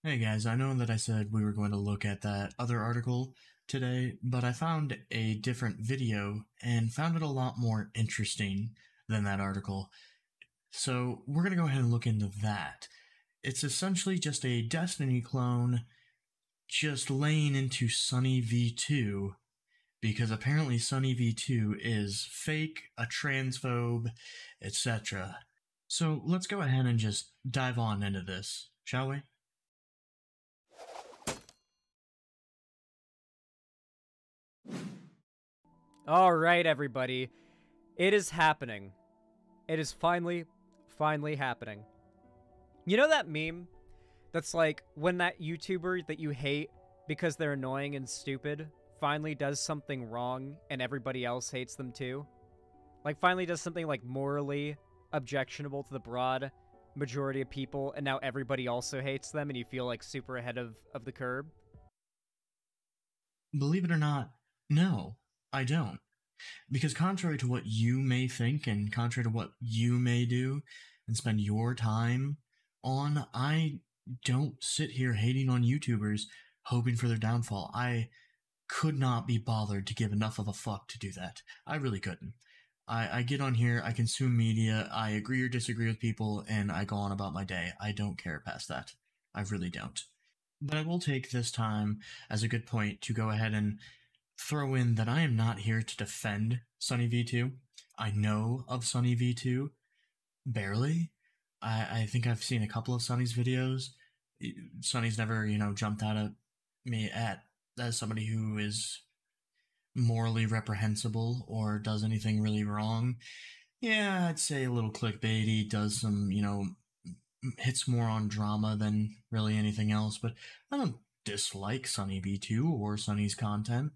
Hey guys, I know that I said we were going to look at that other article today, but I found a different video and found it a lot more interesting than that article. So we're going to go ahead and look into that. It's essentially just a Destiny clone just laying into SunnyV2 because apparently SunnyV2 is fake, a transphobe, etc. So let's go ahead and just dive on into this, shall we? All right, everybody. It is happening. It is finally happening. You know that meme that's like when that YouTuber that you hate because they're annoying and stupid finally does something wrong and everybody else hates them too? Like finally does something like morally objectionable to the broad majority of people and now everybody also hates them and you feel like super ahead of the curb? Believe it or not, no, I don't. Because contrary to what you may think and contrary to what you may do and spend your time on, I don't sit here hating on YouTubers hoping for their downfall. I could not be bothered to give enough of a fuck to do that. I really couldn't. I get on here, I consume media, I agree or disagree with people, and I go on about my day. I don't care past that. I really don't. But I will take this time as a good point to go ahead and throw in that I am not here to defend SunnyV2. I know of SunnyV2 barely. I think I've seen a couple of Sunny's videos. Sunny's never, jumped out at me as somebody who is morally reprehensible or does anything really wrong. Yeah, I'd say a little clickbaity, does some, hits more on drama than really anything else, but I don't dislike SunnyV2 or Sunny's content.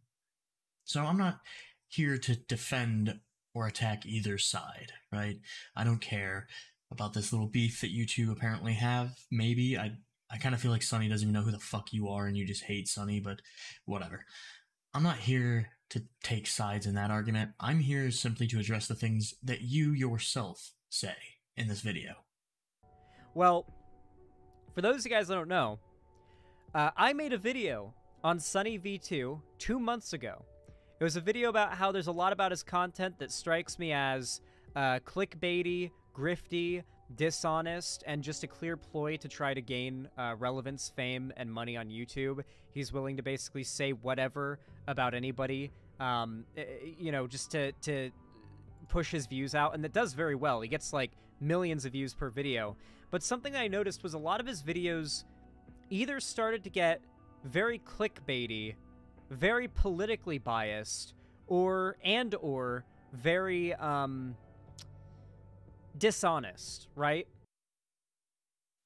So I'm not here to defend or attack either side, right? I don't care about this little beef that you two apparently have. Maybe I kind of feel like Sunny doesn't even know who the fuck you are and you just hate Sunny, but whatever. I'm not here to take sides in that argument. I'm here simply to address the things that you yourself say in this video. Well, for those of you guys that don't know, I made a video on SunnyV2 2 months ago. It was a video about how there's a lot about his content that strikes me as clickbaity, grifty, dishonest, and just a clear ploy to try to gain relevance, fame, and money on YouTube. He's willing to basically say whatever about anybody, just to push his views out, and that does very well. He gets like millions of views per video. But something I noticed was a lot of his videos either started to get very clickbaity, very politically biased, or very dishonest, right?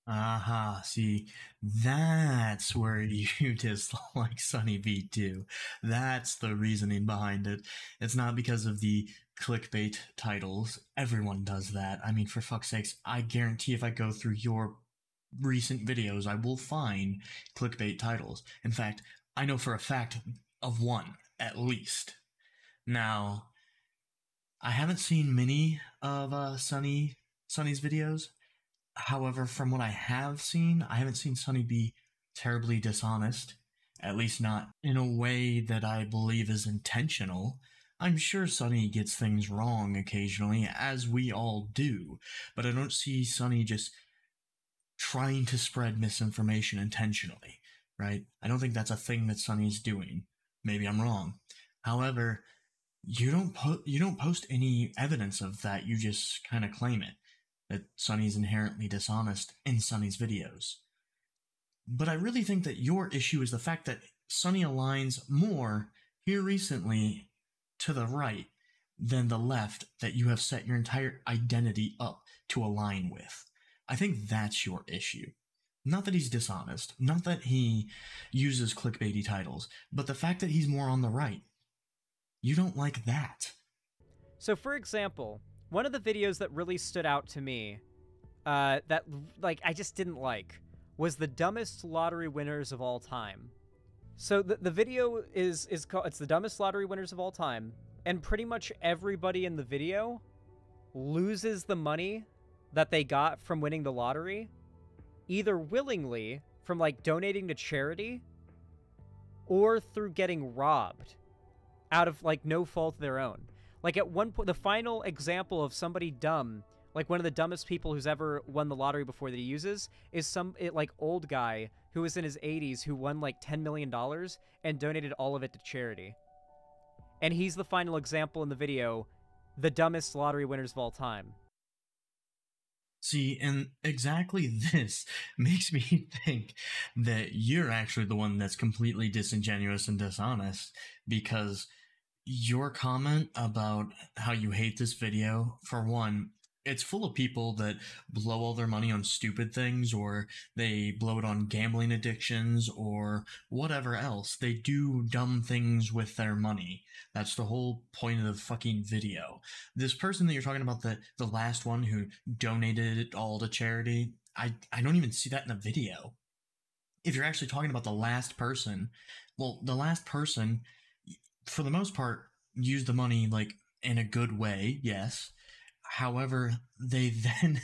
Aha, see, that's where you dislike SunnyV2. That's the reasoning behind it. It's not because of the clickbait titles. Everyone does that. I mean, for fuck's sakes, I guarantee if I go through your recent videos, I will find clickbait titles. In fact, I know for a fact of one, at least. Now, I haven't seen many of Sunny's videos. However, from what I have seen, I haven't seen Sunny be terribly dishonest. At least not in a way that I believe is intentional. I'm sure Sunny gets things wrong occasionally, as we all do, but I don't see Sunny just trying to spread misinformation intentionally, right? I don't think that's a thing that Sunny's doing. Maybe I'm wrong. However, you don't post any evidence of that. You just kind of claim it, that Sunny's inherently dishonest in Sunny's videos. But I really think that your issue is the fact that Sunny aligns more here recently to the right than the left that you have set your entire identity up to align with. I think that's your issue. Not that he's dishonest, not that he uses clickbaity titles, but the fact that he's more on the right. You don't like that. So, for example, one of the videos that really stood out to me, that I just didn't like, was the dumbest lottery winners of all time. So the video is called, it's the dumbest lottery winners of all time, and pretty much everybody in the video loses the money that they got from winning the lottery, either willingly from like donating to charity or through getting robbed out of like no fault of their own. Like at one point, the final example of somebody dumb, like one of the dumbest people who's ever won the lottery before that he uses, is some like old guy who was in his 80s who won like $10 million and donated all of it to charity. And he's the final example in the video, the dumbest lottery winners of all time. See, and exactly this makes me think that you're actually the one that's completely disingenuous and dishonest, because your comment about how you hate this video, for one, it's full of people that blow all their money on stupid things, or they blow it on gambling addictions, or whatever else. They do dumb things with their money. That's the whole point of the fucking video. This person that you're talking about, the last one who donated it all to charity, I don't even see that in the video. If you're actually talking about the last person, well, the last person, for the most part, used the money like in a good way, yes. However, they then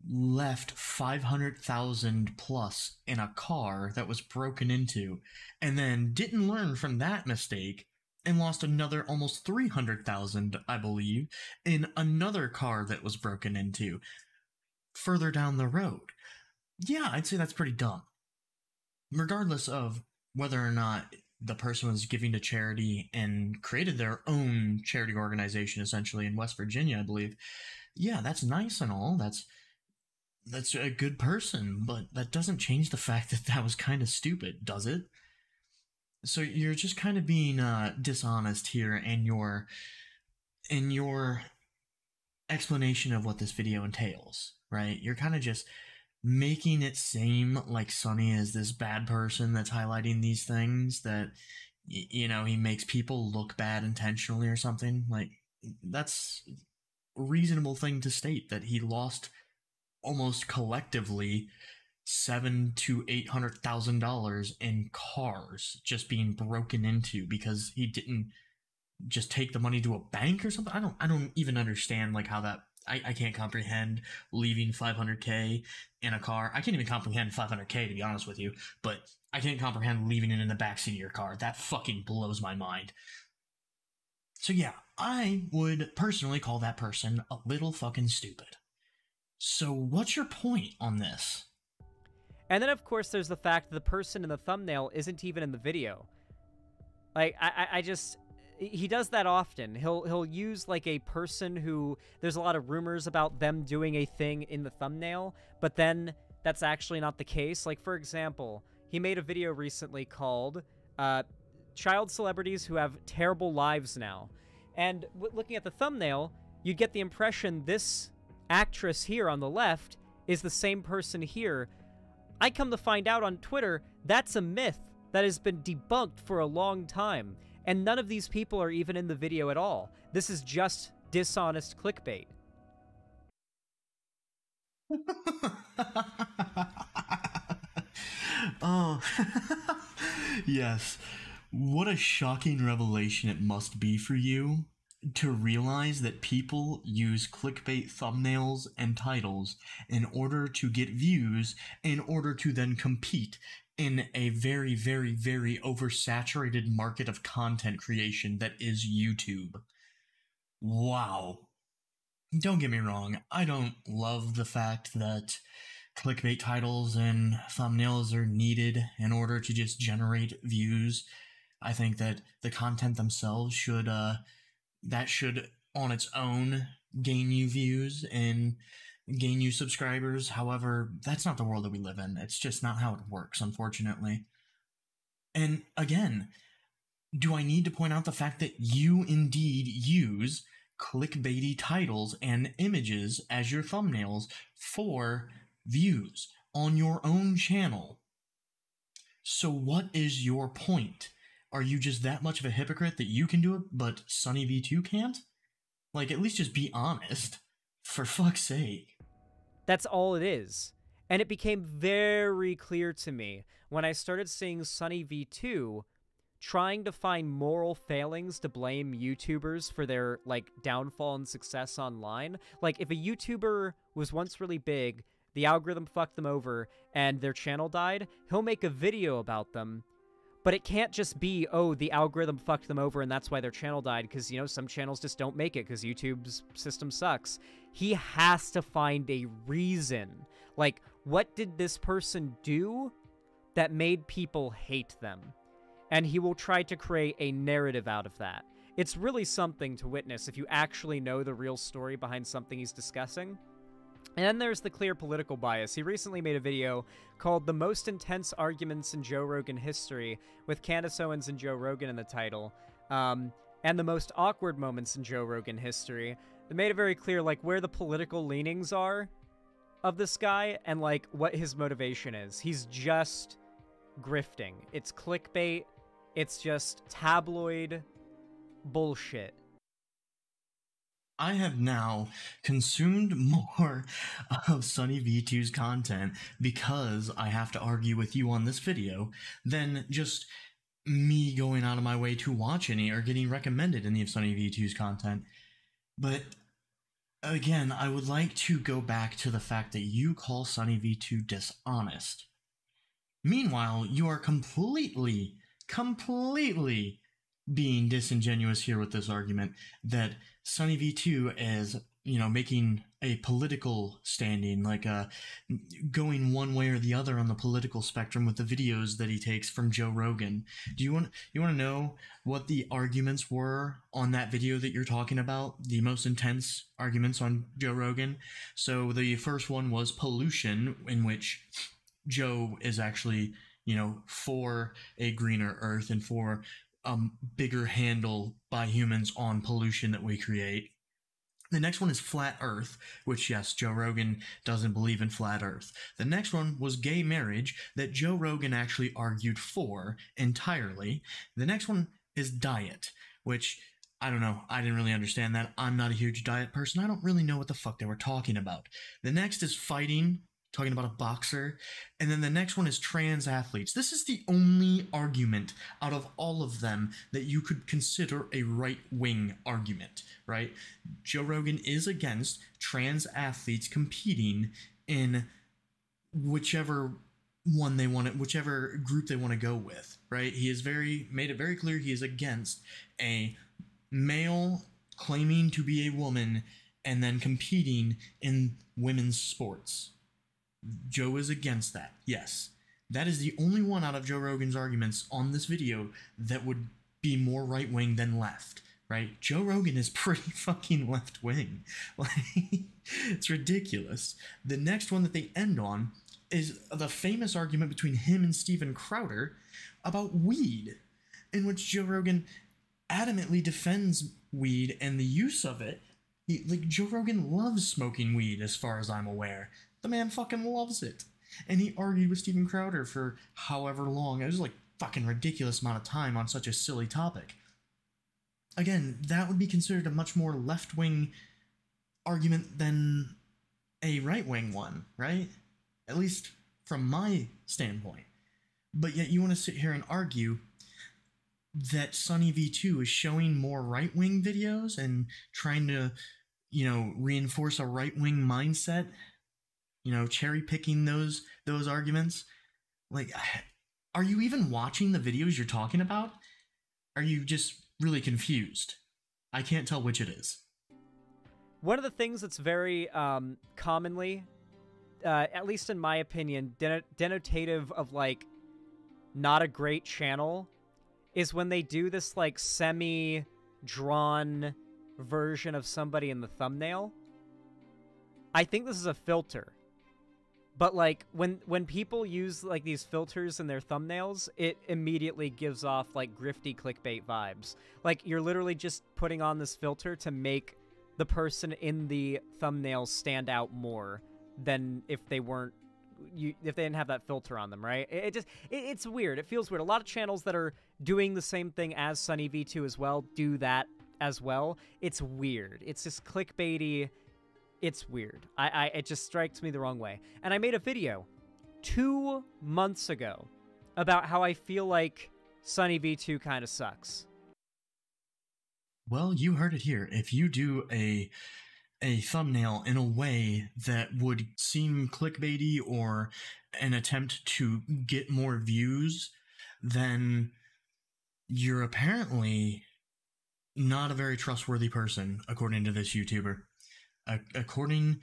left 500,000 plus in a car that was broken into, and then didn't learn from that mistake and lost another almost 300,000, I believe, in another car that was broken into further down the road. Yeah, I'd say that's pretty dumb. Regardless of whether or not the person was giving to charity and created their own charity organization, essentially, in West Virginia, I believe. Yeah, that's nice and all. That's a good person, but that doesn't change the fact that that was kind of stupid, does it? So you're just kind of being dishonest here in your explanation of what this video entails, right? You're kind of just making it seem like Sunny is this bad person that's highlighting these things, that, you know, he makes people look bad intentionally or something. Like, that's a reasonable thing to state, that he lost almost collectively $700,000 to $800,000 in cars just being broken into because he didn't just take the money to a bank or something. I don't even understand like how that. I can't comprehend leaving $500K in a car. I can't even comprehend $500K, to be honest with you, but I can't comprehend leaving it in the backseat of your car. That fucking blows my mind. So yeah, I would personally call that person a little fucking stupid. So what's your point on this? And then, of course, there's the fact that the person in the thumbnail isn't even in the video. Like, I just... He does that often. He'll use, like, a person who... There's a lot of rumors about them doing a thing in the thumbnail, but then that's actually not the case. Like, for example, he made a video recently called Child Celebrities Who Have Terrible Lives Now. And looking at the thumbnail, you'd get the impression this actress here on the left is the same person here. I come to find out on Twitter, that's a myth that has been debunked for a long time. And none of these people are even in the video at all. This is just dishonest clickbait. Oh, yes. What a shocking revelation it must be for you to realize that people use clickbait thumbnails and titles in order to get views, in order to then compete in a very, very, very oversaturated market of content creation that is YouTube. Wow. Don't get me wrong, I don't love the fact that clickbait titles and thumbnails are needed in order to just generate views. I think that the content themselves should, that should on its own gain you views and gain you subscribers. However, that's not the world that we live in. It's just not how it works, unfortunately. And again, do I need to point out the fact that you indeed use clickbaity titles and images as your thumbnails for views on your own channel? So what is your point? Are you just that much of a hypocrite that you can do it, but SunnyV2 can't? Like, at least just be honest. For fuck's sake. That's all it is. And it became very clear to me when I started seeing SunnyV2 trying to find moral failings to blame YouTubers for their, like, downfall and success online. Like, if a YouTuber was once really big, the algorithm fucked them over and their channel died, he'll make a video about them. But it can't just be, oh, the algorithm fucked them over and that's why their channel died, because, you know, some channels just don't make it because YouTube's system sucks. He has to find a reason. Like, what did this person do that made people hate them? And he will try to create a narrative out of that. It's really something to witness if you actually know the real story behind something he's discussing. And then there's the clear political bias. He recently made a video called The Most Intense Arguments in Joe Rogan History, with Candace Owens and Joe Rogan in the title, and the most awkward moments in Joe Rogan history. It made it very clear, like, where the political leanings are of this guy and, like, what his motivation is. He's just grifting. It's clickbait. It's just tabloid bullshit. I have now consumed more of SunnyV2's content because I have to argue with you on this video than just me going out of my way to watch any or getting recommended any of SunnyV2's content. But again, I would like to go back to the fact that you call SunnyV2 dishonest. Meanwhile, you are completely being disingenuous here with this argument that SunnyV2 is, you know, making a political standing, like going one way or the other on the political spectrum with the videos that he takes from Joe Rogan. Do you want to know what the arguments were on that video that you're talking about? The most intense arguments on Joe Rogan. So the first one was pollution, in which Joe is actually, you know, for a greener earth and for bigger handle by humans on pollution that we create. The next one is flat earth, which, yes, Joe Rogan doesn't believe in flat earth. The next one was gay marriage, that Joe Rogan actually argued for entirely. The next one is diet, which, I don't know, I didn't really understand that. I'm not a huge diet person. I don't really know what the fuck they were talking about. The next is fighting, talking about a boxer. And then the next one is trans athletes. This is the only argument out of all of them that you could consider a right-wing argument, right? Joe Rogan is against trans athletes competing in whichever one they want to, whichever group they want to go with, right? He has made it very clear he is against a male claiming to be a woman and then competing in women's sports. Joe is against that, yes. That is the only one out of Joe Rogan's arguments on this video that would be more right-wing than left, right? Joe Rogan is pretty fucking left-wing. Like, it's ridiculous. The next one that they end on is the famous argument between him and Steven Crowder about weed, in which Joe Rogan adamantly defends weed and the use of it. Joe Rogan loves smoking weed, as far as I'm aware. The man fucking loves it. And he argued with Steven Crowder for however long. It was like fucking ridiculous amount of time on such a silly topic. Again, that would be considered a much more left-wing argument than a right-wing one, right? At least from my standpoint. But yet you want to sit here and argue that SunnyV2 is showing more right-wing videos and trying to, you know, reinforce a right-wing mindset, you know, cherry-picking those arguments. Like, are you even watching the videos you're talking about? Are you just really confused? I can't tell which it is. One of the things that's very commonly, at least in my opinion, denotative of, like, not a great channel is when they do this, like, semi-drawn version of somebody in the thumbnail. I think this is a filter. But, like, when people use, like, these filters in their thumbnails, it immediately gives off, like, grifty clickbait vibes. Like, you're literally just putting on this filter to make the person in the thumbnail stand out more than if they weren't, if they didn't have that filter on them, right? It's weird. It feels weird. A lot of channels that are doing the same thing as SunnyV2 as well do that as well. It's weird. It's just clickbaity. It's weird. It just strikes me the wrong way. And I made a video 2 months ago about how I feel like SunnyV2 kind of sucks. Well, you heard it here. If you do a a thumbnail in a way that would seem clickbaity or an attempt to get more views, then you're apparently not a very trustworthy person, according to this YouTuber. According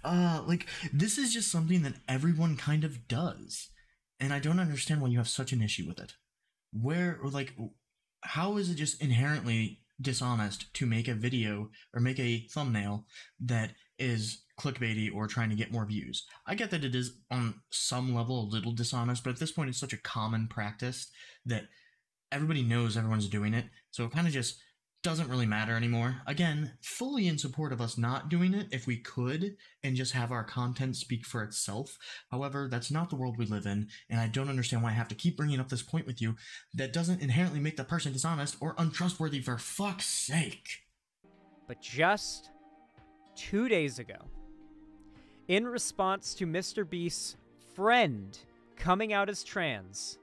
like, this is just something that everyone kind of does, and I don't understand why you have such an issue with it. Where, like, how is it just inherently dishonest to make a video or make a thumbnail that is clickbaity or trying to get more views? I get that it is on some level a little dishonest, but at this point it's such a common practice that everybody knows everyone's doing it, so it kind of just doesn't really matter anymore. Again, fully in support of us not doing it if we could and just have our content speak for itself. However, that's not the world we live in, and I don't understand why I have to keep bringing up this point with you that doesn't inherently make the person dishonest or untrustworthy, for fuck's sake. But just 2 days ago, in response to Mr. Beast's friend coming out as trans,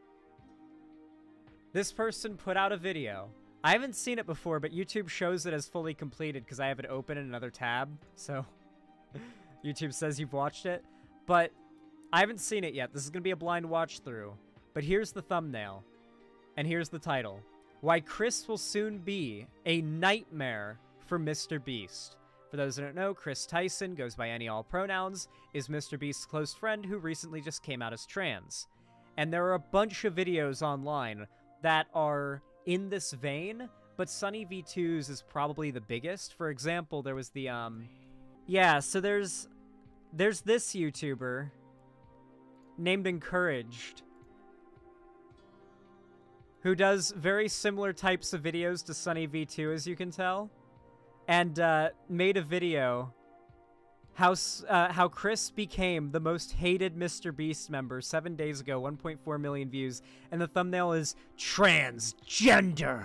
this person put out a video. I haven't seen it before, but YouTube shows it as fully completed because I have it open in another tab, so YouTube says you've watched it. But I haven't seen it yet. This is going to be a blind watch through. But here's the thumbnail, and here's the title. Why Chris will soon be a nightmare for Mr. Beast. For those who don't know, Chris Tyson, goes by any all pronouns, is Mr. Beast's close friend who recently just came out as trans. And there are a bunch of videos online that are in this vein, but SunnyV2's is probably the biggest. For example, there was the, yeah, so there's this YouTuber named Encouraged who does very similar types of videos to SunnyV2, as you can tell, and made a video how Chris became the most hated Mr. Beast member 7 days ago, 1.4 million views, and the thumbnail is transgender.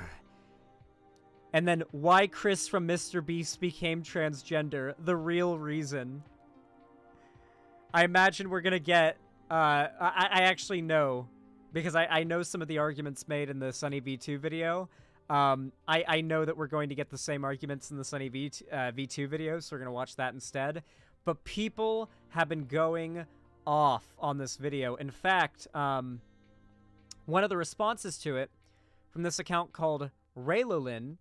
And then why Chris from Mr. Beast became transgender, the real reason. I imagine we're gonna get, I actually know, because I know some of the arguments made in the SunnyV2 video. I know that we're going to get the same arguments in the SunnyV2 video, so we're going to watch that instead. But people have been going off on this video. In fact, one of the responses to it from this account called Raylolin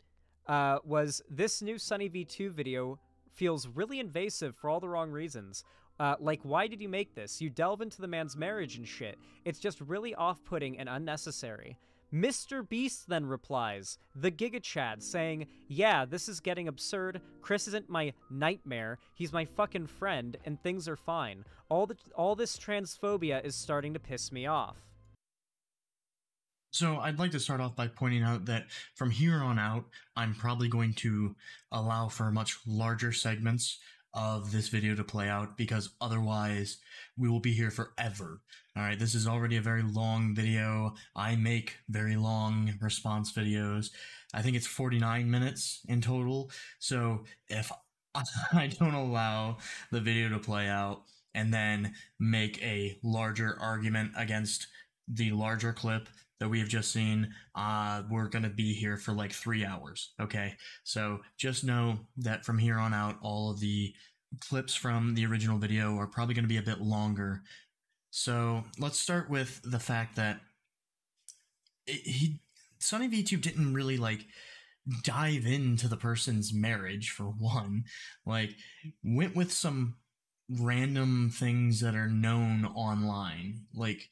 was, this new SunnyV2 video feels really invasive for all the wrong reasons. Like, why did you make this? You delve into the man's marriage and shit. It's just really off-putting and unnecessary. Mr. Beast then replies, the Giga Chad, saying, yeah, this is getting absurd. Chris isn't my nightmare. He's my fucking friend, and things are fine. All this transphobia is starting to piss me off. So I'd like to start off by pointing out that from here on out, I'm probably going to allow for much larger segments of this video to play out, because otherwise we will be here forever. All right, this is already a very long video. I make very long response videos. I think it's 49 minutes in total. So if I don't allow the video to play out and then make a larger argument against the larger clip that we have just seen, we're going to be here for like 3 hours, okay? So just know that from here on out, all of the clips from the original video are probably going to be a bit longer. So let's start with the fact that SunnyV2 didn't really, like, dive into the person's marriage, for one. Like, went with some random things that are known online. Like,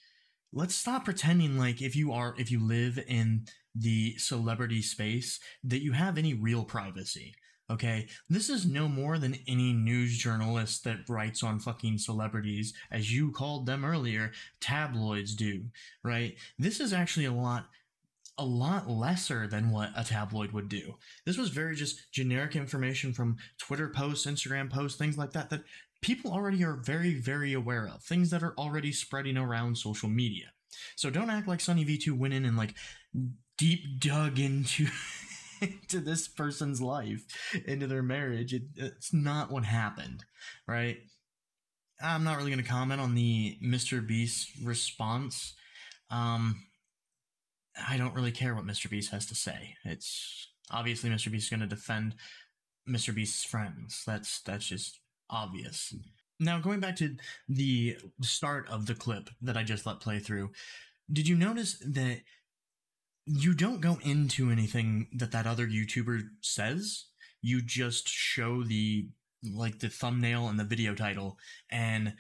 let's stop pretending like if you live in the celebrity space that you have any real privacy. Okay, this is no more than any news journalist that writes on fucking celebrities, as you called them earlier, tabloids do, right? This is actually a lot lesser than what a tabloid would do. This was very just generic information from Twitter posts, Instagram posts, things like that, that people already are very, very aware of, things that are already spreading around social media. So don't act like SunnyV2 went in and, like, deep dug into into this person's life, into their marriage. It's not what happened, right? I'm not really going to comment on the Mr. Beast response. I don't really care what Mr. Beast has to say. It's Obviously, Mr. Beast is going to defend Mr. Beast's friends. That's just obvious. Now, going back to the start of the clip that I just let play through, did you notice that you don't go into anything that other YouTuber says? You just show the thumbnail and the video title, and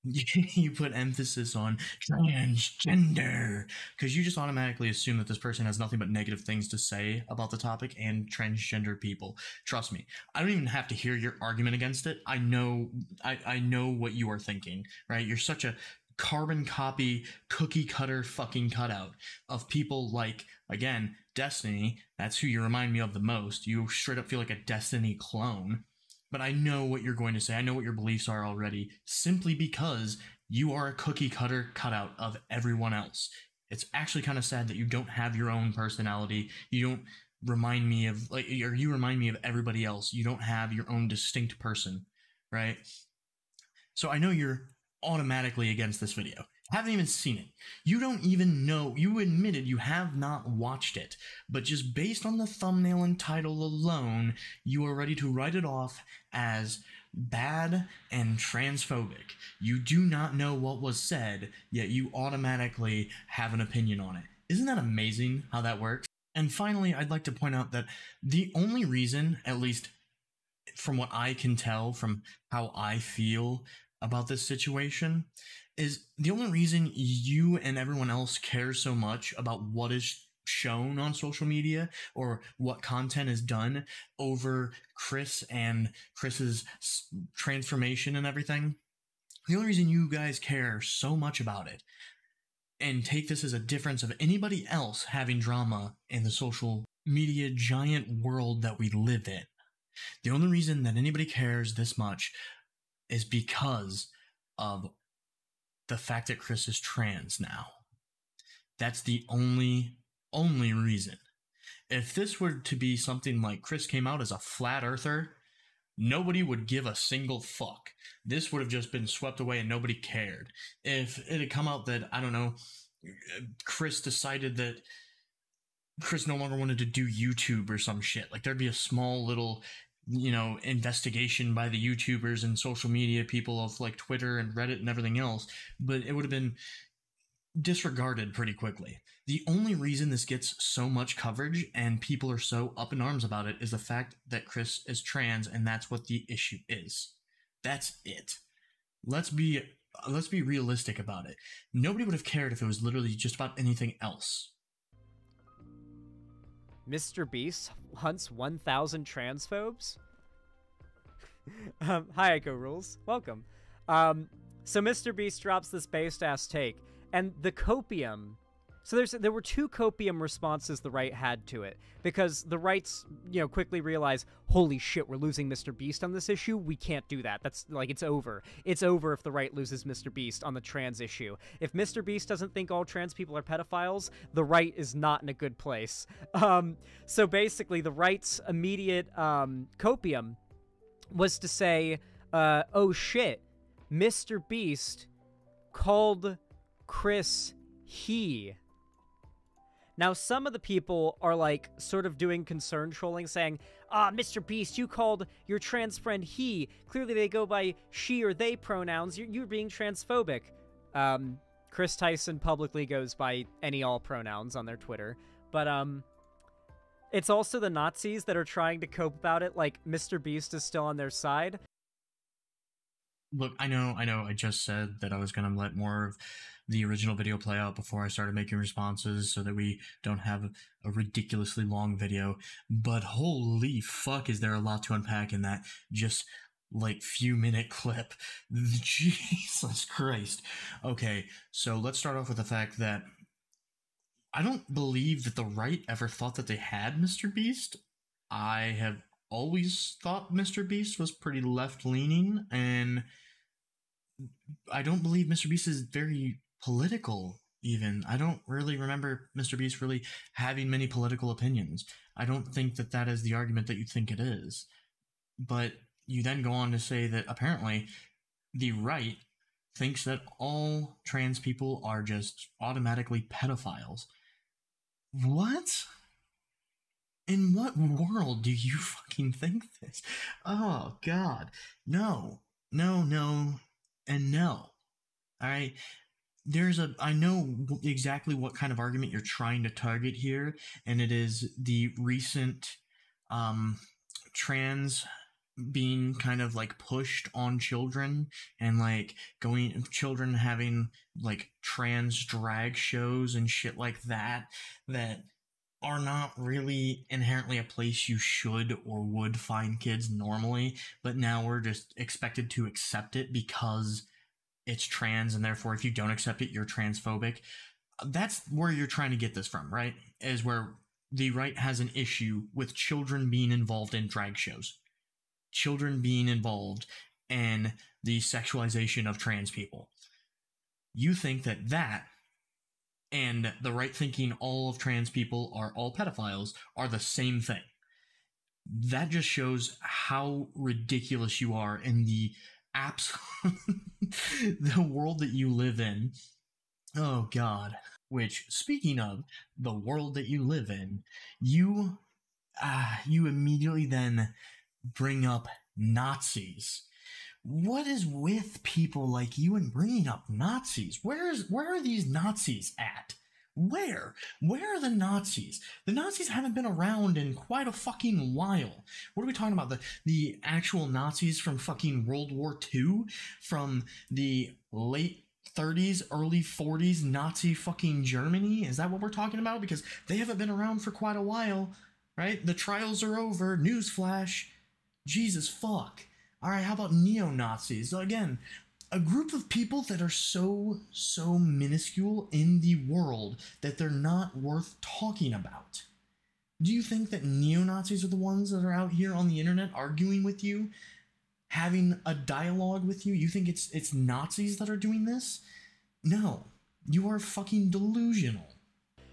you put emphasis on transgender because you just automatically assume that this person has nothing but negative things to say about the topic and transgender people. Trust me, I don't even have to hear your argument against it. I know what you are thinking, right? You're such a carbon copy, cookie cutter fucking cutout of people like, again, Destiny. That's who you remind me of the most. You straight up feel like a Destiny clone. But I know what you're going to say. I know what your beliefs are already, simply because you are a cookie cutter cutout of everyone else. It's actually kind of sad that you don't have your own personality. You don't remind me of, or you remind me of everybody else. You don't have your own distinct person, right? So I know you're automatically against this video. Haven't even seen it. You don't even know. You admitted you have not watched it, but just based on the thumbnail and title alone, you are ready to write it off as bad and transphobic. You do not know what was said, yet you automatically have an opinion on it. Isn't that amazing how that works? And finally, I'd like to point out that the only reason, at least from what I can tell from how I feel about this situation, is the only reason you and everyone else cares so much about what is shown on social media or what content is done over Chris and Chris's transformation and everything. The only reason you guys care so much about it and take this as a difference of anybody else having drama in the social media giant world that we live in. The only reason that anybody cares this much is because of the fact that Chris is trans now. That's the only reason. If this were to be something like Chris came out as a flat earther, nobody would give a single fuck. This would have just been swept away and nobody cared. If it had come out that, I don't know, Chris decided that Chris no longer wanted to do YouTube or some shit, like there'd be a small little, investigation by the YouTubers and social media people of like Twitter and Reddit and everything else, but it would have been disregarded pretty quickly. The only reason this gets so much coverage and people are so up in arms about it is the fact that Chris is trans, and that's what the issue is. That's it. Let's be realistic about it. Nobody would have cared if it was literally just about anything else. Mr. Beast hunts 1,000 transphobes? Hi, Echo Rules. Welcome. So Mr. Beast drops this based-ass take, and the copium... So there were two copium responses the right had to it, because the rights, quickly realize, holy shit, we're losing Mr. Beast on this issue. We can't do that. That's, it's over. It's over if the right loses Mr. Beast on the trans issue. If Mr. Beast doesn't think all trans people are pedophiles, the right is not in a good place. So basically, the right's immediate copium was to say, oh shit, Mr. Beast called Chris he. Now, some of the people are, sort of doing concern trolling, saying, Mr. Beast, you called your trans friend he. Clearly they go by she or they pronouns. You're being transphobic. Chris Tyson publicly goes by any all pronouns on their Twitter. But, it's also the Nazis that are trying to cope about it, like Mr. Beast is still on their side. Look, I know, I just said that I was going to let more of the original video play out before I started making responses so that we don't have a ridiculously long video, but holy fuck is there a lot to unpack in that just, few minute clip. Jesus Christ. Okay, so let's start off with the fact that I don't believe that the right ever thought that they had Mr. Beast. I have always thought Mr. Beast was pretty left-leaning, and I don't believe Mr. Beast is very political, even. I don't really remember Mr. Beast really having many political opinions. I don't think that that is the argument that you think it is. But you then go on to say that apparently the right thinks that all trans people are just automatically pedophiles. What? In what world do you fucking think this? Oh God, no, no, no, and no. All right, I know exactly what kind of argument you're trying to target here, and it is the recent um, trans being kind of like pushed on children, and like going children having like trans drag shows and shit like that are not really inherently a place you should or would find kids normally, but now we're just expected to accept it because it's trans, and therefore if you don't accept it you're transphobic. That's where you're trying to get this from, right? Is where the right has an issue with children being involved in drag shows, children being involved in the sexualization of trans people. You think that and the right thinking all of trans people are all pedophiles are the same thing. That just shows how ridiculous you are in the absolute the world that you live in. Oh God. Which, speaking of the world that you live in, you immediately then bring up Nazis. What is with people like you and bringing up Nazis? Where are these Nazis at? Where are the Nazis? The Nazis haven't been around in quite a fucking while. What are we talking about? The actual Nazis from fucking World War II? From the late 30s, early 40s Nazi fucking Germany? Is that what we're talking about? Because they haven't been around for quite a while, right? The trials are over. Newsflash. Jesus fuck. All right, how about neo-Nazis? So again, a group of people that are so minuscule in the world that they're not worth talking about. Do you think that neo-Nazis are the ones that are out here on the internet arguing with you, having a dialogue with you? You think it's Nazis that are doing this? No, you are fucking delusional.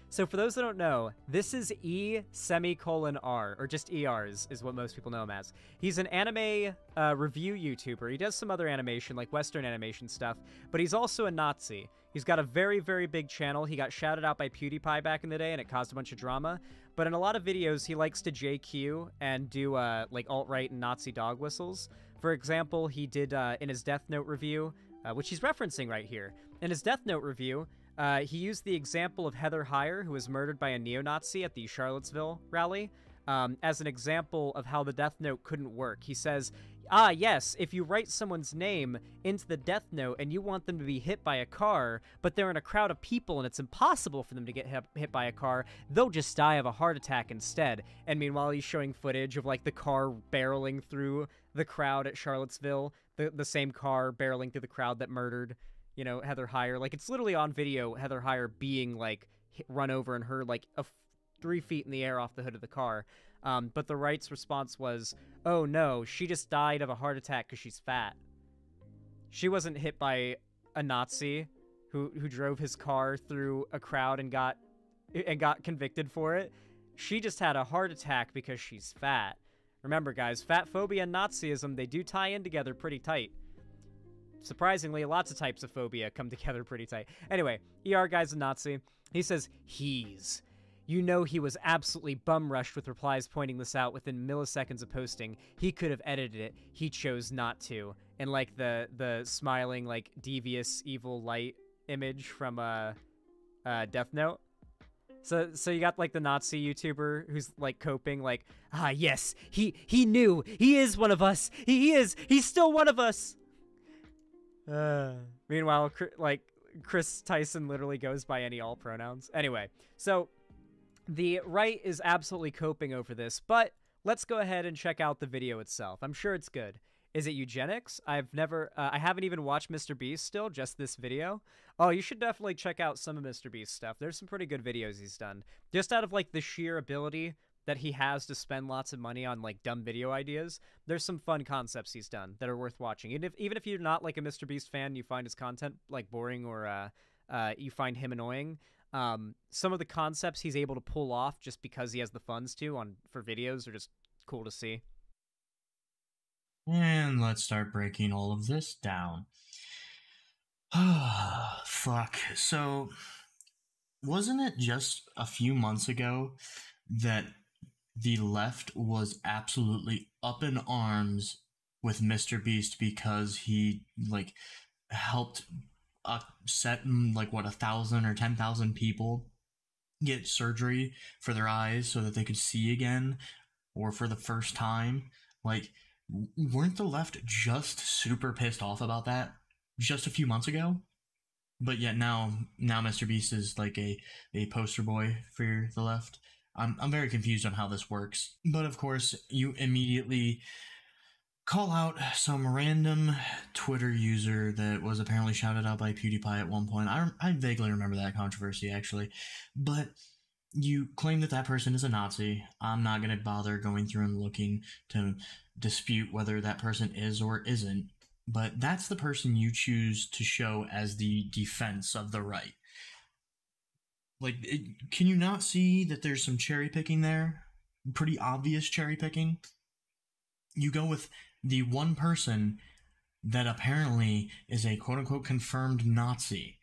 So for those that don't know, this is E:R, or just ERs is what most people know him as. He's an anime review YouTuber. He does some other animation, like Western animation stuff, but he's also a Nazi. He's got a very, very big channel. He got shouted out by PewDiePie back in the day, and it caused a bunch of drama. But in a lot of videos, he likes to JQ and do like alt-right and Nazi dog whistles. For example, he did in his Death Note review, which he's referencing right here. In his Death Note review, he used the example of Heather Heyer, who was murdered by a neo-Nazi at the Charlottesville rally, as an example of how the Death Note couldn't work. He says, yes, if you write someone's name into the Death Note and you want them to be hit by a car, but they're in a crowd of people and it's impossible for them to get hit by a car, they'll just die of a heart attack instead. And meanwhile, he's showing footage of, like, the car barreling through the crowd at Charlottesville, the same car barreling through the crowd that murdered, you know, Heather Heyer. Like, it's literally on video, Heather Heyer being, like, run over and her, like, 3 feet in the air off the hood of the car. But the right's response was, oh no, she just died of a heart attack because she's fat. She wasn't hit by a Nazi who drove his car through a crowd and got convicted for it. She just had a heart attack because she's fat. Remember, guys, fat phobia and Nazism, they do tie in together pretty tight. Surprisingly, lots of types of phobia come together pretty tight. Anyway, ER guy's a Nazi. He says, you know, he was absolutely bum-rushed with replies pointing this out within milliseconds of posting. He could have edited it. He chose not to. And, like, the smiling, like, devious, evil light image from Death Note. So you got, like, the Nazi YouTuber who's, like, coping, like, yes, he knew. He is one of us. He's still one of us. Meanwhile, like, Chris Tyson literally goes by any all pronouns. Anyway, so the right is absolutely coping over this, but let's go ahead and check out the video itself. I'm sure it's good. Is it eugenics? I haven't even watched Mr. Beast still, just this video. Oh, you should definitely check out some of Mr. Beast's stuff. There's some pretty good videos he's done. Just out of, like, the sheer ability that he has to spend lots of money on, like, dumb video ideas, there's some fun concepts he's done that are worth watching. Even if you're not, like, a Mr. Beast fan, you find his content, like, boring, or you find him annoying, some of the concepts he's able to pull off just because he has the funds for videos are just cool to see. And let's start breaking all of this down. Fuck. So, wasn't it just a few months ago that the left was absolutely up in arms with Mr. Beast because he like helped set like what 1,000 or 10,000 people get surgery for their eyes so that they could see again or for the first time. Like, weren't the left just super pissed off about that just a few months ago? But yet now Mr. Beast is like a poster boy for the left. I'm very confused on how this works. But of course, you immediately call out some random Twitter user that was apparently shouted out by PewDiePie at one point. I vaguely remember that controversy, actually. But you claim that that person is a Nazi. I'm not going to bother going through and looking to dispute whether that person is or isn't. But that's the person you choose to show as the defense of the right. Like, can you not see that there's some cherry picking there? Pretty obvious cherry picking. You go with the one person that apparently is a quote-unquote confirmed Nazi.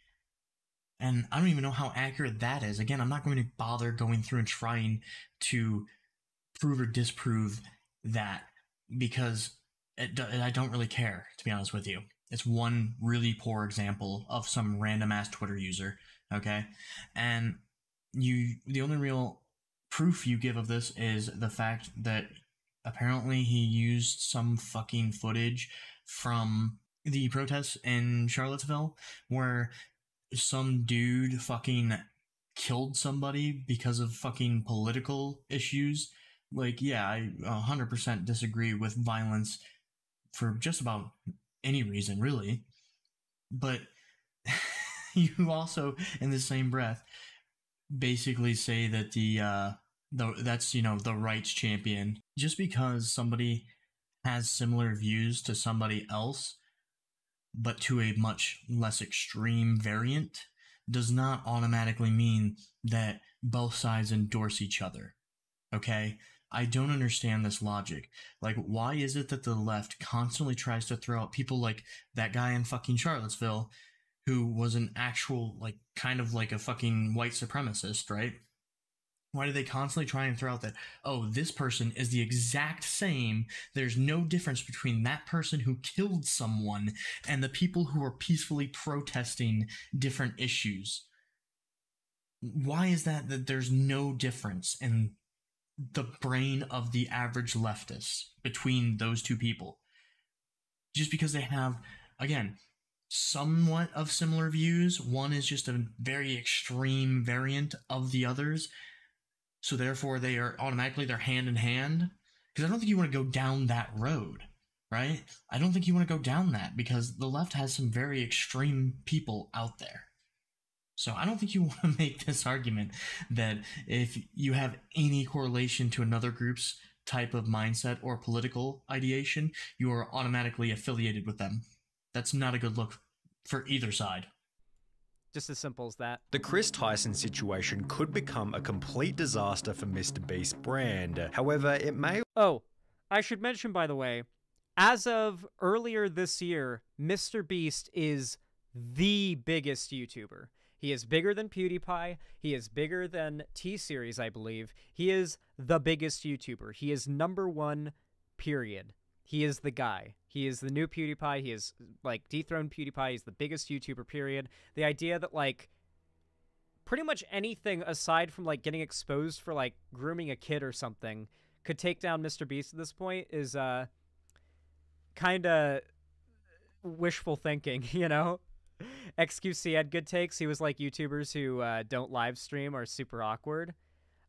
And I don't even know how accurate that is. Again, I'm not going to bother going through and trying to prove or disprove that because I don't really care, to be honest with you. It's one really poor example of some random-ass Twitter user, okay? And the only real proof you give of this is the fact that apparently he used some fucking footage from the protests in Charlottesville where some dude fucking killed somebody because of fucking political issues. Like, yeah, I 100% disagree with violence for just about any reason, really. But you also, in the same breath, basically say that that's, you know, the rights champion. Just because somebody has similar views to somebody else, but to a much less extreme variant, does not automatically mean that both sides endorse each other. Okay? I don't understand this logic. Like, why is it that the left constantly tries to throw out people like that guy in fucking Charlottesville who was an actual, like, kind of like a fucking white supremacist, right? Why do they constantly try and throw out that, oh, this person is the exact same, there's no difference between that person who killed someone and the people who are peacefully protesting different issues? Why is that there's no difference in the brain of the average leftist between those two people? Just because they have, again, somewhat of similar views, one is just a very extreme variant of the others, so therefore they are automatically, they're hand in hand. Because I don't think you want to go down that road, right? I don't think you want to go down that because the left has some very extreme people out there. So I don't think you want to make this argument that if you have any correlation to another group's type of mindset or political ideation, you are automatically affiliated with them. That's not a good look for either side. Just as simple as that. The Chris Tyson situation could become a complete disaster for Mr. Beast's brand. However, it may... Oh, I should mention, by the way, as of earlier this year, Mr. Beast is the biggest YouTuber. He is bigger than PewDiePie. He is bigger than T-Series, I believe. He is the biggest YouTuber. He is #1, period. He is the guy. He is the new PewDiePie. He is, like, dethroned PewDiePie. He's the biggest YouTuber, period. The idea that, like, pretty much anything aside from, like, getting exposed for, like, grooming a kid or something could take down Mr. Beast at this point is, kind of wishful thinking, you know? XQC had good takes. He was like, YouTubers who don't live stream are super awkward.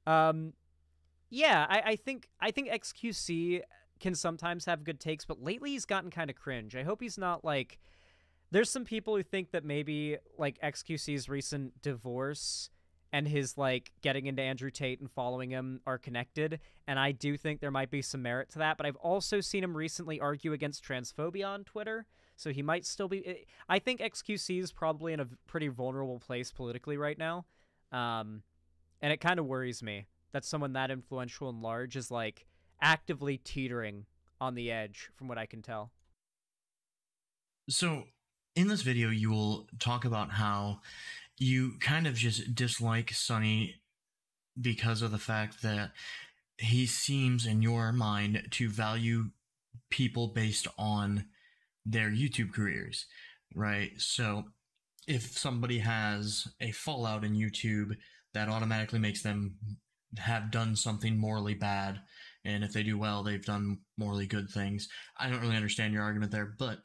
Yeah, I think XQC can sometimes have good takes, but lately he's gotten kind of cringe. I hope he's not like... There's some people who think that maybe like XQC's recent divorce and his like getting into Andrew Tate and following him are connected, and I do think there might be some merit to that, but I've also seen him recently argue against transphobia on Twitter, so he might still be... I think XQC is probably in a pretty vulnerable place politically right now, and it kind of worries me that someone that influential and large is like actively teetering on the edge, from what I can tell. So, in this video, you will talk about how you kind of just dislike Sunny because of the fact that he seems in your mind to value people based on their YouTube careers, right? So if somebody has a fallout in YouTube, that automatically makes them have done something morally bad. And if they do well, they've done morally good things. I don't really understand your argument there, but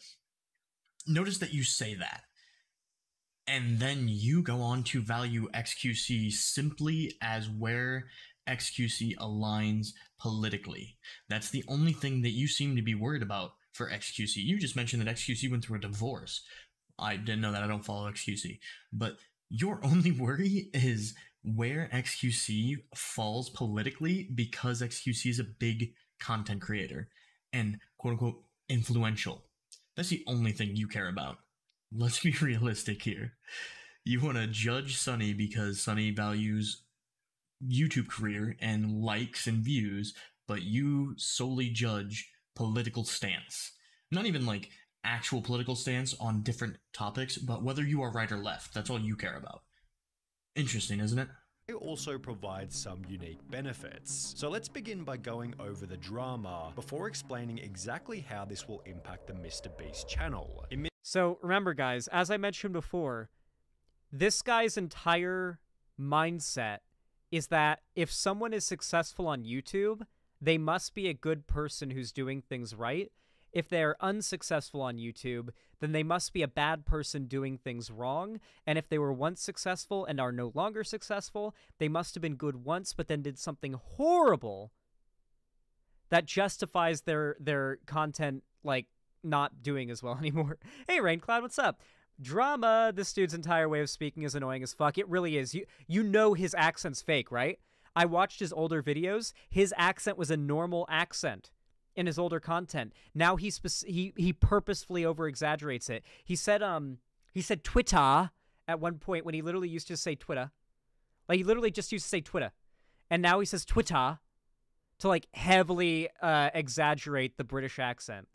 notice that you say that. And then you go on to value XQC simply as where XQC aligns politically. That's the only thing that you seem to be worried about for XQC. You just mentioned that XQC went through a divorce. I didn't know that. I don't follow XQC. But your only worry is where XQC falls politically because XQC is a big content creator and quote unquote influential. That's the only thing you care about. Let's be realistic here. You want to judge Sunny because Sunny values YouTube career and likes and views, but you solely judge political stance. Not even like actual political stance on different topics, but whether you are right or left. That's all you care about. Interesting, isn't it? It also provides some unique benefits. So let's begin by going over the drama before explaining exactly how this will impact the MrBeast channel. So remember, guys, as I mentioned before, this guy's entire mindset is that if someone is successful on YouTube, they must be a good person who's doing things right. If they're unsuccessful on YouTube, then they must be a bad person doing things wrong. And if they were once successful and are no longer successful, they must have been good once but then did something horrible that justifies their content, like, not doing as well anymore. Hey, Raincloud, what's up? Drama, this dude's entire way of speaking is annoying as fuck. It really is. You know his accent's fake, right? I watched his older videos. His accent was a normal accent in his older content. Now he purposefully over-exaggerates it. He said Twitter at one point when he literally used to say Twitter. Like, he literally just used to say Twitter. And now he says Twitter to, like, heavily exaggerate the British accent.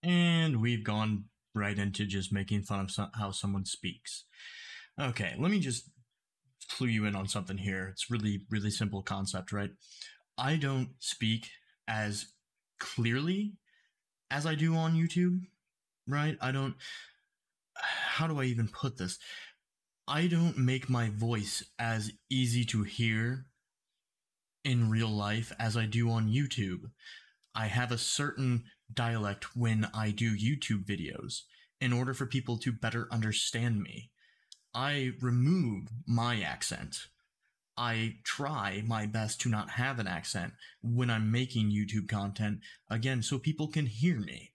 And we've gone right into just making fun of how someone speaks. Okay, let me just clue you in on something here. It's really, really simple concept, right? I don't speak as clearly as I do on YouTube, right? How do I even put this? I don't make my voice as easy to hear in real life as I do on YouTube. I have a certain dialect when I do YouTube videos in order for people to better understand me. I remove my accent. I try my best to not have an accent when I'm making YouTube content, again, so people can hear me.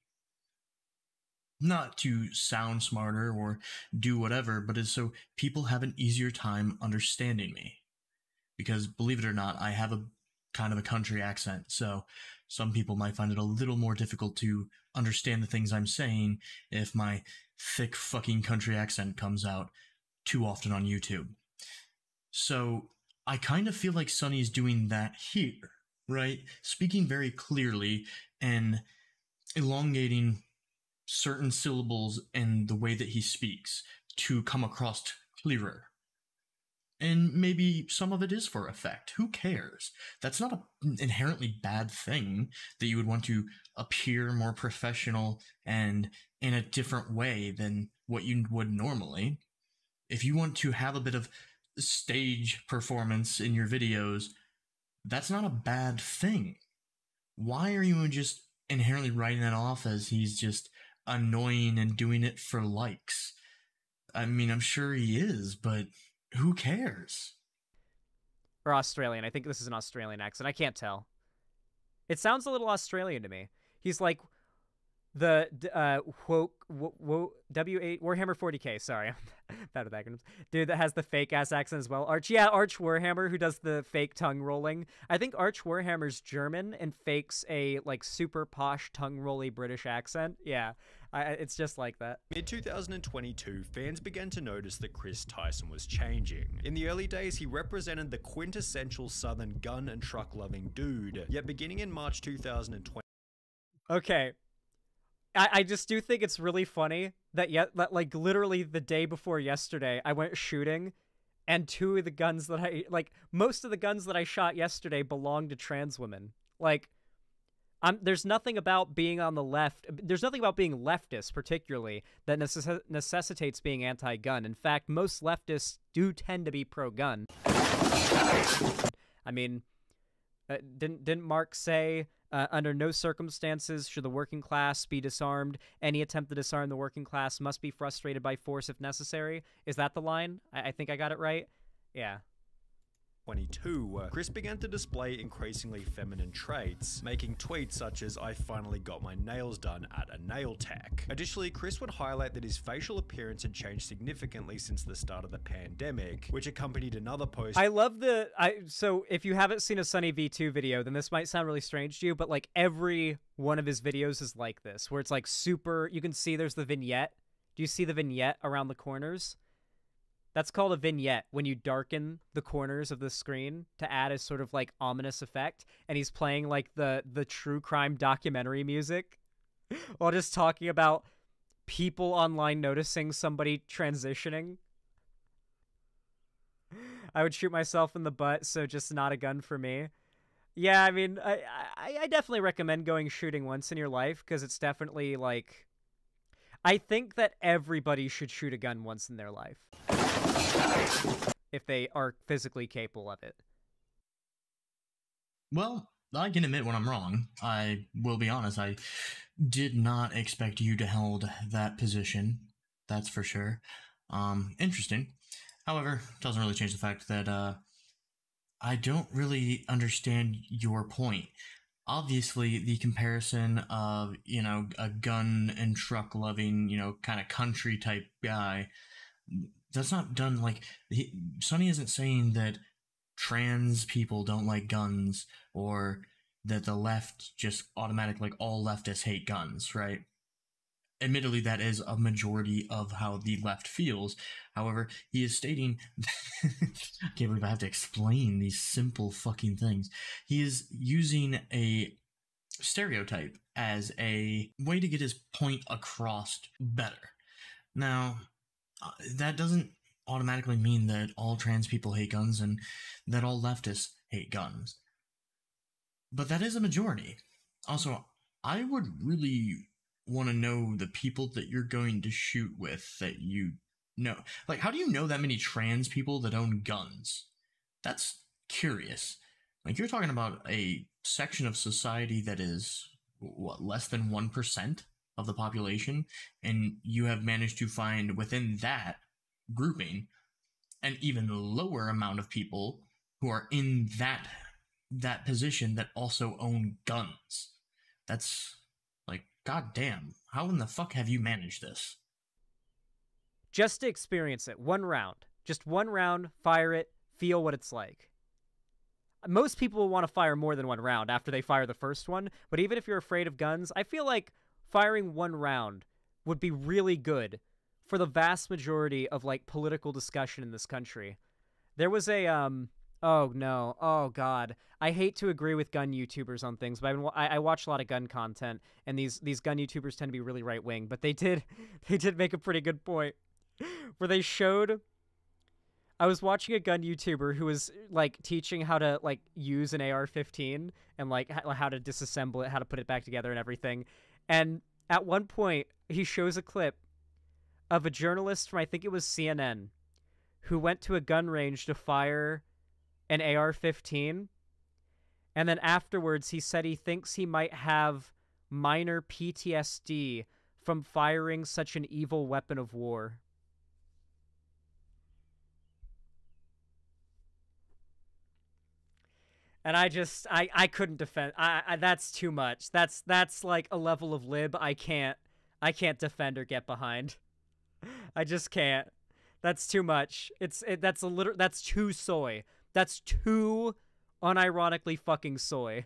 Not to sound smarter or do whatever, but it's so people have an easier time understanding me. Because believe it or not, I have a kind of a country accent, so some people might find it a little more difficult to understand the things I'm saying if my thick fucking country accent comes out too often on YouTube. So I kind of feel like Sunny's doing that here, right? Speaking very clearly and elongating certain syllables in the way that he speaks to come across clearer. And maybe some of it is for effect. Who cares? That's not an inherently bad thing that you would want to appear more professional and in a different way than what you would normally. If you want to have a bit of stage performance in your videos, that's not a bad thing. Why are you just inherently writing that off as he's just annoying and doing it for likes? I mean, I'm sure he is, but who cares? Or Australian. I think this is an Australian accent. I can't tell. It sounds a little Australian to me. He's like the W8 Warhammer 40k. Sorry, I'm bad with acronyms. Dude that has the fake ass accent as well. Arch Warhammer, who does the fake tongue rolling. I think Arch Warhammer's German and fakes a like super posh tongue rolly British accent. Yeah, it's just like that. Mid-2022, fans began to notice that Chris Tyson was changing. In the early days, he represented the quintessential southern gun and truck-loving dude. Yet beginning in March 2020... Okay. I just do think it's really funny that like literally the day before yesterday, I went shooting And two of the guns that most of the guns that I shot yesterday belong to trans women. Like, there's nothing about being on the left. There's nothing about being leftist, particularly, that necessitates being anti-gun. In fact, most leftists do tend to be pro-gun. I mean, didn't Marx say, under no circumstances should the working class be disarmed? Any attempt to disarm the working class must be frustrated by force if necessary. Is that the line? I think I got it right. Yeah. 22, Chris began to display increasingly feminine traits, making tweets such as "I finally got my nails done at a nail tech." Additionally, Chris would highlight that his facial appearance had changed significantly since the start of the pandemic, which accompanied another post. I love so if you haven't seen a SunnyV2 video, then this might sound really strange to you, but like every one of his videos is like this, where it's like super, you can see there's the vignette. Do you see the vignette around the corners? That's called a vignette, when you darken the corners of the screen to add a sort of like ominous effect. And he's playing like the true crime documentary music while just talking about people online noticing somebody transitioning. I would shoot myself in the butt, so just not a gun for me. Yeah, I mean, I definitely recommend going shooting once in your life, because it's definitely like, I think that everybody should shoot a gun once in their life, if they are physically capable of it. Well, I can admit when I'm wrong. I will be honest, I did not expect you to hold that position. That's for sure. Interesting. However, doesn't really change the fact that I don't really understand your point. Obviously, the comparison of, a gun and truck loving, kind of country type guy, that's not done like, Sunny isn't saying that trans people don't like guns, or that the left just automatically, like, all leftists hate guns, right? Admittedly, that is a majority of how the left feels. However, he is stating, I can't believe I have to explain these simple fucking things. He is using a stereotype as a way to get his point across better. Now, that doesn't automatically mean that all trans people hate guns and that all leftists hate guns. But that is a majority. Also, I would really want to know the people that you're going to shoot with that you know. Like, how do you know that many trans people that own guns? That's curious. Like, you're talking about a section of society that is, what, less than 1% of the population, and you have managed to find within that grouping an even lower amount of people who are in that position that also own guns. That's like, goddamn, how in the fuck have you managed this? Just to experience it, one round. Just one round, fire it, feel what it's like. Most people will want to fire more than one round after they fire the first one, but even if you're afraid of guns, I feel like firing one round would be really good for the vast majority of, like, political discussion in this country. There was a, oh no, oh god. I hate to agree with gun YouTubers on things, but I watch a lot of gun content, and these gun YouTubers tend to be really right-wing, but they did make a pretty good point, where they showed... I was watching a gun YouTuber who was, like, teaching how to, like, use an AR-15 and, like, how to disassemble it, how to put it back together and everything. And at one point, he shows a clip of a journalist from, I think it was CNN, who went to a gun range to fire an AR-15. And then afterwards, he said he thinks he might have minor PTSD from firing such an evil weapon of war. And I couldn't defend. That's too much. That's like a level of lib I can't defend or get behind. I just can't. That's too much. That's too soy. That's too unironically fucking soy.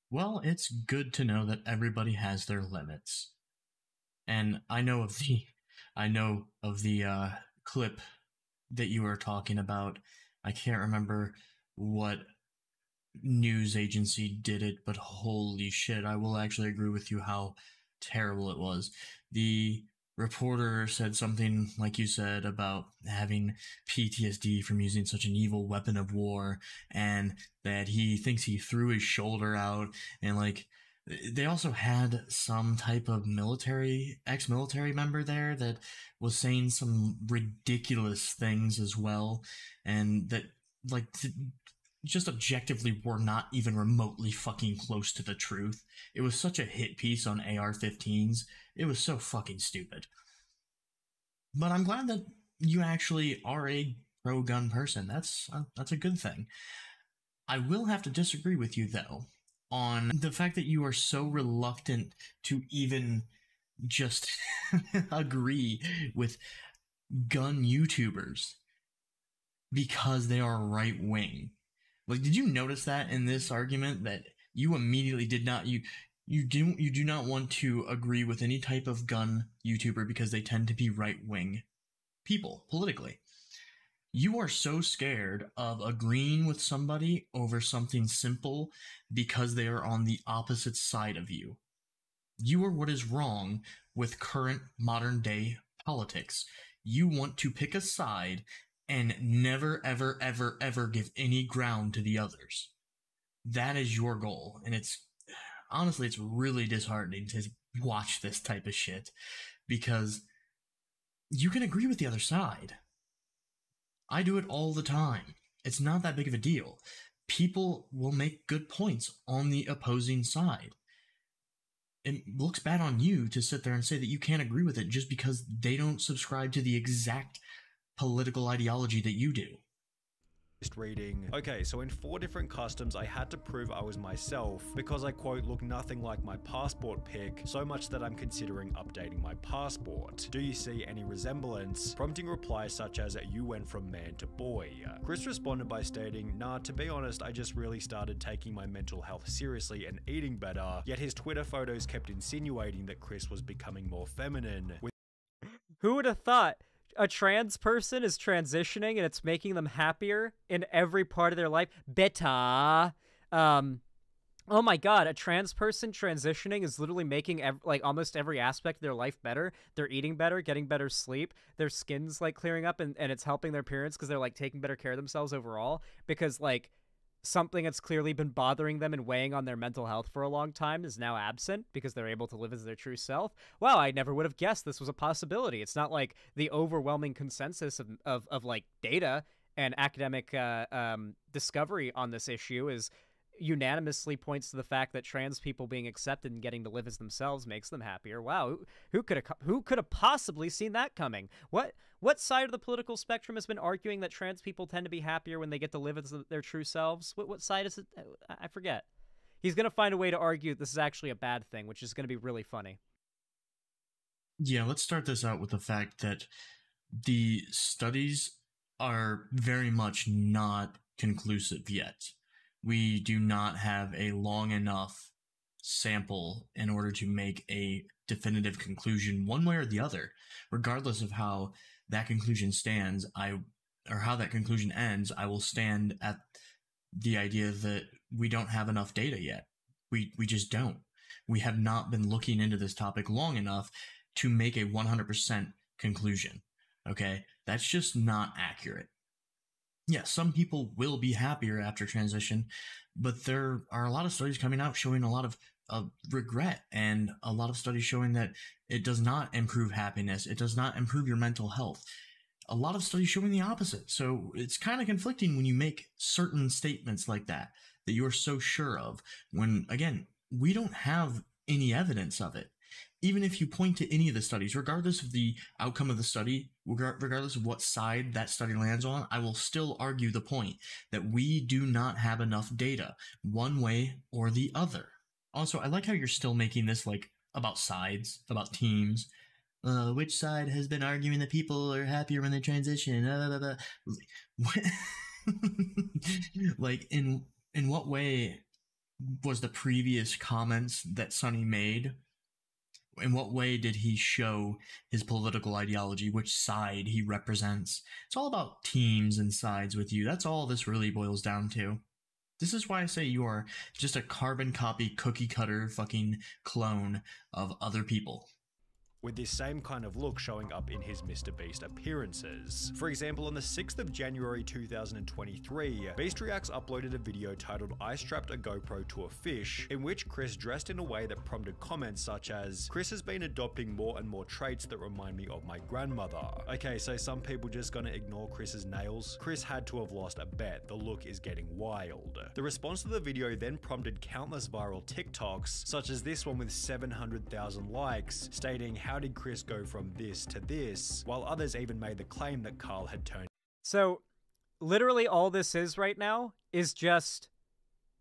Well, it's good to know that everybody has their limits. And I know of the clip that you were talking about. I can't remember what news agency did it, but holy shit, I will actually agree with you how terrible it was. The reporter said something like you said about having PTSD from using such an evil weapon of war, and that he thinks he threw his shoulder out, and like they also had some type of ex-military member there that was saying some ridiculous things as well, and that like just objectively were not even remotely fucking close to the truth. It was such a hit piece on AR-15s. It was so fucking stupid. But I'm glad that you actually are a pro-gun person. That's a good thing. I will have to disagree with you, though, on the fact that you are so reluctant to even just agree with gun YouTubers because they are right-wing. Like, did you notice that in this argument that you immediately did not you do not want to agree with any type of gun YouTuber because they tend to be right-wing people politically? You are so scared of agreeing with somebody over something simple because they are on the opposite side of you. You are what is wrong with current modern day politics. You want to pick a side and never, ever, ever, ever give any ground to the others. That is your goal. And honestly, it's really disheartening to watch this type of shit because you can agree with the other side. I do it all the time. It's not that big of a deal. People will make good points on the opposing side. It looks bad on you to sit there and say that you can't agree with it just because they don't subscribe to the exact political ideology that you do. Reading. Okay, so in 4 different customs, I had to prove I was myself because I, quote, look nothing like my passport pic, so much that I'm considering updating my passport. Do you see any resemblance? Prompting replies such as, you went from man to boy. Chris responded by stating, nah, to be honest, I just really started taking my mental health seriously and eating better, yet his Twitter photos kept insinuating that Chris was becoming more feminine. Who would have thought? A trans person is transitioning and it's making them happier in every part of their life. Better. Oh my god, a trans person transitioning is literally making like almost every aspect of their life better. They're eating better, getting better sleep, their skin's like clearing up, and it's helping their parents because they're like taking better care of themselves overall, because like something that's clearly been bothering them and weighing on their mental health for a long time is now absent because they're able to live as their true self. Wow, I never would have guessed this was a possibility. It's not like the overwhelming consensus of like data and academic discovery on this issue is unanimously points to the fact that trans people being accepted and getting to live as themselves makes them happier. Wow, who could have possibly seen that coming? What side of the political spectrum has been arguing that trans people tend to be happier when they get to live as their true selves? What side is it? I forget. He's going to find a way to argue this is actually a bad thing, which is going to be really funny. Yeah, let's start this out with the fact that the studies are very much not conclusive yet. We do not have a long enough sample in order to make a definitive conclusion one way or the other. Regardless of how that conclusion stands, or how that conclusion ends, I will stand at the idea that we don't have enough data yet. We just don't. We have not been looking into this topic long enough to make a 100% conclusion. Okay? That's just not accurate. Yeah, some people will be happier after transition, but there are a lot of studies coming out showing a lot of regret, and a lot of studies showing that it does not improve happiness. It does not improve your mental health. A lot of studies showing the opposite. So it's kind of conflicting when you make certain statements like that you're so sure of, when, again, we don't have any evidence of it. Even if you point to any of the studies, regardless of the outcome of the study, regardless of what side that study lands on, I will still argue the point that we do not have enough data, one way or the other. Also, I like how you're still making this like about sides, about teams. Which side has been arguing that people are happier when they transition? Like, in what way was the previous comments that Sunny made? In what way did he show his political ideology, which side he represents? It's all about teams and sides with you. That's all this really boils down to. This is why I say you are just a carbon copy, cookie cutter fucking clone of other people. with this same kind of look showing up in his Mr. Beast appearances. For example, on the 6th of January 2023, Beast Reacts uploaded a video titled "I strapped a GoPro to a fish," in which Chris dressed in a way that prompted comments such as, "Chris has been adopting more and more traits that remind me of my grandmother." Okay, so some people just gonna ignore Chris's nails? Chris had to have lost a bet. The look is getting wild. The response to the video then prompted countless viral TikToks, such as this one with 700,000 likes, stating, "How did Chris go from this to this?" While others even made the claim that Carl had turned. So, literally all this is right now is just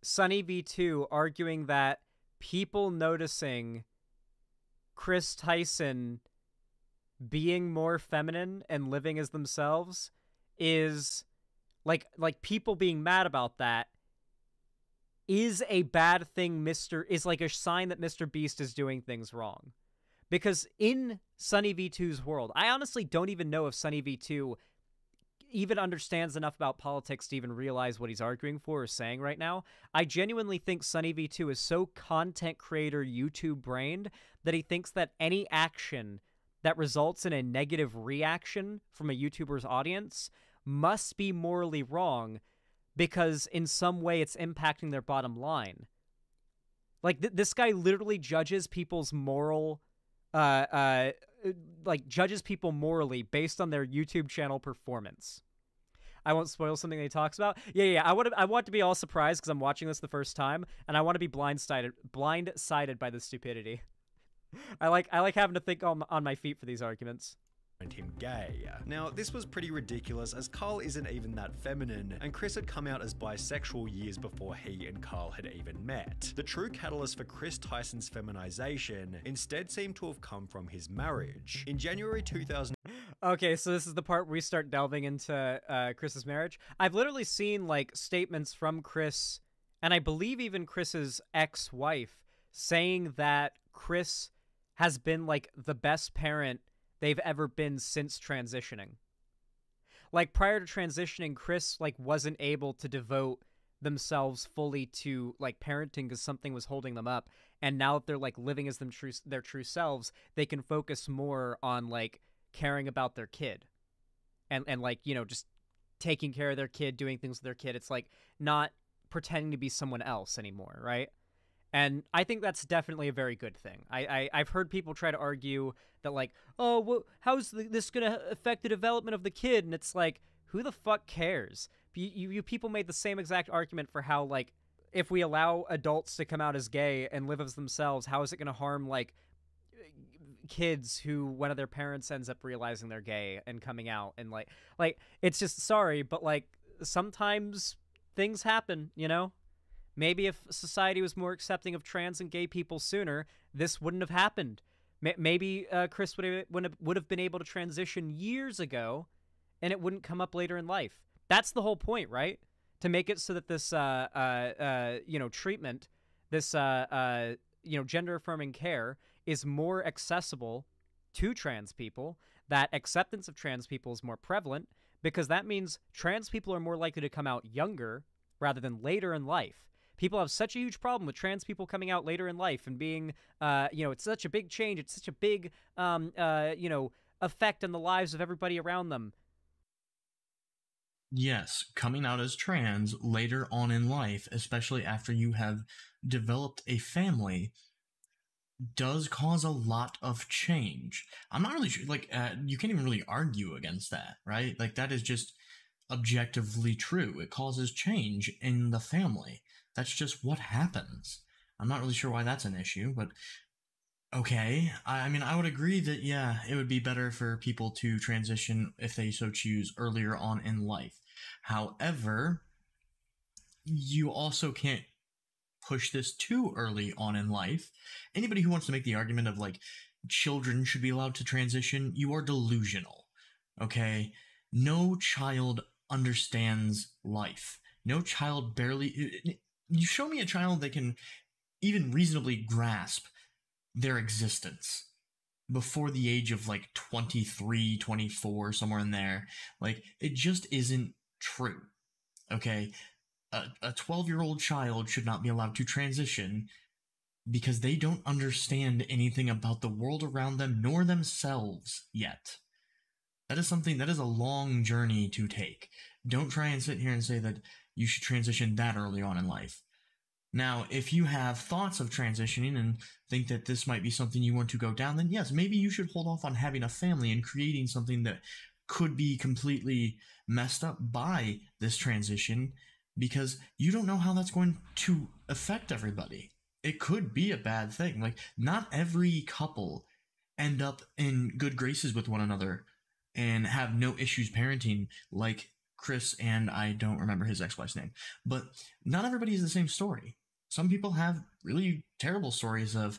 SunnyV2 arguing that people noticing Chris Tyson being more feminine and living as themselves is like people being mad about that is a bad thing. Is like a sign that Mr. Beast is doing things wrong. Because in SunnyV2's world, I honestly don't even know if SunnyV2 even understands enough about politics to even realize what he's arguing for or saying right now. I genuinely think SunnyV2 is so content creator YouTube brained that he thinks that any action that results in a negative reaction from a YouTuber's audience must be morally wrong because in some way it's impacting their bottom line. Like, this guy literally judges people's moral, judges people morally based on their YouTube channel performance. I won't spoil something that he talks about. Yeah. I want to be all surprised because I'm watching this the first time, and I want to be blindsided by the stupidity. I like having to think on my feet for these arguments. Him gay. Now, this was pretty ridiculous as Carl isn't even that feminine, and Chris had come out as bisexual years before he and Carl had even met. The true catalyst for Chris Tyson's feminization instead seemed to have come from his marriage. In January 2000. Okay, so this is the part where we start delving into Chris's marriage. I've literally seen like statements from Chris, and I believe even Chris's ex-wife, saying that Chris has been like the best parent they've ever been since transitioning. Like, prior to transitioning, Chris like wasn't able to devote themselves fully to like parenting because something was holding them up, and now that they're like living as their true selves, they can focus more on like caring about their kid and like, you know, just taking care of their kid, doing things with their kid. It's like not pretending to be someone else anymore, right? And I think that's definitely a very good thing. I've heard people try to argue that, like, oh, well, how's this going to affect the development of the kid? And it's like, who the fuck cares? You people made the same exact argument for how, like, if we allow adults to come out as gay and live as themselves, how is it going to harm, like, kids who one of their parents ends up realizing they're gay and coming out? And, like it's just, sorry, but, like, sometimes things happen, you know? Maybe if society was more accepting of trans and gay people sooner, this wouldn't have happened. Maybe Chris would have been able to transition years ago, and it wouldn't come up later in life. That's the whole point, right? To make it so that this, treatment, this, gender-affirming care is more accessible to trans people, that acceptance of trans people is more prevalent, because that means trans people are more likely to come out younger rather than later in life. People have such a huge problem with trans people coming out later in life and being, it's such a big change. It's such a big, effect on the lives of everybody around them. Yes, coming out as trans later on in life, especially after you have developed a family, does cause a lot of change. I'm not really sure, you can't even really argue against that, right? Like, that is just objectively true. It causes change in the family. That's just what happens. I'm not really sure why that's an issue, but okay. I mean, I would agree that, yeah, it would be better for people to transition if they so choose earlier on in life. However, you also can't push this too early on in life. Anybody who wants to make the argument of, like, children should be allowed to transition, you are delusional, okay? No child understands life. No child barely... You show me a child that can even reasonably grasp their existence before the age of, like, 23, 24, somewhere in there. Like, it just isn't true, okay? A 12-year-old child should not be allowed to transition because they don't understand anything about the world around them nor themselves yet. That is something that is a long journey to take. Don't try and sit here and say that you should transition that early on in life. Now, if you have thoughts of transitioning and think that this might be something you want to go down, then yes, maybe you should hold off on having a family and creating something that could be completely messed up by this transition, because you don't know how that's going to affect everybody. It could be a bad thing. Like, not every couple end up in good graces with one another and have no issues parenting like Chris and I don't remember his ex-wife's name. But not everybody is the same story. Some people have really terrible stories of,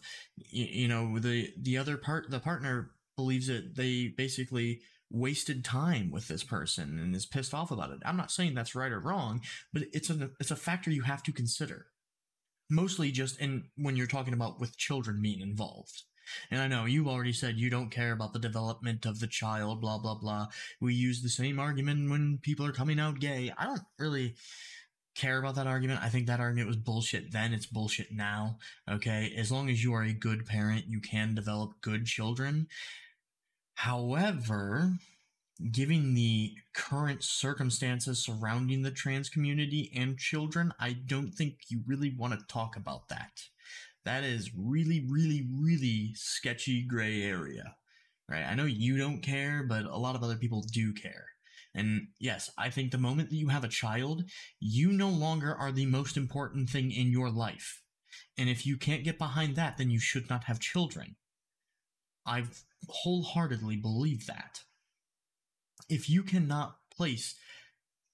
the partner believes that they basically wasted time with this person and is pissed off about it. I'm not saying that's right or wrong, but it's a factor you have to consider. Mostly just when you're talking about with children being involved. And I know you already said you don't care about the development of the child, blah, blah, blah. We use the same argument when people are coming out gay. I don't really care about that argument. I think that argument was bullshit then. It's bullshit now. Okay? As long as you are a good parent, you can develop good children. However, given the current circumstances surrounding the trans community and children, I don't think you really want to talk about that. That is really, really, really sketchy gray area, right? I know you don't care, but a lot of other people do care. And yes, I think the moment that you have a child, you no longer are the most important thing in your life. And if you can't get behind that, then you should not have children. I wholeheartedly believe that. If you cannot place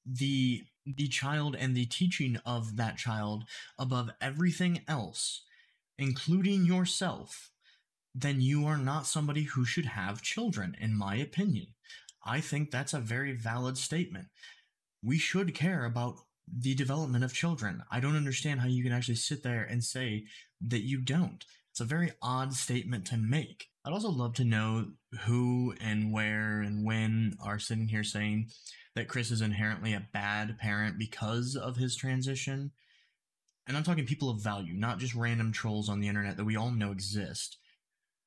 the child and the teaching of that child above everything else, including yourself, then you are not somebody who should have children, in my opinion. I think that's a very valid statement. We should care about the development of children. I don't understand how you can actually sit there and say that you don't. It's a very odd statement to make. I'd also love to know who and where and when are sitting here saying that Chris is inherently a bad parent because of his transition. And I'm talking people of value, not just random trolls on the internet that we all know exist,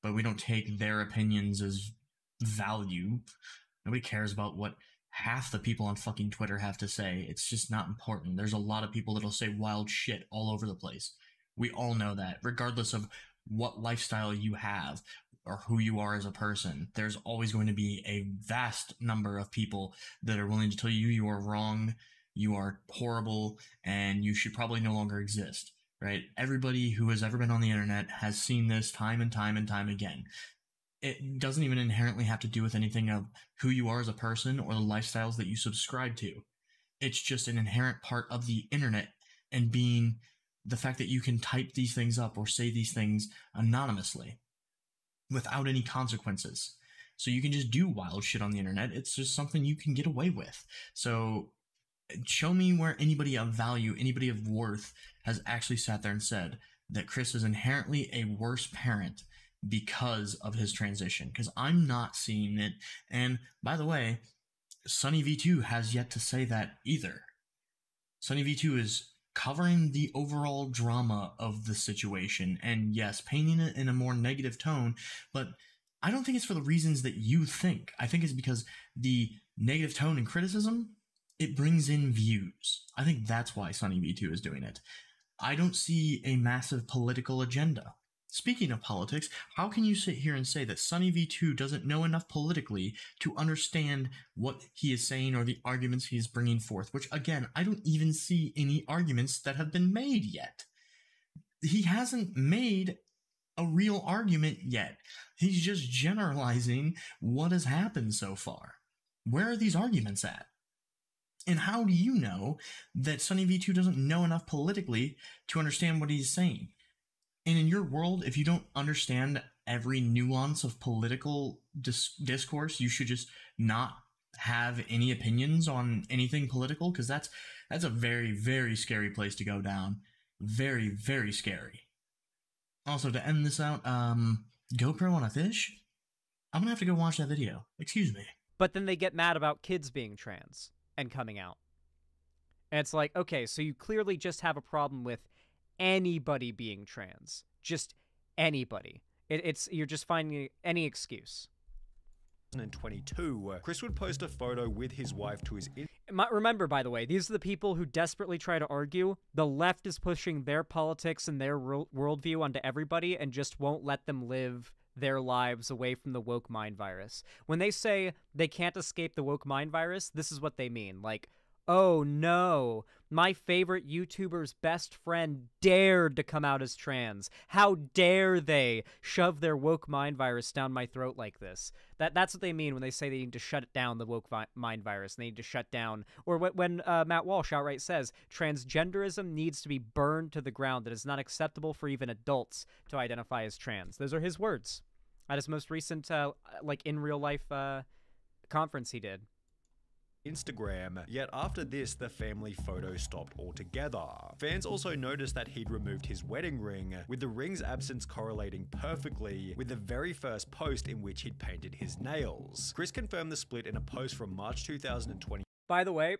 but we don't take their opinions as value. Nobody cares about what half the people on fucking Twitter have to say. It's just not important. There's a lot of people that'll say wild shit all over the place. We all know that, regardless of what lifestyle you have or who you are as a person. There's always going to be a vast number of people that are willing to tell you you are wrong, you are horrible, and you should probably no longer exist, right? Everybody who has ever been on the internet has seen this time and time and time again. It doesn't even inherently have to do with anything of who you are as a person or the lifestyles that you subscribe to. It's just an inherent part of the internet, and being the fact that you can type these things up or say these things anonymously without any consequences. So you can just do wild shit on the internet. It's just something you can get away with. So show me where anybody of value, anybody of worth has actually sat there and said that Chris is inherently a worse parent because of his transition, because I'm not seeing it. And by the way, SunnyV2 has yet to say that either. SunnyV2 is covering the overall drama of the situation, and yes, painting it in a more negative tone, but I don't think it's for the reasons that you think. I think it's because the negative tone and criticism, it brings in views. I think that's why SunnyV2 is doing it. I don't see a massive political agenda. Speaking of politics, how can you sit here and say that SunnyV2 doesn't know enough politically to understand what he is saying or the arguments he is bringing forth? Which, again, I don't even see any arguments that have been made yet. He hasn't made a real argument yet. He's just generalizing what has happened so far. Where are these arguments at? And how do you know that SunnyV2 doesn't know enough politically to understand what he's saying? And in your world, if you don't understand every nuance of political discourse, you should just not have any opinions on anything political, because that's a very, very scary place to go down. Very, very scary. Also, to end this out, GoPro on a fish? I'm gonna have to go watch that video. Excuse me. But then they get mad about kids being trans and coming out. And it's like, okay, so you clearly just have a problem with anybody being trans. just anybody. You're just finding any excuse. 2022, Chris would post a photo with his wife to his Remember, by the way, these are the people who desperately try to argue. The left is pushing their politics and their worldview onto everybody and just won't let them live their lives away from the woke mind virus. When they say they can't escape the woke mind virus, this is what they mean. Like, oh no, my favorite YouTuber's best friend dared to come out as trans. How dare they shove their woke mind virus down my throat like this? That's what they mean when they say they need to shut down the woke mind virus. They need to shut down, or when Matt Walsh outright says transgenderism needs to be burned to the ground. That it's not acceptable for even adults to identify as trans. Those are his words at his most recent, like in real life conference he did. Instagram, yet after this, the family photo stopped altogether. Fans also noticed that he'd removed his wedding ring, with the ring's absence correlating perfectly with the very first post in which he'd painted his nails. Chris confirmed the split in a post from March 2020. By the way,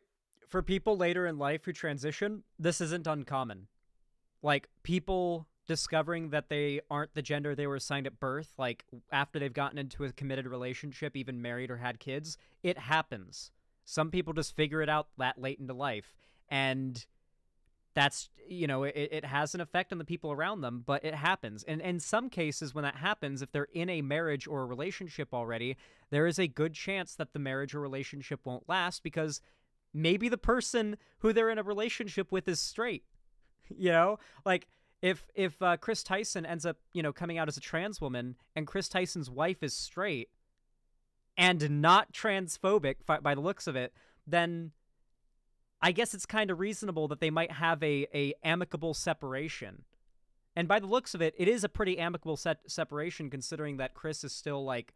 for people later in life who transition, this isn't uncommon. Like, people discovering that they aren't the gender they were assigned at birth, like after they've gotten into a committed relationship, even married or had kids, it happens. Some people just figure it out that late into life, and that's, you know, it has an effect on the people around them, but it happens. And in some cases, when that happens, if they're in a marriage or a relationship already, there is a good chance that the marriage or relationship won't last because maybe the person who they're in a relationship with is straight. You know, like if Chris Tyson ends up, you know, coming out as a trans woman and Chris Tyson's wife is straight and not transphobic by the looks of it, then I guess it's kind of reasonable that they might have a amicable separation. And by the looks of it, it is a pretty amicable separation considering that Chris is still, like,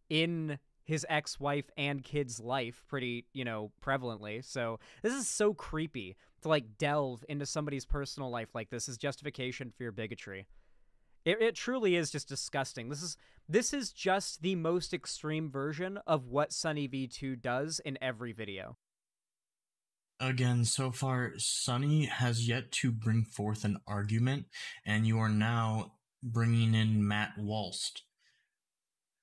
in his ex-wife and kid's life pretty, you know, prevalently. So this is so creepy to, like, delve into somebody's personal life like this as justification for your bigotry. It truly is just disgusting. This is just the most extreme version of what SunnyV2 does in every video. Again, so far, Sunny has yet to bring forth an argument, and you are now bringing in Matt Walsh,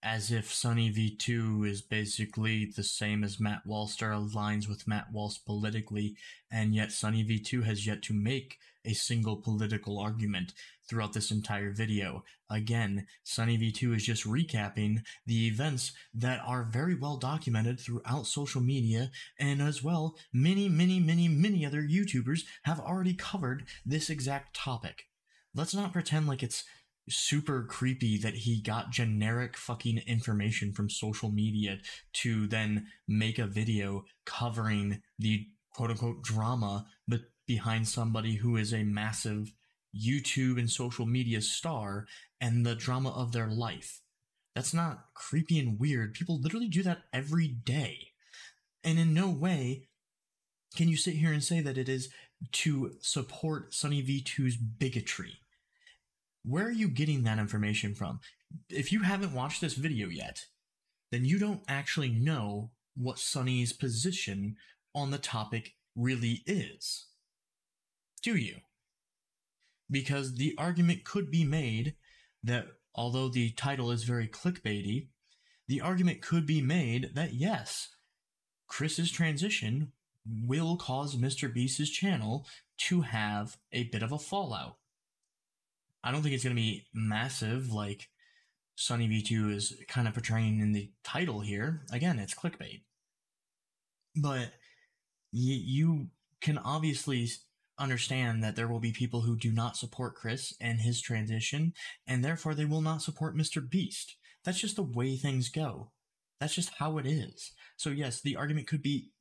as if SunnyV2 is basically the same as Matt Walsh or aligns with Matt Walsh politically, and yet SunnyV2 has yet to make a single political argument throughout this entire video. Again, SunnyV2 is just recapping the events that are very well documented throughout social media, and as well, many other YouTubers have already covered this exact topic. Let's not pretend like it's super creepy that he got generic fucking information from social media to then make a video covering the quote-unquote drama but behind somebody who is a massive YouTube and social media star and the drama of their life. That's not creepy and weird. People literally do that every day. And in no way can you sit here and say that it is to support SunnyV2's bigotry. Where are you getting that information from? If you haven't watched this video yet, then you don't actually know what Sunny's position on the topic really is. Do you? Because the argument could be made that, although the title is very clickbaity, the argument could be made that yes, Chris's transition will cause MrBeast's channel to have a bit of a fallout. I don't think it's going to be massive like SunnyV2 is kind of portraying in the title here. Again, it's clickbait. But you can obviously understand that there will be people who do not support Chris and his transition, and therefore they will not support MrBeast. That's just the way things go. That's just how it is. So yes, the argument could be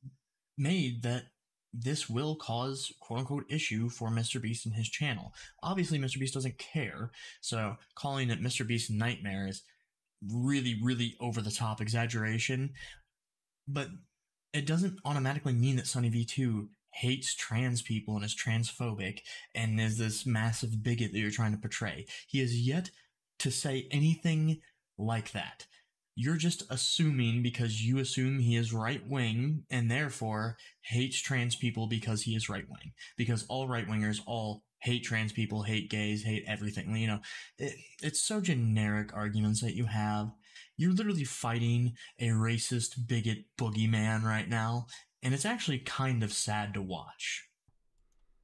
made that this will cause quote-unquote issue for MrBeast and his channel. Obviously, MrBeast doesn't care, so calling it MrBeast Nightmare is really over-the-top exaggeration, but it doesn't automatically mean that SunnyV2 hates trans people and is transphobic and is this massive bigot that you're trying to portray. He has yet to say anything like that. you're just assuming because you assume he is right wing and therefore hates trans people because he is right wing. Because all right wingers all hate trans people, hate gays, hate everything. You know, it's so generic arguments that you have. You're literally fighting a racist bigot boogeyman right now, and it's actually kind of sad to watch.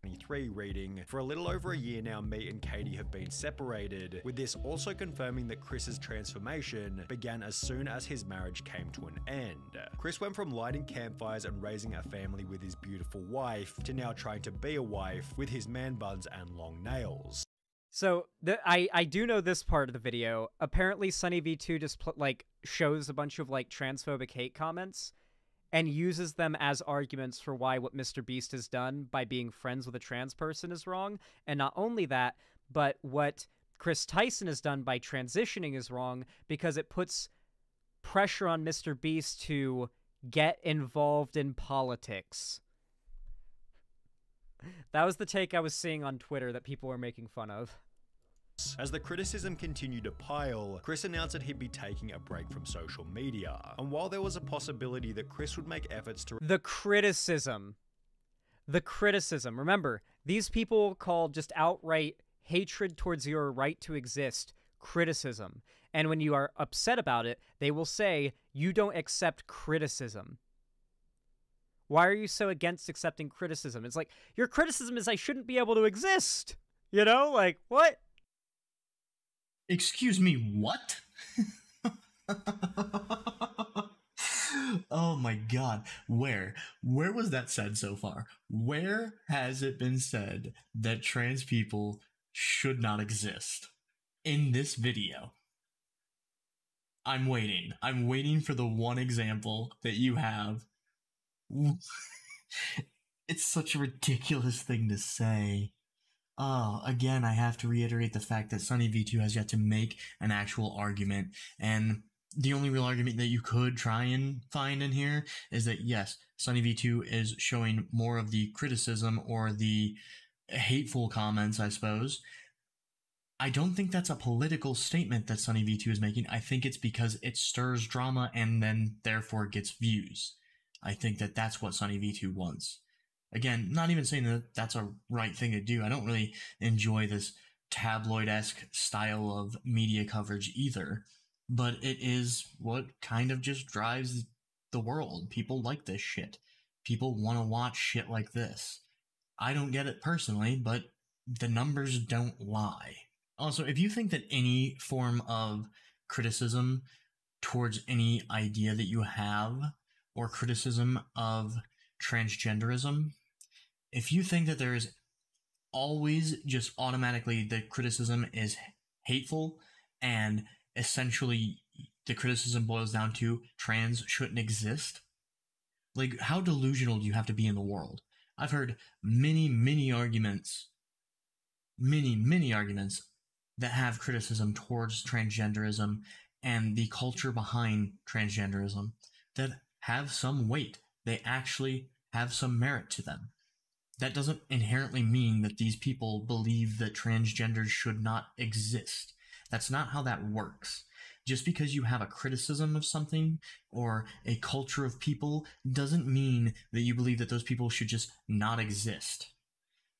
23 reading, for a little over a year now, me and Katie have been separated, with this also confirming that Chris's transformation began as soon as his marriage came to an end. Chris went from lighting campfires and raising a family with his beautiful wife to now trying to be a wife with his man buns and long nails. So I do know this part of the video. Apparently SunnyV2 just shows a bunch of like transphobic hate comments and uses them as arguments for why what Mr. Beast has done by being friends with a trans person is wrong. And not only that, but what Chris Tyson has done by transitioning is wrong because it puts pressure on Mr. Beast to get involved in politics. That was the take I was seeing on Twitter that people were making fun of. As the criticism continued to pile, Chris announced that he'd be taking a break from social media. And while there was a possibility that Chris would make efforts to... The criticism. Remember, these people call just outright hatred towards your right to exist criticism. And when you are upset about it, they will say, you don't accept criticism. Why are you so against accepting criticism? It's like, your criticism is I shouldn't be able to exist. You know, like, what? Excuse me, what? Oh my god. Where was that said so far? Where has it been said that trans people should not exist? In this video. I'm waiting for the one example that you have. It's such a ridiculous thing to say. Oh, again, I have to reiterate the fact that SunnyV2 has yet to make an actual argument, and the only real argument that you could try and find in here is that, yes, SunnyV2 is showing more of the criticism or the hateful comments, I suppose. I don't think that's a political statement that SunnyV2 is making. I think it's because it stirs drama and then therefore gets views. I think that that's what SunnyV2 wants. Again, not even saying that that's a right thing to do. I don't really enjoy this tabloid-esque style of media coverage either, but it is what kind of just drives the world. People like this shit. People want to watch shit like this. I don't get it personally, but the numbers don't lie. Also, if you think that any form of criticism towards any idea that you have, or criticism of transgenderism, if you think that there is always just automatically the criticism is hateful and essentially the criticism boils down to trans shouldn't exist, like, how delusional do you have to be in the world? I've heard many arguments that have criticism towards transgenderism and the culture behind transgenderism that have some weight. They actually have some merit to them. That doesn't inherently mean that these people believe that transgenders should not exist. That's not how that works. Just because you have a criticism of something or a culture of people doesn't mean that you believe that those people should just not exist.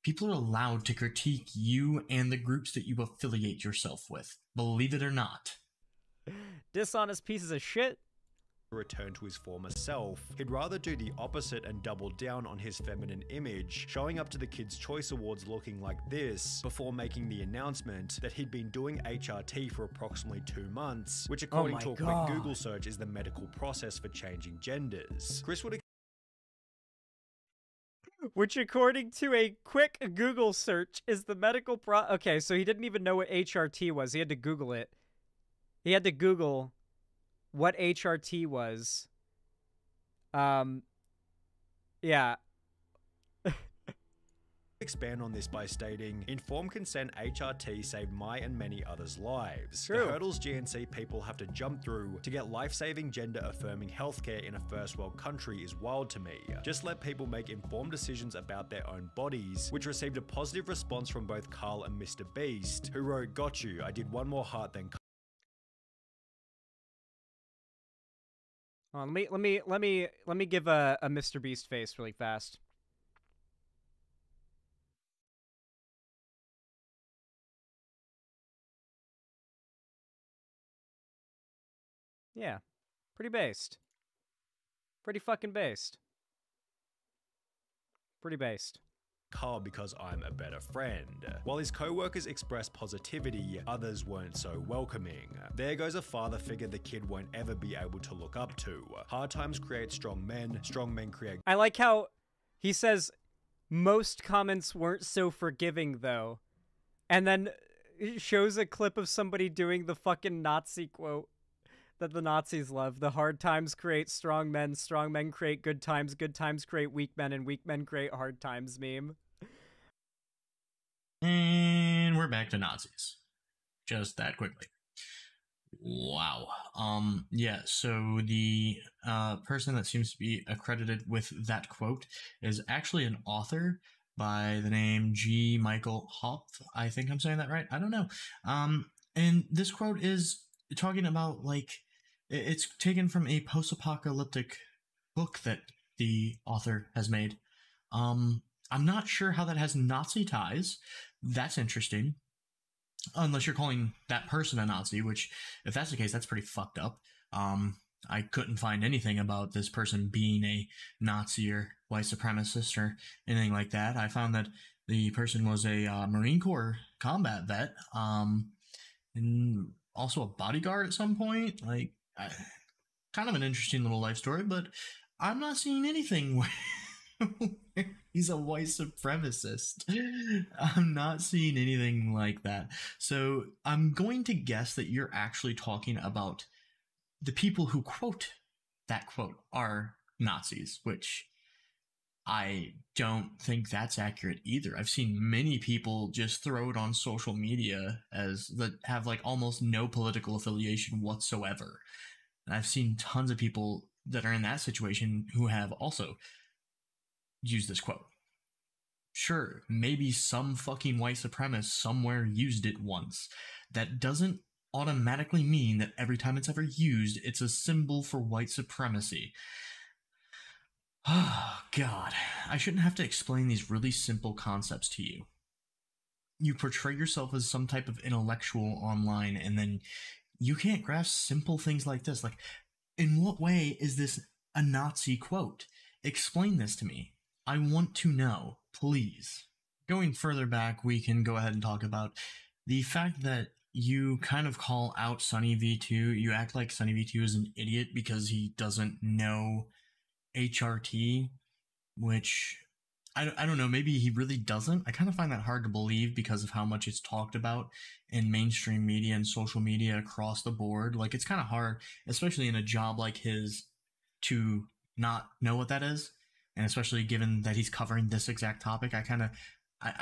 People are allowed to critique you and the groups that you affiliate yourself with, believe it or not. Dishonest pieces of shit. Return to his former self. He'd rather do the opposite and double down on his feminine image, showing up to the Kids' Choice Awards looking like this, before making the announcement that he'd been doing HRT for approximately 2 months, which according to a quick Google search is the medical process for changing genders. Chris would Which, according to a quick Google search, is the medical Okay, so he didn't even know what HRT was. He had to Google it. He had to Google what HRT was. Yeah. expand on this by stating, informed consent HRT saved my and many others' lives. True. The hurdles GNC people have to jump through to get life-saving gender-affirming healthcare in a first world country is wild to me. Just let people make informed decisions about their own bodies, which received a positive response from both Carl and Mr. Beast, who wrote, "Got you, I did one more heart than Let me give a Mr. Beast face really fast. Yeah, pretty based. Pretty fucking based. Pretty based. Car because I'm a better friend. While his co-workers expressed positivity, others weren't so welcoming. There goes a father figure the kid won't ever be able to look up to. Hard times create strong men create... I like how he says most comments weren't so forgiving though, and then it shows a clip of somebody doing the fucking Nazi quote that the Nazis love. The hard times create strong men create good times create weak men, and weak men create hard times meme. And we're back to Nazis. Just that quickly. Wow. Yeah, so the person that seems to be accredited with that quote is actually an author by the name G. Michael Hopf. I think I'm saying that right. I don't know. And this quote is talking about, like, it's taken from a post-apocalyptic book that the author has made. I'm not sure how that has Nazi ties. That's interesting. Unless you're calling that person a Nazi, which, if that's the case, that's pretty fucked up. I couldn't find anything about this person being a Nazi or white supremacist or anything like that. I found that the person was a Marine Corps combat vet, and also a bodyguard at some point. Like, kind of an interesting little life story, but I'm not seeing anything where he's a white supremacist. I'm not seeing anything like that. So I'm going to guess that you're actually talking about the people who quote that quote are Nazis, which I don't think that's accurate either. I've seen many people just throw it on social media as that have like almost no political affiliation whatsoever. And I've seen tons of people that are in that situation who have also used this quote. Sure, maybe some fucking white supremacist somewhere used it once. That doesn't automatically mean that every time it's ever used, it's a symbol for white supremacy. Oh, God. I shouldn't have to explain these really simple concepts to you. You portray yourself as some type of intellectual online, and then you can't grasp simple things like this. Like, in what way is this a Nazi quote? Explain this to me. I want to know, please. Going further back, we can go ahead and talk about the fact that you kind of call out SunnyV2. You act like SunnyV2 is an idiot because he doesn't know HRT, which I don't know, maybe he really doesn't. I kind of find that hard to believe because of how much it's talked about in mainstream media and social media across the board. Like, it's kind of hard, especially in a job like his, to not know what that is. And especially given that he's covering this exact topic, I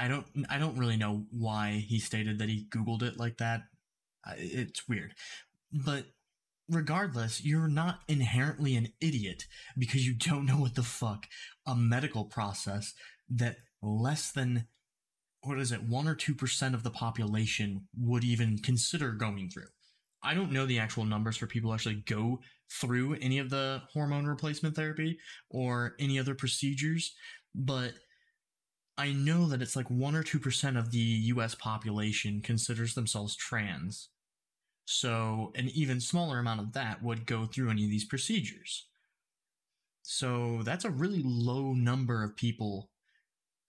don't really know why he stated that he Googled it like that. It's weird. But regardless, you're not inherently an idiot because you don't know what the fuck a medical process that less than, 1 or 2% of the population would even consider going through. I don't know the actual numbers for people who actually go through any of the hormone replacement therapy or any other procedures, but I know that it's like 1 or 2% of the US population considers themselves trans. So an even smaller amount of that would go through any of these procedures. So that's a really low number of people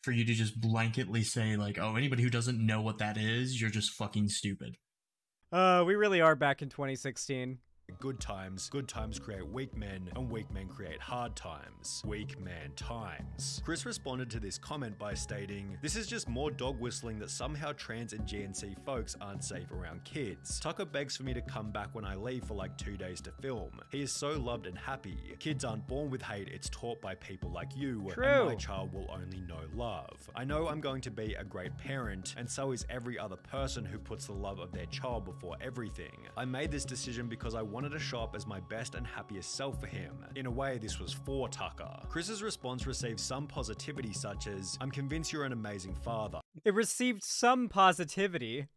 for you to just blanketly say, like, oh, anybody who doesn't know what that is, you're just fucking stupid. We really are back in 2016. Good times create weak men, and weak men create hard times. Weak man times. Chris responded to this comment by stating, "This is just more dog whistling that somehow trans and GNC folks aren't safe around kids. Tucker begs for me to come back when I leave for like 2 days to film. He is so loved and happy. Kids aren't born with hate, it's taught by people like you, True. And my child will only know love. I know I'm going to be a great parent, and so is every other person who puts the love of their child before everything. I made this decision because I wanted to show up as my best and happiest self for him. In a way, this was for Tucker." Chris's response received some positivity such as, "I'm convinced you're an amazing father." It received some positivity.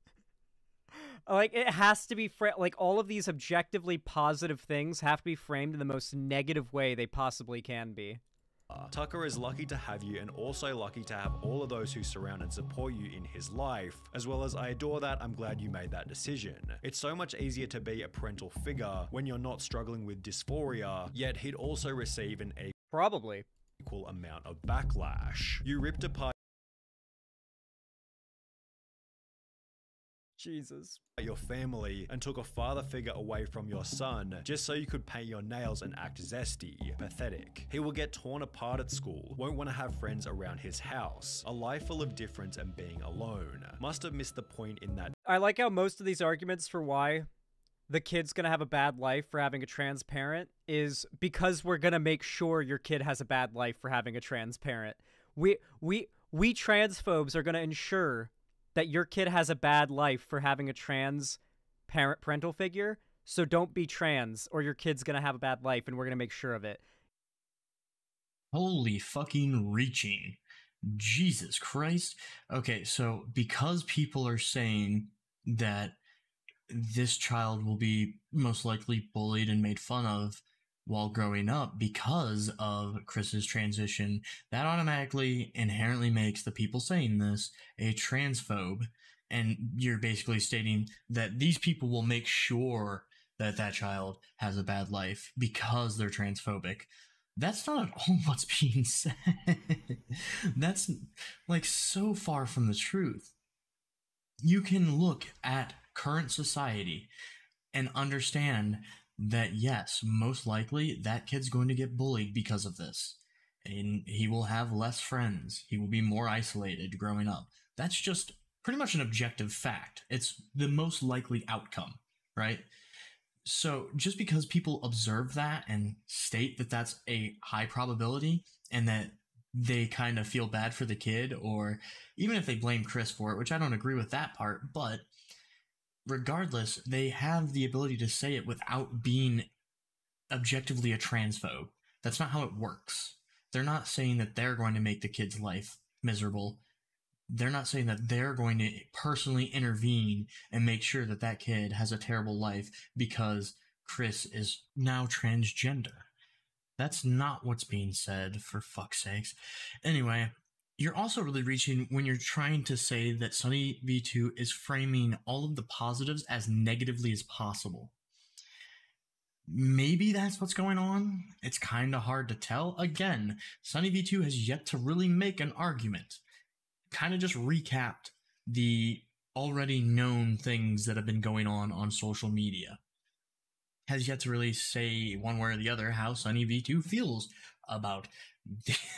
Like, it has to be like, all of these objectively positive things have to be framed in the most negative way they possibly can be. Tucker is lucky to have you and also lucky to have all of those who surround and support you in his life, as well as I adore that. I'm glad you made that decision. It's so much easier to be a parental figure when you're not struggling with dysphoria, yet he'd also receive an Probably equal amount of backlash. You ripped apart Jesus. your family and took a father figure away from your son just so you could paint your nails and act zesty. Pathetic. He will get torn apart at school, won't want to have friends around his house. A life full of difference and being alone. Must have missed the point in that. I like how most of these arguments for why the kid's gonna have a bad life for having a trans parent is because we're gonna make sure your kid has a bad life for having a trans parent. We transphobes are gonna ensure that your kid has a bad life for having a trans parental figure, so don't be trans or your kid's gonna have a bad life and we're gonna make sure of it. Holy fucking reaching. Jesus Christ. Okay, so because people are saying that this child will be most likely bullied and made fun of while growing up because of Chris's transition, that automatically inherently makes the people saying this a transphobe. And you're basically stating that these people will make sure that that child has a bad life because they're transphobic. That's not at all what's being said. That's like so far from the truth. You can look at current society and understand that yes, most likely that kid's going to get bullied because of this. And he will have less friends. He will be more isolated growing up. That's just pretty much an objective fact. It's the most likely outcome, right? So just because people observe that and state that that's a high probability and that they kind of feel bad for the kid, or even if they blame Chris for it, which I don't agree with that part, but regardless, they have the ability to say it without being objectively a transphobe. That's not how it works. They're not saying that they're going to make the kid's life miserable. They're not saying that they're going to personally intervene and make sure that that kid has a terrible life because Chris is now transgender. That's not what's being said, for fuck's sakes. Anyway, you're also really reaching when you're trying to say that SunnyV2 is framing all of the positives as negatively as possible. Maybe that's what's going on. It's kind of hard to tell. Again, SunnyV2 has yet to really make an argument. Kind of just recapped the already known things that have been going on social media. Has yet to really say one way or the other how SunnyV2 feels about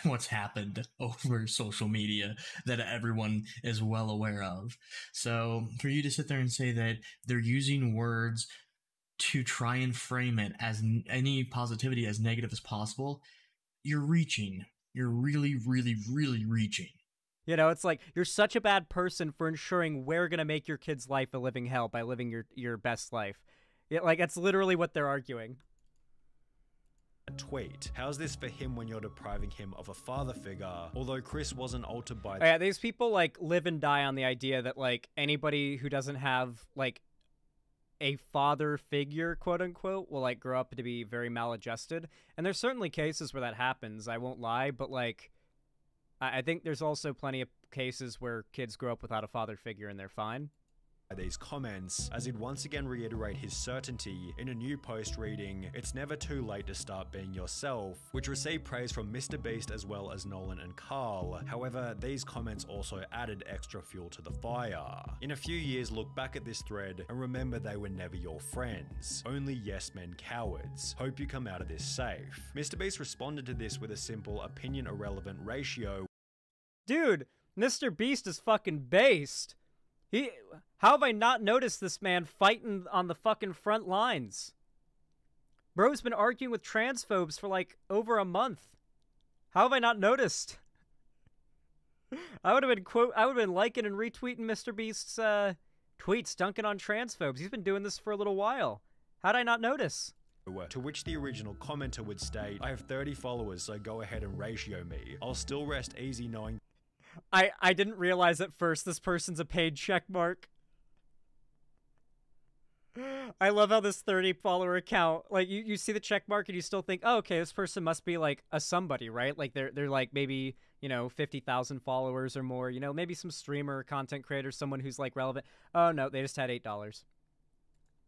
what's happened over social media that everyone is well aware of. So for you to sit there and say that they're using words to try and frame it as any positivity as negative as possible, you're reaching. You're really, really, really reaching. You know, it's like, you're such a bad person for ensuring we're gonna make your kid's life a living hell by living your best life. Yeah, like, that's literally what they're arguing. Tweet. How's this for him when you're depriving him of a father figure? Although Chris wasn't altered by... Oh, yeah, these people, like, live and die on the idea that, like, anybody who doesn't have, like, a father figure, quote-unquote, will, like, grow up to be very maladjusted. And there's certainly cases where that happens, I won't lie, but, like, I think there's also plenty of cases where kids grow up without a father figure and they're fine. These comments, as he'd once again reiterate his certainty in a new post reading, "It's never too late to start being yourself," which received praise from Mr. Beast as well as Nolan and Carl. However, these comments also added extra fuel to the fire. In a few years, look back at this thread and remember they were never your friends. Only yes men cowards. Hope you come out of this safe. Mr. Beast responded to this with a simple opinion irrelevant ratio. Dude, Mr. Beast is fucking based. How have I not noticed this man fighting on the fucking front lines? Bro's been arguing with transphobes for like over a month. How have I not noticed? I would have been liking and retweeting Mr. Beast's tweets dunking on transphobes. He's been doing this for a little while. How'd I not notice? To which the original commenter would state, "I have 30 followers, so go ahead and ratio me. I'll still rest easy knowing..." I didn't realize at first this person's a paid checkmark. I love how this 30 follower account, like you see the check mark and you still think, oh, okay, this person must be like a somebody, right? Like they're like maybe, 50,000 followers or more, maybe some streamer, content creator, someone who's like relevant. Oh no, they just had $8.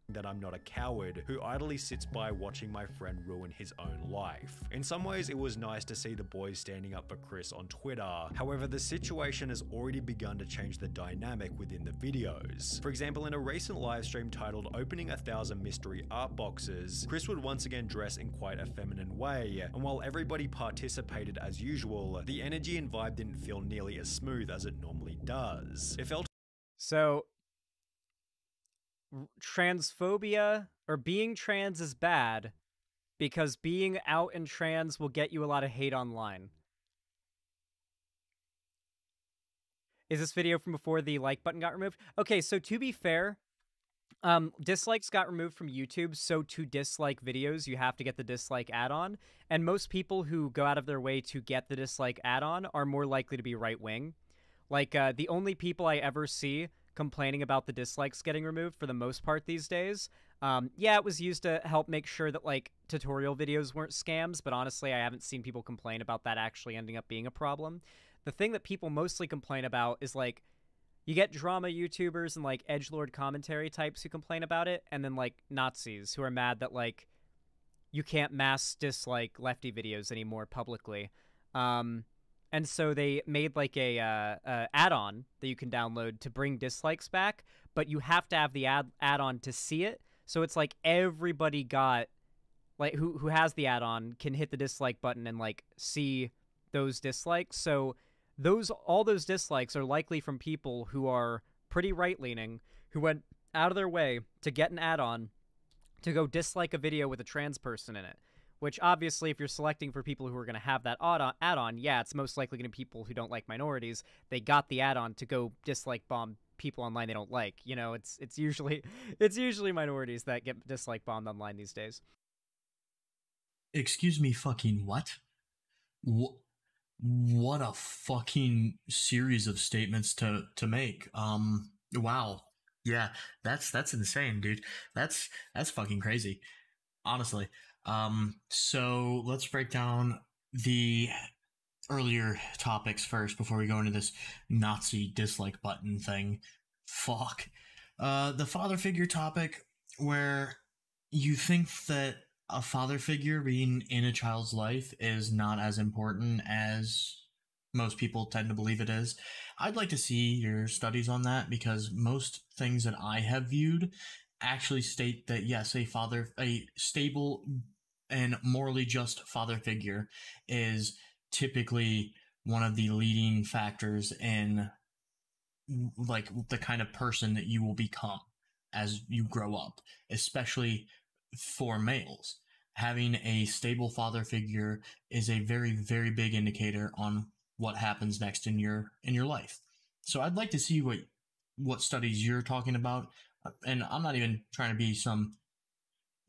That I'm not a coward who idly sits by watching my friend ruin his own life. In some ways, it was nice to see the boys standing up for Chris on Twitter. However, the situation has already begun to change the dynamic within the videos. For example, in a recent livestream titled Opening 1,000 Mystery Art Boxes, Chris would once again dress in quite a feminine way, and while everybody participated as usual, the energy and vibe didn't feel nearly as smooth as it normally does. It felt So transphobia or being trans is bad because being out and trans will get you a lot of hate online. Is this video from before the like button got removed? Okay, so to be fair, dislikes got removed from YouTube, so to dislike videos, you have to get the dislike add-on, and most people who go out of their way to get the dislike add-on are more likely to be right-wing. Like, the only people I ever see complaining about the dislikes getting removed for the most part these days. Yeah, it was used to help make sure that, like, tutorial videos weren't scams, but honestly, I haven't seen people complain about that actually ending up being a problem. The thing that people mostly complain about is, like, you get drama YouTubers and, like, edgelord commentary types who complain about it, and then, like, Nazis who are mad that, like, you can't mass dislike lefty videos anymore publicly. And so they made like a add-on that you can download to bring dislikes back, but you have to have the add-on to see it. So it's like everybody got, like, who has the add-on can hit the dislike button and like see those dislikes. So all those dislikes are likely from people who are pretty right-leaning, who went out of their way to get an add-on to go dislike a video with a trans person in it. Which, obviously, if you're selecting for people who are going to have that add-on, yeah, it's most likely going to be people who don't like minorities. They got the add-on to go dislike bomb people online they don't like. It's usually minorities that get dislike bombed online these days. Excuse me, fucking what? What a fucking series of statements to make. Wow. Yeah, that's insane, dude. That's fucking crazy. Honestly. So let's break down the earlier topics first before we go into this Nazi dislike button thing. Fuck. The father figure topic, where you think that a father figure being in a child's life is not as important as most people tend to believe it is. I'd like to see your studies on that, because most things that I have viewed actually state that yes, a stable and morally just father figure is typically one of the leading factors in like the kind of person that you will become as you grow up, especially for males. Having a stable father figure is a very, very big indicator on what happens next in your life. So I'd like to see what studies you're talking about. And I'm not even trying to be some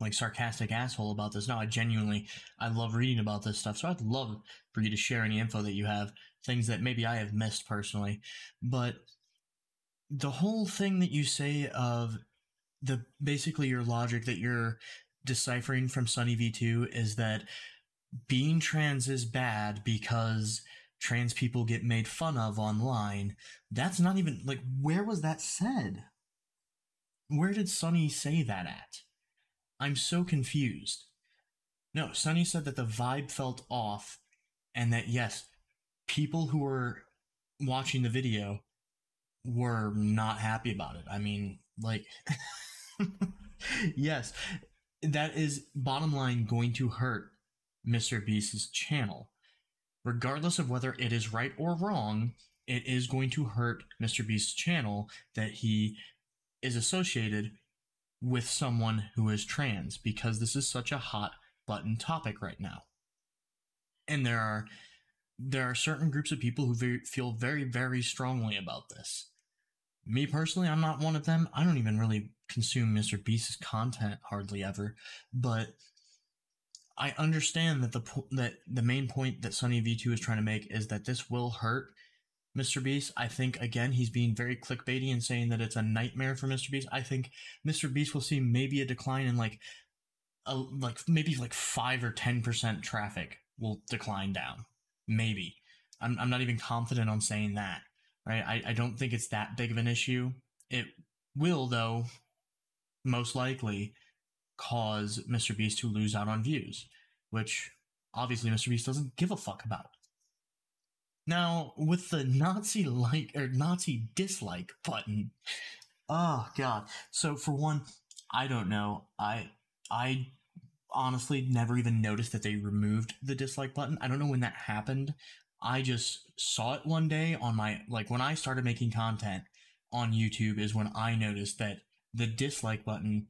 like sarcastic asshole about this. No, I love reading about this stuff. So I'd love for you to share any info that you have, things that maybe I have missed personally. But the whole thing that you say of basically your logic that you're deciphering from SunnyV2 is that being trans is bad because trans people get made fun of online. That's not even, like, where was that said? Where did Sunny say that at? I'm so confused. No, Sunny said that the vibe felt off, and that yes, people who were watching the video were not happy about it. I mean, like, yes, that is bottom line going to hurt Mr. Beast's channel. Regardless of whether it is right or wrong, it is going to hurt Mr. Beast's channel that he is associated with someone who is trans, because this is such a hot button topic right now. And there are certain groups of people who feel very, very strongly about this. Me personally, I'm not one of them. I don't even really consume Mr. Beast's content hardly ever, but I understand that the main point that SunnyV2 is trying to make is that this will hurt Mr. Beast. I think, again, he's being very clickbaity and saying that it's a nightmare for Mr. Beast. I think Mr. Beast will see maybe a decline in maybe 5 or 10% traffic will decline down. Maybe. I'm not even confident on saying that. Right? I don't think it's that big of an issue. It will, though, most likely cause Mr. Beast to lose out on views, which obviously Mr. Beast doesn't give a fuck about. Now, with the Nazi like or Nazi dislike button, oh god. So for one, I don't know. I honestly never even noticed that they removed the dislike button. I don't know when that happened. I just saw it one day on my, like, when I started making content on YouTube is when I noticed that the dislike button,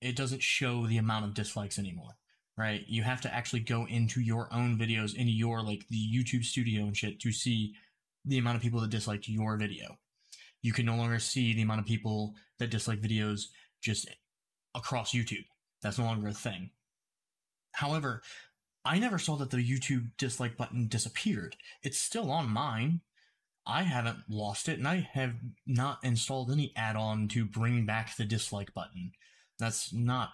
it doesn't show the amount of dislikes anymore, right? You have to actually go into your own videos, into your, like, the YouTube studio and shit to see the amount of people that disliked your video. You can no longer see the amount of people that dislike videos just across YouTube. That's no longer a thing. However, I never saw that the YouTube dislike button disappeared. It's still on mine. I haven't lost it, and I have not installed any add-on to bring back the dislike button. That's not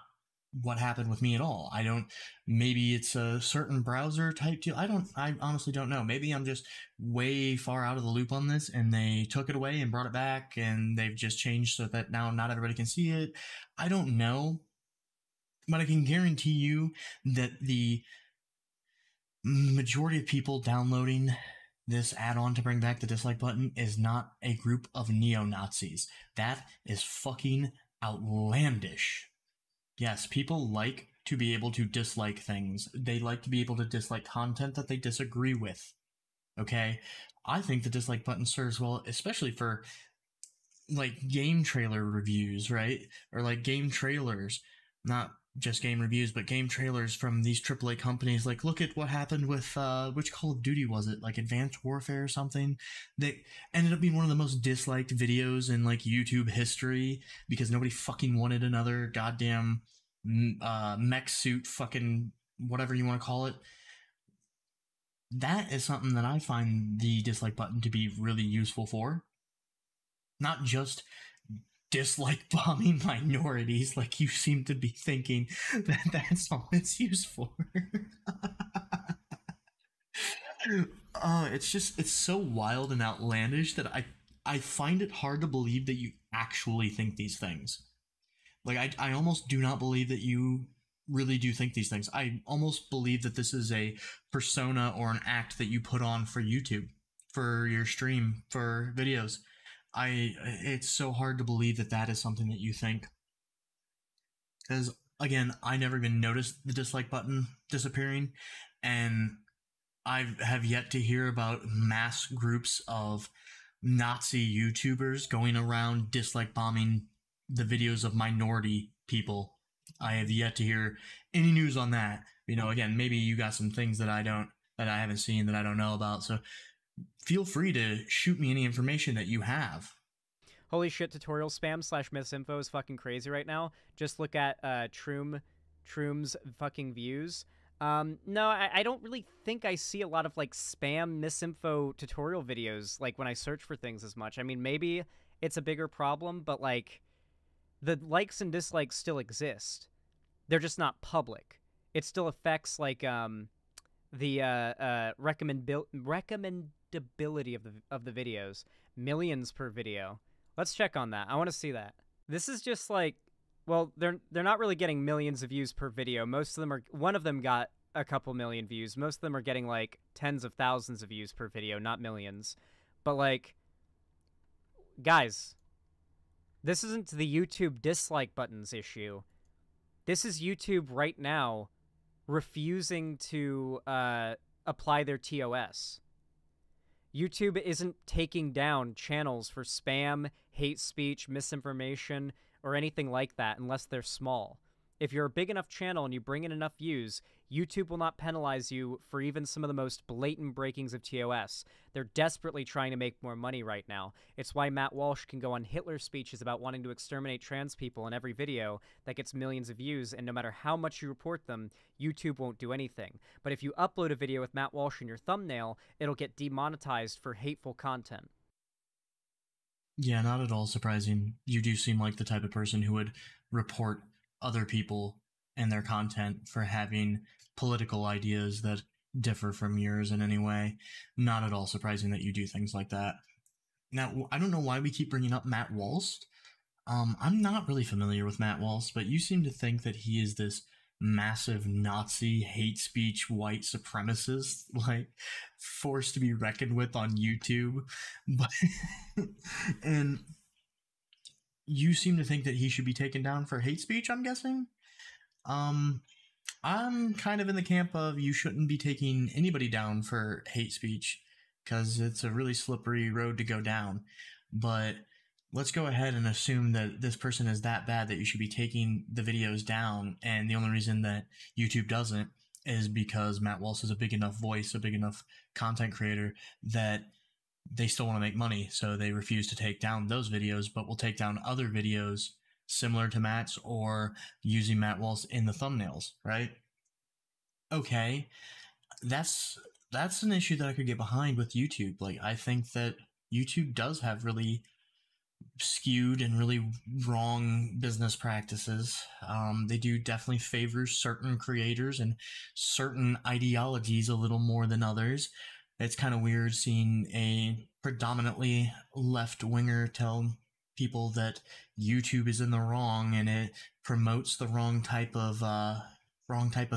what happened with me at all. I don't, maybe it's a certain browser type deal. I honestly don't know. Maybe I'm just way far out of the loop on this, and they took it away and brought it back, and they've just changed so that now not everybody can see it. I don't know. But I can guarantee you that the majority of people downloading this add-on to bring back the dislike button is not a group of neo-Nazis. That is fucking outlandish. Yes, people like to be able to dislike things. They like to be able to dislike content that they disagree with. Okay? I think the dislike button serves well, especially for, like, game trailer reviews, right? Or, like, game trailers. Not just game reviews, but game trailers from these AAA companies. Like, look at what happened with, which Call of Duty was it? Like, Advanced Warfare or something? That ended up being one of the most disliked videos in, like, YouTube history because nobody fucking wanted another goddamn mech suit fucking whatever you want to call it. That is something that I find the dislike button to be really useful for. Not just dislike bombing minorities like you seem to be thinking that that's all it's used for. It's so wild and outlandish that I find it hard to believe that you actually think these things. Like, I almost do not believe that you really do think these things. I almost believe that this is a persona or an act that you put on for YouTube, for your stream, for videos. It's so hard to believe that that is something that you think. Because, again, I never even noticed the dislike button disappearing, and I have yet to hear about mass groups of Nazi YouTubers going around dislike bombing the videos of minority people. I have yet to hear any news on that. You know, again, maybe you got some things that I haven't seen, that I don't know about, so feel free to shoot me any information that you have. Holy shit, tutorial spam / misinfo is fucking crazy right now. Just look at Troom's fucking views. No, I don't really think I see a lot of, like, spam misinfo tutorial videos, like, when I search for things as much. I mean, maybe it's a bigger problem, but, like, the likes and dislikes still exist. They're just not public. It still affects, like, the recommendability of the videos. Millions per video. Let's check on that. I want to see that. This is just like, well, they're not really getting millions of views per video. Most of them are, one of them got a couple million views. Most of them are getting like tens of thousands of views per video, not millions. But like, guys, this isn't the YouTube dislike buttons issue. This is YouTube right now refusing to apply their TOS. YouTube isn't taking down channels for spam, hate speech, misinformation, or anything like that unless they're small. If you're a big enough channel and you bring in enough views, YouTube will not penalize you for even some of the most blatant breakings of TOS. They're desperately trying to make more money right now. It's why Matt Walsh can go on Hitler speeches about wanting to exterminate trans people in every video that gets millions of views, and no matter how much you report them, YouTube won't do anything. But if you upload a video with Matt Walsh in your thumbnail, it'll get demonetized for hateful content. Yeah, not at all surprising. You do seem like the type of person who would report other people and their content for having political ideas that differ from yours in any way. Not at all surprising that you do things like that. Now, I don't know why we keep bringing up Matt Walsh. I'm not really familiar with Matt Walsh, but you seem to think that he is this massive Nazi hate speech white supremacist, like forced to be reckoned with on YouTube. But and you seem to think that he should be taken down for hate speech, I'm guessing? I'm kind of in the camp of you shouldn't be taking anybody down for hate speech because it's a really slippery road to go down. But let's go ahead and assume that this person is that bad that you should be taking the videos down, and the only reason that YouTube doesn't is because Matt Walsh is a big enough voice, a big enough content creator that they still want to make money, so they refuse to take down those videos, but will take down other videos similar to Matt's or using Matt Walsh in the thumbnails, right? Okay, that's an issue that I could get behind with YouTube. Like, I think that YouTube does have really skewed and really wrong business practices. They do definitely favor certain creators and certain ideologies a little more than others. It's kind of weird seeing a predominantly left-winger tell people that YouTube is in the wrong and it promotes the wrong type of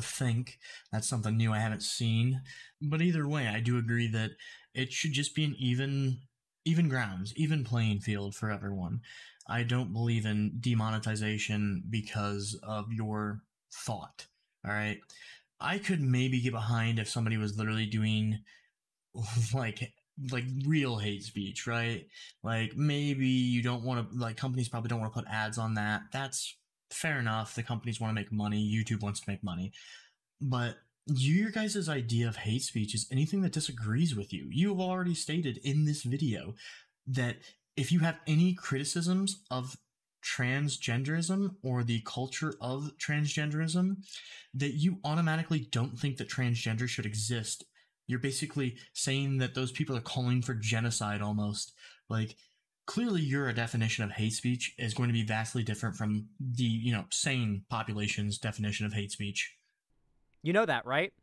think. That's something new I haven't seen. But either way, I do agree that it should just be an even grounds, even playing field for everyone. I don't believe in demonetization because of your thought. All right. I could maybe get behind if somebody was literally doing like real hate speech, right? Like, maybe you don't want to, like, companies probably don't want to put ads on that. That's fair enough. The companies want to make money. YouTube wants to make money. But your guys' idea of hate speech is anything that disagrees with you. You have already stated in this video that if you have any criticisms of transgenderism or the culture of transgenderism, that you automatically don't think that transgender should exist. You're basically saying that those people are calling for genocide almost. Like, clearly your definition of hate speech is going to be vastly different from the, sane population's definition of hate speech. You know that, right?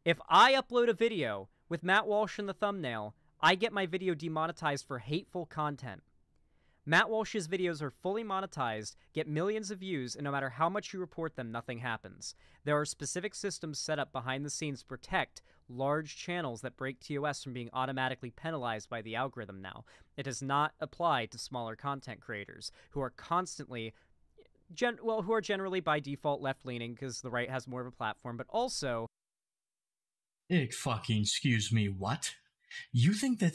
If I upload a video with Matt Walsh in the thumbnail, I get my video demonetized for hateful content. Matt Walsh's videos are fully monetized, get millions of views, and no matter how much you report them, nothing happens. There are specific systems set up behind the scenes to protect large channels that break TOS from being automatically penalized by the algorithm now. It does not apply to smaller content creators who are constantly who are generally by default left-leaning because the right has more of a platform, but also... Excuse me, what? You think that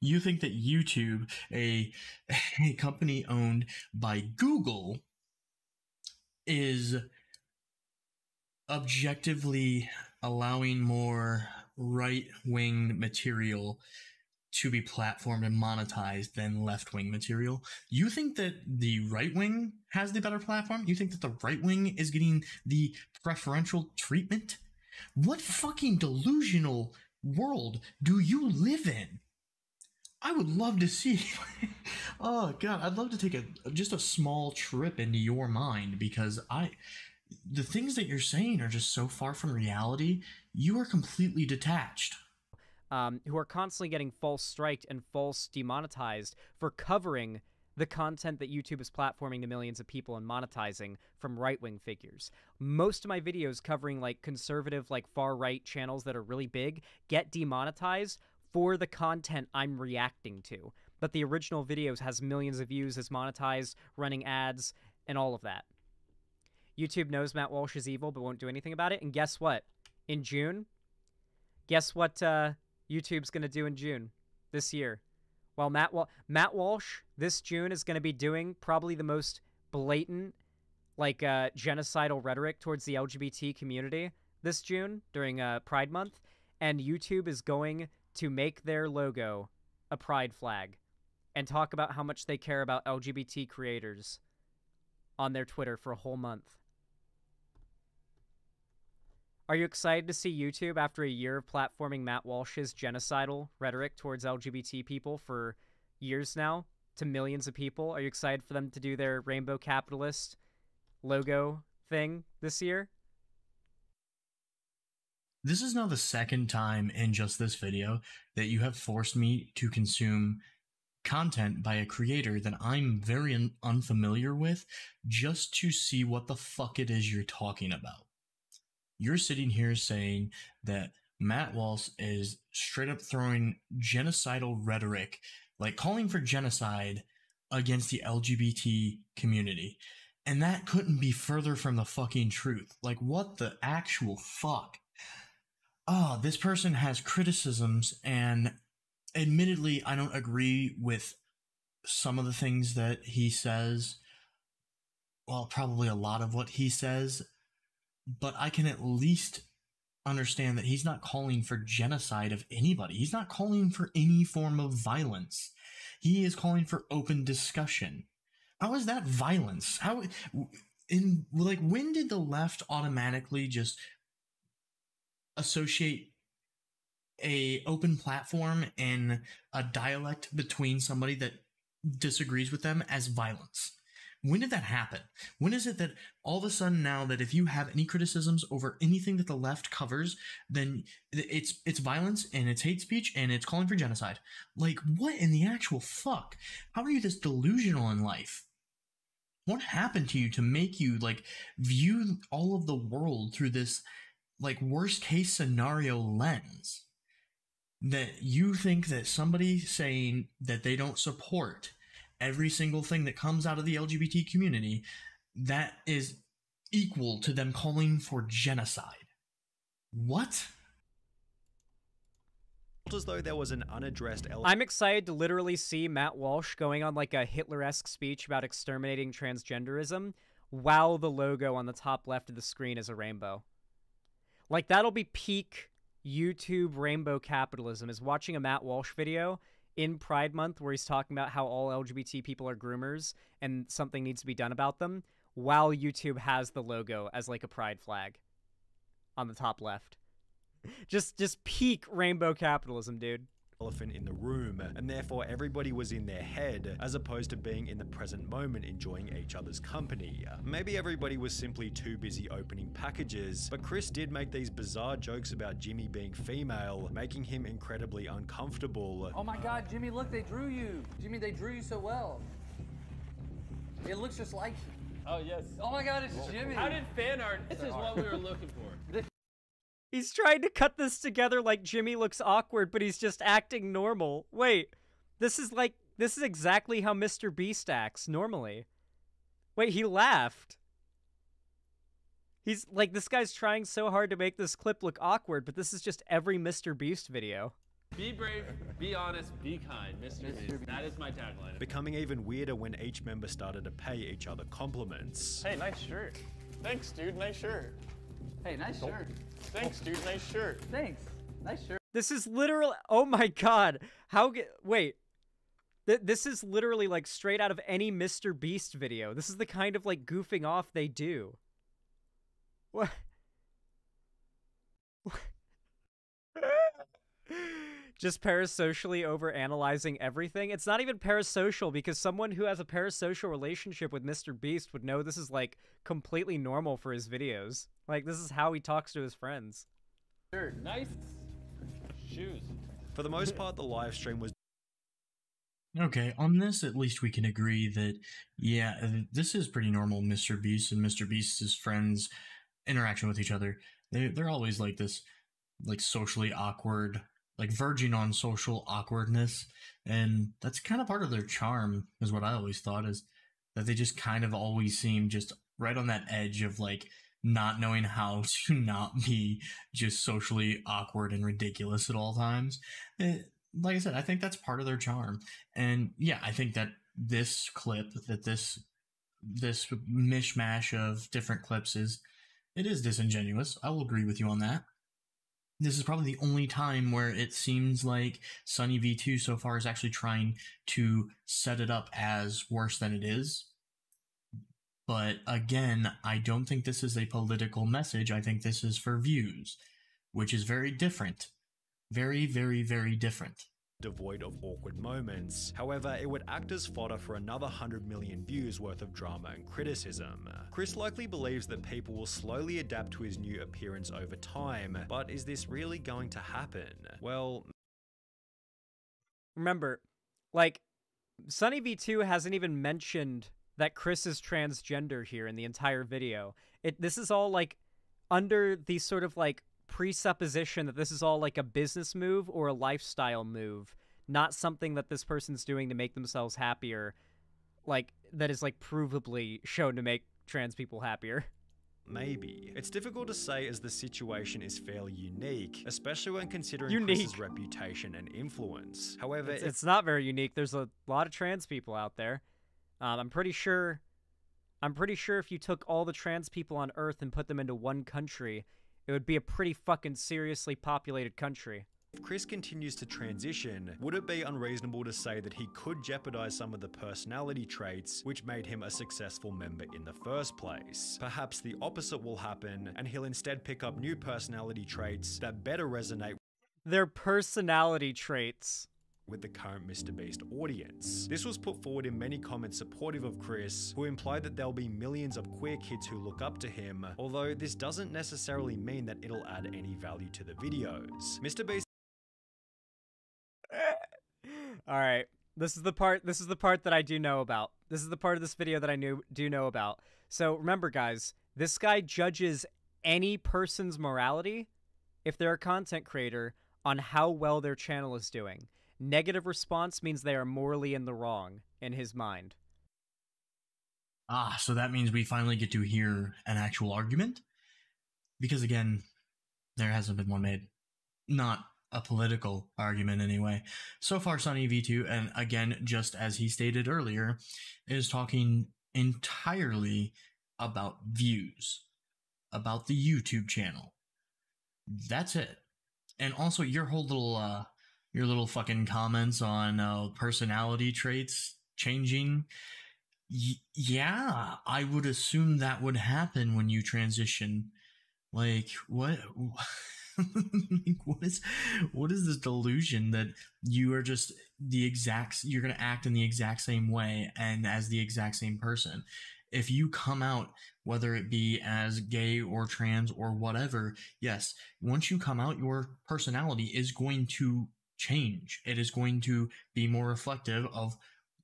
YouTube, a company owned by Google, is objectively allowing more right-wing material to be platformed and monetized than left-wing material? You think that the right wing has the better platform? You think that the right wing is getting the preferential treatment? What fucking delusional world do you live in? I would love to see. Oh god, I'd love to take just a small trip into your mind, because the things that you're saying are just so far from reality. You are completely detached. Who are constantly getting false striked and false demonetized for covering the content that YouTube is platforming to millions of people and monetizing from right-wing figures. Most of my videos covering like conservative, like far-right channels that are really big get demonetized for the content I'm reacting to. But the original videos has millions of views, is monetized, running ads, and all of that. YouTube knows Matt Walsh is evil but won't do anything about it. And guess what? In June, guess what YouTube's going to do in June this year? Well, Matt Walsh this June is going to be doing probably the most blatant, like genocidal rhetoric towards the LGBT community this June during Pride Month, and YouTube is going to make their logo a pride flag and talk about how much they care about LGBT creators on their Twitter for a whole month. Are you excited to see YouTube, after a year of platforming Matt Walsh's genocidal rhetoric towards LGBT people for years now to millions of people? Are you excited for them to do their rainbow capitalist logo thing this year? This is now the second time in just this video that you have forced me to consume content by a creator that I'm very unfamiliar with just to see what the fuck it is you're talking about. You're sitting here saying that Matt Walsh is straight up throwing genocidal rhetoric, like calling for genocide against the LGBT community. And that couldn't be further from the fucking truth. Like, what the actual fuck? Oh, this person has criticisms, and admittedly, I don't agree with some of the things that he says. Well, probably a lot of what he says. But I can at least understand that he's not calling for genocide of anybody. He's not calling for any form of violence. He is calling for open discussion. How is that violence? When did the left automatically just associate a open platform and a dialect between somebody that disagrees with them as violence? When did that happen? When is it that all of a sudden now that if you have any criticisms over anything that the left covers, then it's violence and it's hate speech and it's calling for genocide? Like, what in the actual fuck? How are you this delusional in life? What happened to you to make you, like, view all of the world through this, like, worst case scenario lens? That you think that somebody saying that they don't support every single thing that comes out of the LGBT community, that is equal to them calling for genocide. What? As though there was an unaddressed I'm excited to literally see Matt Walsh going on like a Hitler-esque speech about exterminating transgenderism while the logo on the top left of the screen is a rainbow. Like, that'll be peak YouTube rainbow capitalism, is watching a Matt Walsh video in Pride Month where he's talking about how all LGBT people are groomers and something needs to be done about them, while YouTube has the logo as like a pride flag on the top left. Just peak rainbow capitalism, dude. Elephant in the room, and therefore everybody was in their head as opposed to being in the present moment enjoying each other's company. Maybe everybody was simply too busy opening packages, but Chris did make these bizarre jokes about Jimmy being female, making him incredibly uncomfortable. Oh my god, Jimmy, look, they drew you. Jimmy, they drew you so well. It looks just like you. Oh, yes. Oh my god, it's Jimmy. How did fan art? This is what we were looking for. He's trying to cut this together like Jimmy looks awkward, but he's just acting normal. Wait, this is exactly how Mr. Beast acts normally. Wait, he laughed. He's like, this guy's trying so hard to make this clip look awkward, but this is just every Mr. Beast video. Be brave, be honest, be kind, Mr. Beast. That is my tagline. Becoming even weirder when each member started to pay each other compliments. Hey, nice shirt. Thanks, dude. Nice shirt. Hey, nice shirt. Thanks, dude. Nice shirt. Thanks. Nice shirt. This is literally, oh my god. Wait. This is literally like straight out of any Mr. Beast video. This is the kind of like goofing off they do. What? Just parasocially over-analyzing everything? It's not even parasocial, because someone who has a parasocial relationship with Mr. Beast would know this is, like, completely normal for his videos. Like, this is how he talks to his friends. Nice shoes. For the most part, the live stream was Okay, on this at least we can agree that, yeah, this is pretty normal Mr. Beast and Mr. Beast's friends' interaction with each other. They're always like this, like, socially awkward, like, verging on social awkwardness, and that's kind of part of their charm, is what I always thought, is that they just kind of always seem just right on that edge of, like, not knowing how to not be just socially awkward and ridiculous at all times. Like I said, I think that's part of their charm. And yeah, I think that this clip, that this this mishmash of different clips it is disingenuous. I will agree with you on that. This is probably the only time where it seems like SunnyV2 so far is actually trying to set it up as worse than it is. But again, I don't think this is a political message. I think this is for views, which is very different. Very, very, very different. Devoid of awkward moments. However, it would act as fodder for another 100 million views worth of drama and criticism. Chris likely believes that people will slowly adapt to his new appearance over time, but is this really going to happen? Well, remember, like, SunnyV2 hasn't even mentioned that Chris is transgender here in the entire video. This is all, like, under the sort of, like, presupposition that this is all like a business move or a lifestyle move, not something that this person's doing to make themselves happier, like, that is, like, provably shown to make trans people happier. Maybe. It's difficult to say as the situation is fairly unique, especially when considering Chris's reputation and influence. However, it's not very unique. There's a lot of trans people out there. I'm pretty sure if you took all the trans people on Earth and put them into one country, it would be a pretty fucking seriously populated country. If Chris continues to transition, would it be unreasonable to say that he could jeopardize some of the personality traits which made him a successful member in the first place? Perhaps the opposite will happen, and he'll instead pick up new personality traits that better resonate their personality traits with the current MrBeast audience. This was put forward in many comments supportive of Chris, who implied that there'll be millions of queer kids who look up to him, although this doesn't necessarily mean that it'll add any value to the videos. MrBeast. Alright, this is the part that I do know about. This is the part of this video that I do know about. So remember, guys, this guy judges any person's morality, if they're a content creator, on how well their channel is doing. Negative response means they are morally in the wrong, in his mind. Ah, so that means we finally get to hear an actual argument? Because again, there hasn't been one made. Not a political argument anyway. So far, SunnyV2, and again, just as he stated earlier, is talking entirely about views, about the YouTube channel. That's it. And also your whole little fucking comments on personality traits changing. Yeah, I would assume that would happen when you transition. Like, what? What is this delusion that you are just you're gonna act in the exact same way and as the exact same person? If you come out, whether it be as gay or trans or whatever, yes, once you come out, your personality is going to change. It is going to be more reflective of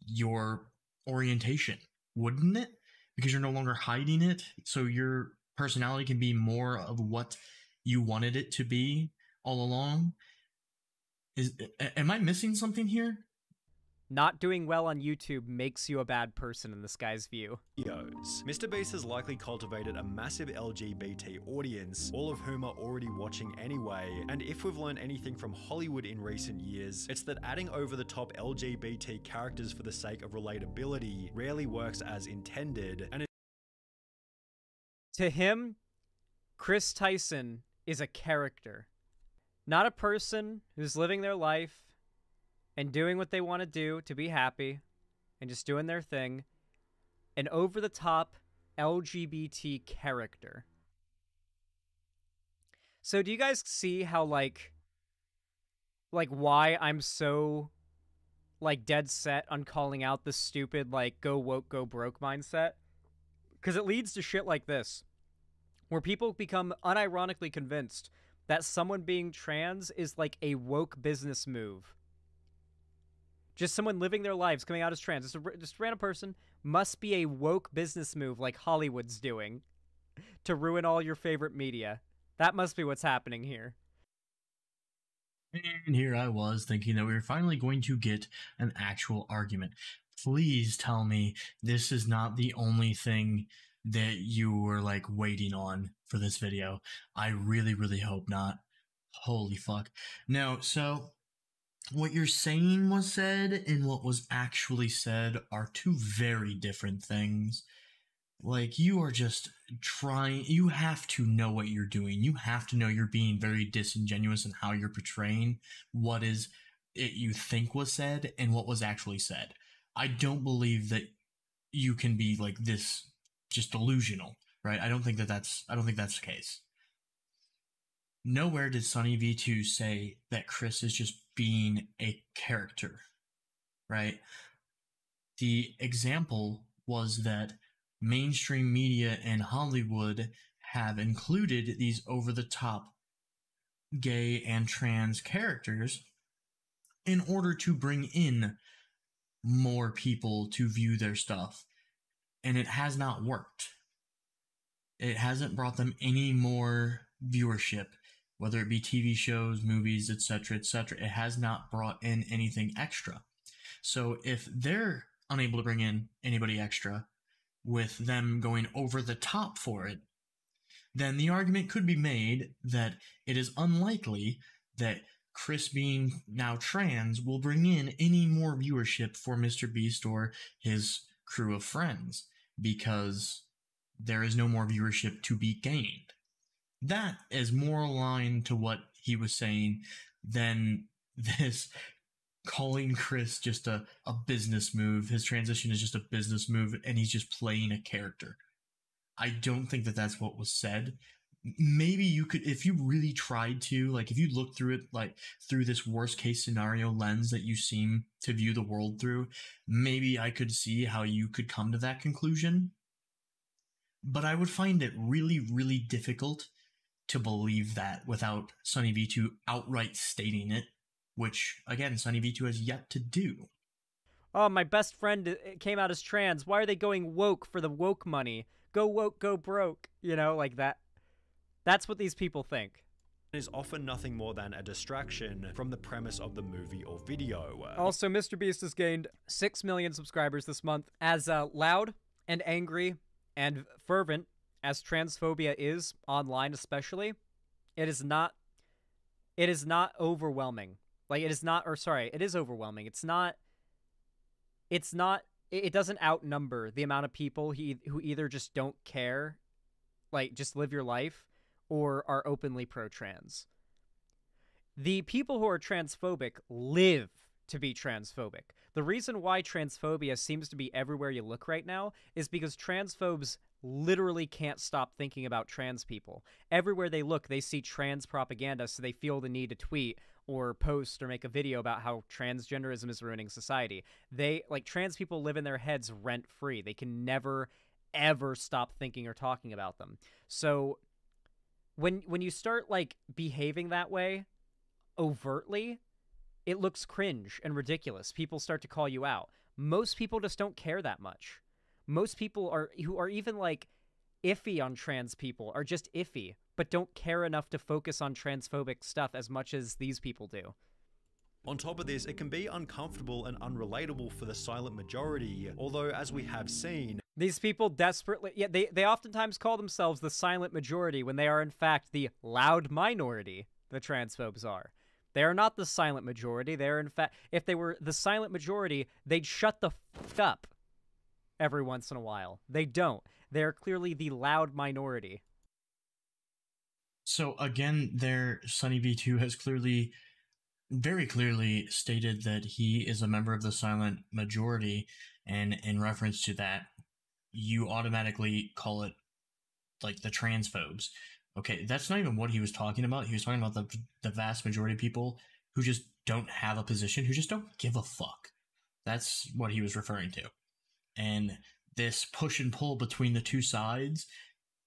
your orientation, wouldn't it? Because you're no longer hiding it, so your personality can be more of what you wanted it to be all along. Am I missing something here? Not doing well on YouTube makes you a bad person in this guy's view. MrBeast has likely cultivated a massive LGBT audience, all of whom are already watching anyway, and if we've learned anything from Hollywood in recent years, it's that adding over-the-top LGBT characters for the sake of relatability rarely works as intended, and to him, Chris Tyson is a character, not a person who's living their life and doing what they want to do to be happy and just doing their thing. An over-the-top LGBT character. So do you guys see how, like why I'm so, like, dead set on calling out the stupid, like, go woke, go broke mindset? Because it leads to shit like this, where people become unironically convinced that someone being trans is, like, a woke business move. Just someone living their lives, coming out as trans, just a random person, must be a woke business move like Hollywood's doing to ruin all your favorite media. That must be what's happening here. And here I was thinking that we were finally going to get an actual argument. Please tell me this is not the only thing that you were, like, waiting on for this video. I really, really hope not. Holy fuck. No, so what you're saying was said and what was actually said are two very different things. Like, you are just trying, you have to know what you're doing. You have to know you're being very disingenuous in how you're portraying what is it you think was said and what was actually said. I don't believe that you can be like this, just delusional, right? I don't think that's the case. Nowhere did SunnyV2 say that Chris is just being a character, right? The example was that mainstream media and Hollywood have included these over the top gay and trans characters in order to bring in more people to view their stuff. And it has not worked. It hasn't brought them any more viewership, whether it be TV shows, movies, etc., etc. It has not brought in anything extra. So if they're unable to bring in anybody extra, with them going over the top for it, then the argument could be made that it is unlikely that Chris being now trans will bring in any more viewership for Mr. Beast or his crew of friends, because there is no more viewership to be gained. That is more aligned to what he was saying than this calling Chris just a business move. His transition is just a business move, and he's just playing a character. I don't think that that's what was said. Maybe you could, if you really tried to, like, if you look through it, like, through this worst case scenario lens that you seem to view the world through, maybe I could see how you could come to that conclusion. But I would find it really, really difficult to believe that without SunnyV2 outright stating it, which, again, SunnyV2 has yet to do. Oh, my best friend came out as trans. Why are they going woke for the woke money? Go woke, go broke. You know, like that. That's what these people think. Is often nothing more than a distraction from the premise of the movie or video. Also, Mr. Beast has gained 6 million subscribers this month. As loud and angry and fervent as transphobia is, online especially, it is not overwhelming. Like, it is not, or sorry, it is overwhelming. It doesn't outnumber the amount of people who either just don't care, like, just live your life, or are openly pro-trans. The people who are transphobic live to be transphobic. The reason why transphobia seems to be everywhere you look right now is because transphobes literally can't stop thinking about trans people. Everywhere they look, they see trans propaganda, so they feel the need to tweet or post or make a video about how transgenderism is ruining society. Trans people live in their heads rent-free. They can never, ever stop thinking or talking about them. So when you start, like, behaving that way overtly, it looks cringe and ridiculous. People start to call you out. Most people just don't care that much. Most people who are even, like, iffy on trans people are just iffy, but don't care enough to focus on transphobic stuff as much as these people do. On top of this, it can be uncomfortable and unrelatable for the silent majority, although as we have seen, these people desperately, yeah, they oftentimes call themselves the silent majority when they are in fact the loud minority, the transphobes are. They are not the silent majority. They're in fact, if they were the silent majority, they'd shut the f up every once in a while. They don't. They're clearly the loud minority. So again, there, SunnyV2 has very clearly stated that he is a member of the silent majority, and in reference to that, you automatically call it, like, the transphobes. Okay, that's not even what he was talking about. He was talking about the vast majority of people who just don't have a position, who just don't give a fuck. That's what he was referring to. And this push and pull between the two sides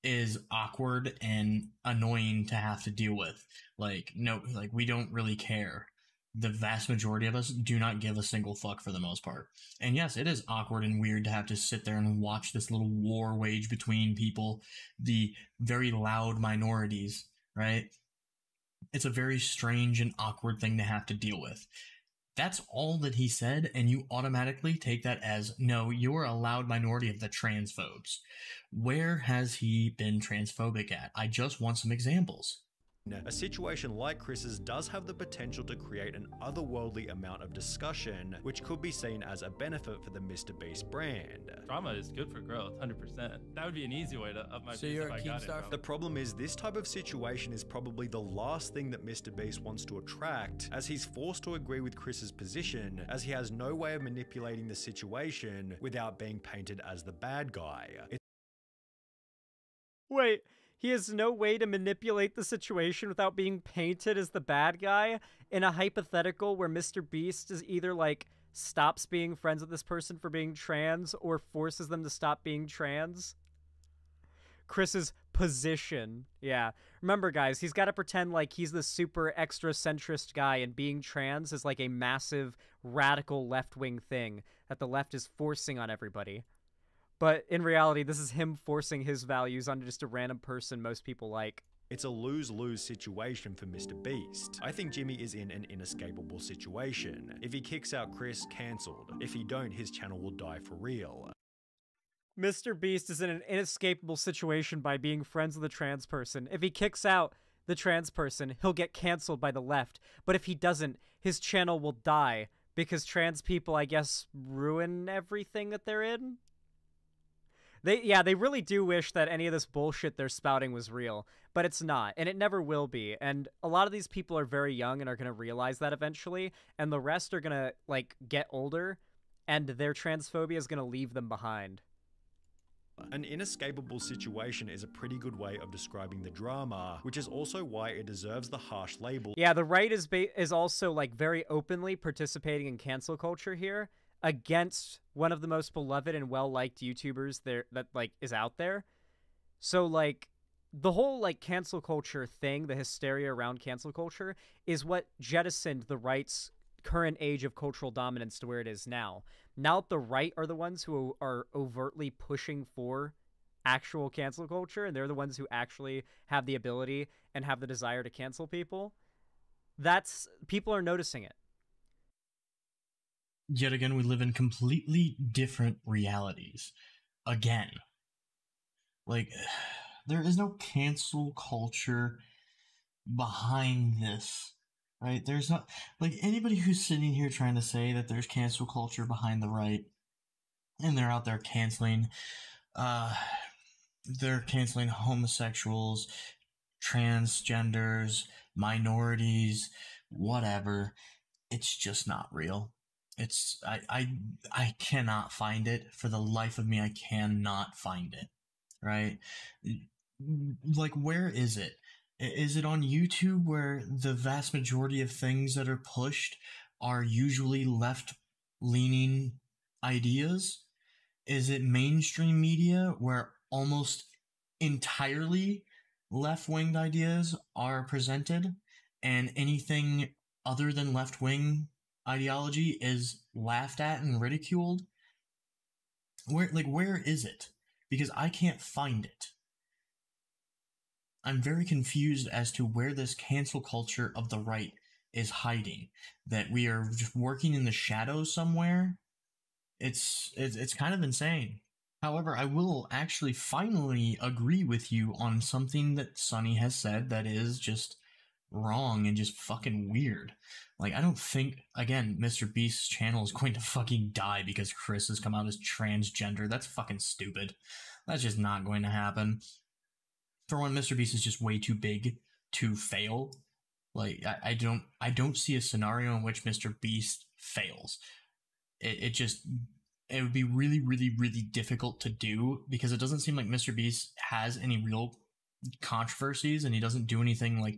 is awkward and annoying to have to deal with. Like, no, like, we don't really care. The vast majority of us do not give a single fuck for the most part. And yes, it is awkward and weird to have to sit there and watch this little war wage between people, the very loud minorities, right? It's a very strange and awkward thing to have to deal with. That's all that he said, and you automatically take that as, no, you're a loud minority of the transphobes. Where has he been transphobic at? I just want some examples. A situation like Chris's does have the potential to create an otherworldly amount of discussion, which could be seen as a benefit for the MrBeast brand. Drama is good for growth, 100%. That would be an easy way to up my So base you're if a I got Keemstar it. The problem is this type of situation is probably the last thing that MrBeast wants to attract, as he's forced to agree with Chris's position, as he has no way of manipulating the situation without being painted as the bad guy. Wait, he has no way to manipulate the situation without being painted as the bad guy in a hypothetical where Mr. Beast is either like stops being friends with this person for being trans or forces them to stop being trans? Chris's position. Yeah. Remember, guys, he's got to pretend like he's the super extra centrist guy, and being trans is like a massive radical left-wing thing that the left is forcing on everybody. But in reality, this is him forcing his values onto just a random person most people like. It's a lose-lose situation for MrBeast. I think Jimmy is in an inescapable situation. If he kicks out Chris, cancelled. If he don't, his channel will die for real. Mr. Beast is in an inescapable situation by being friends with a trans person. If he kicks out the trans person, he'll get canceled by the left. But if he doesn't, his channel will die because trans people, I guess, ruin everything that they're in. They really do wish that any of this bullshit they're spouting was real, but it's not, and it never will be. And a lot of these people are very young and are going to realize that eventually, and the rest are going to, like, get older, and their transphobia is going to leave them behind. An inescapable situation is a pretty good way of describing the drama, which is also why it deserves the harsh label. Yeah, the right is also, like, very openly participating in cancel culture here, against one of the most beloved and well-liked YouTubers that like is out there. So like the whole like cancel culture thing, the hysteria around cancel culture, is what jettisoned the right's current age of cultural dominance to where it is now. Now the right are the ones who are overtly pushing for actual cancel culture, and they're the ones who actually have the ability and have the desire to cancel people. People are noticing it. Yet again, we live in completely different realities. Again. Like, there is no cancel culture behind this, right? There's not, like, anybody who's sitting here trying to say that there's cancel culture behind the right, and they're out there canceling, they're canceling homosexuals, transgenders, minorities, whatever. It's just not real. I cannot find it. For the life of me, I cannot find it. Right? Like, where is it? Is it on YouTube, where the vast majority of things that are pushed are usually left-leaning ideas? Is it mainstream media, where almost entirely left-winged ideas are presented, and anything other than left-wing ideology is laughed at and ridiculed? Where is it? Because I can't find it. I'm very confused as to where this cancel culture of the right is hiding. That we are just working in the shadows somewhere. It's kind of insane. However, I will actually finally agree with you on something that Sunny has said that is just wrong and just fucking weird. Like, I don't think, again, MrBeast's channel is going to fucking die because Chris has come out as transgender. That's fucking stupid. That's just not going to happen. For one, MrBeast is just way too big to fail. Like, I don't see a scenario in which MrBeast fails. It would be really, really, really difficult to do, because it doesn't seem like MrBeast has any real controversies, and he doesn't do anything like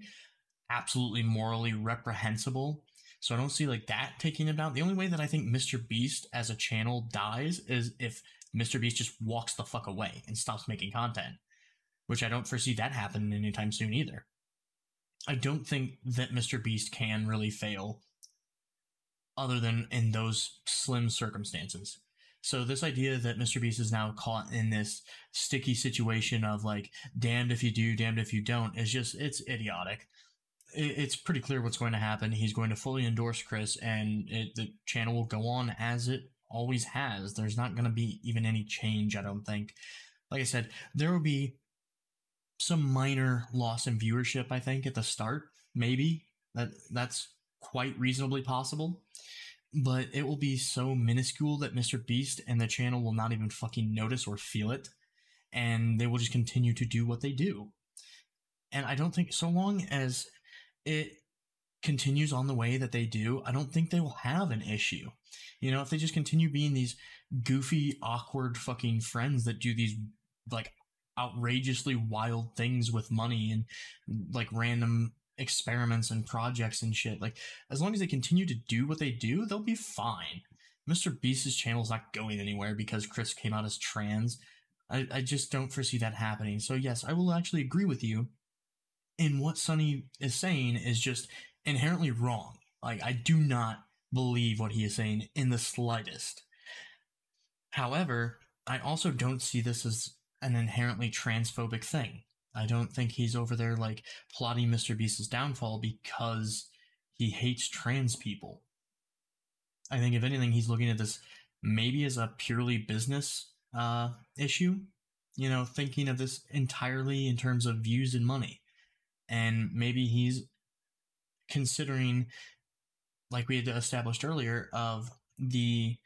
absolutely morally reprehensible. So I don't see like that taking him down. The only way that I think MrBeast as a channel dies is if MrBeast just walks the fuck away and stops making content, which I don't foresee that happening anytime soon either. I don't think that MrBeast can really fail other than in those slim circumstances. So this idea that MrBeast is now caught in this sticky situation of like, damned if you do, damned if you don't, is just, it's idiotic. It's pretty clear what's going to happen. He's going to fully endorse Chris, and the channel will go on as it always has. There's not going to be even any change, I don't think. Like I said, there will be some minor loss in viewership, I think, at the start. Maybe. That's quite reasonably possible. But it will be so minuscule that Mr. Beast and the channel will not even fucking notice or feel it. And they will just continue to do what they do. And I don't think, so long as it continues on the way that they do, I don't think they will have an issue. You know, if they just continue being these goofy, awkward fucking friends that do these, like, outrageously wild things with money and, like, random experiments and projects and shit, like, as long as they continue to do what they do, they'll be fine. Mr. Beast's channel's not going anywhere because Chris came out as trans. I just don't foresee that happening. So yes, I will actually agree with you. And what Sunny is saying is just inherently wrong. Like, I do not believe what he is saying in the slightest. However, I also don't see this as an inherently transphobic thing. I don't think he's over there, like, plotting Mr. Beast's downfall because he hates trans people. I think, if anything, he's looking at this maybe as a purely business issue. You know, thinking of this entirely in terms of views and money. And maybe he's considering, like we had established earlier, of the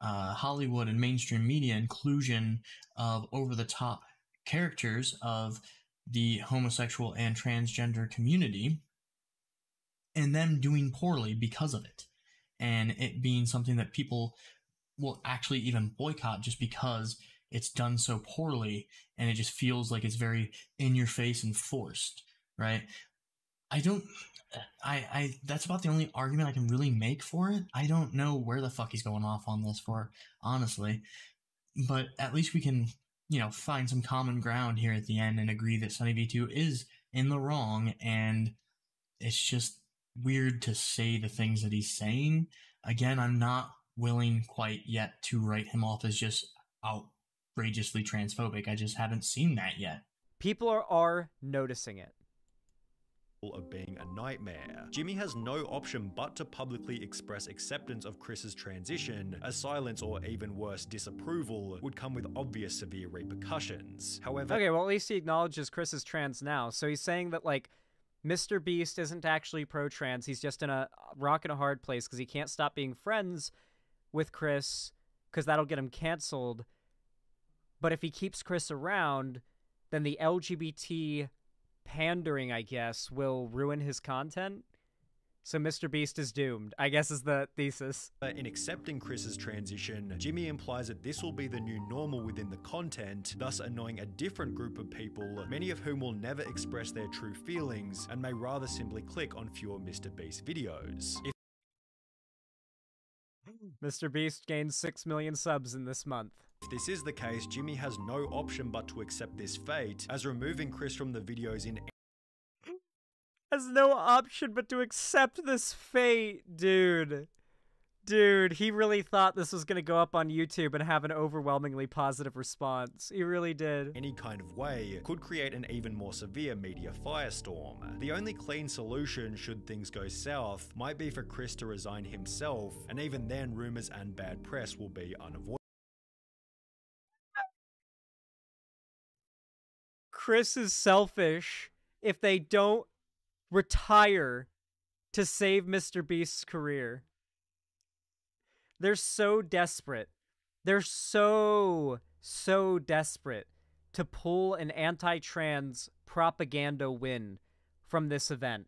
Hollywood and mainstream media inclusion of over-the-top characters of the homosexual and transgender community, and them doing poorly because of it. And it being something that people will actually even boycott just because it's done so poorly, and it just feels like it's very in your face and forced, right? That's about the only argument I can really make for it. I don't know where the fuck he's going off on this for, honestly. But at least we can, you know, find some common ground here at the end and agree that SunnyV2 is in the wrong, and it's just weird to say the things that he's saying. Again, I'm not willing quite yet to write him off as just outrageously transphobic. I just haven't seen that yet. People are noticing it. Of being a nightmare. Jimmy has no option but to publicly express acceptance of Chris's transition, as silence or even worse, disapproval would come with obvious severe repercussions. However, Okay, well, at least he acknowledges Chris is trans now, so he's saying that, like, Mr. Beast isn't actually pro-trans, he's just in a rock and a hard place because he can't stop being friends with Chris because that'll get him canceled. But if he keeps Chris around, then the LGBT pandering, I guess, will ruin his content. So Mr. Beast is doomed, I guess, is the thesis. In accepting Chris's transition, Jimmy implies that this will be the new normal within the content, thus annoying a different group of people, many of whom will never express their true feelings and may rather simply click on fewer Mr. Beast videos. Mr. Beast gained 6 million subs in this month. If this is the case, Jimmy has no option but to accept this fate, as removing Chris from the videos in Has no option but to accept this fate, dude. Dude, he really thought this was gonna go up on YouTube and have an overwhelmingly positive response. He really did. any kind of way could create an even more severe media firestorm. The only clean solution, should things go south, might be for Chris to resign himself, and even then rumors and bad press will be unavoidable. Chris is selfish if they don't retire to save Mr. Beast's career. They're so desperate. They're so desperate to pull an anti-trans propaganda win from this event.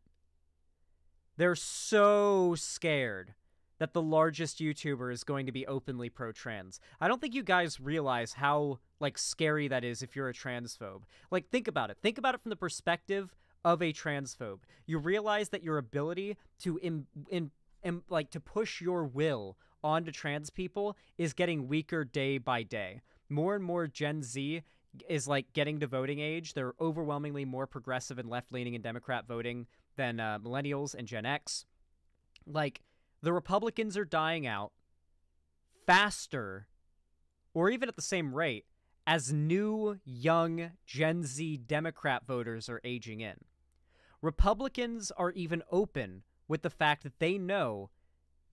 They're so scared that the largest YouTuber is going to be openly pro-trans. I don't think you guys realize how, like, scary that is if you're a transphobe. Like, think about it. Think about it from the perspective of a transphobe. You realize that your ability to to push your will onto trans people is getting weaker day by day. More and more Gen Z is, like, getting to voting age. They're overwhelmingly more progressive and left-leaning in Democrat voting than millennials and Gen X. Like, the Republicans are dying out faster, or even at the same rate, as new, young Gen Z Democrat voters are aging in. Republicans are even open with the fact that they know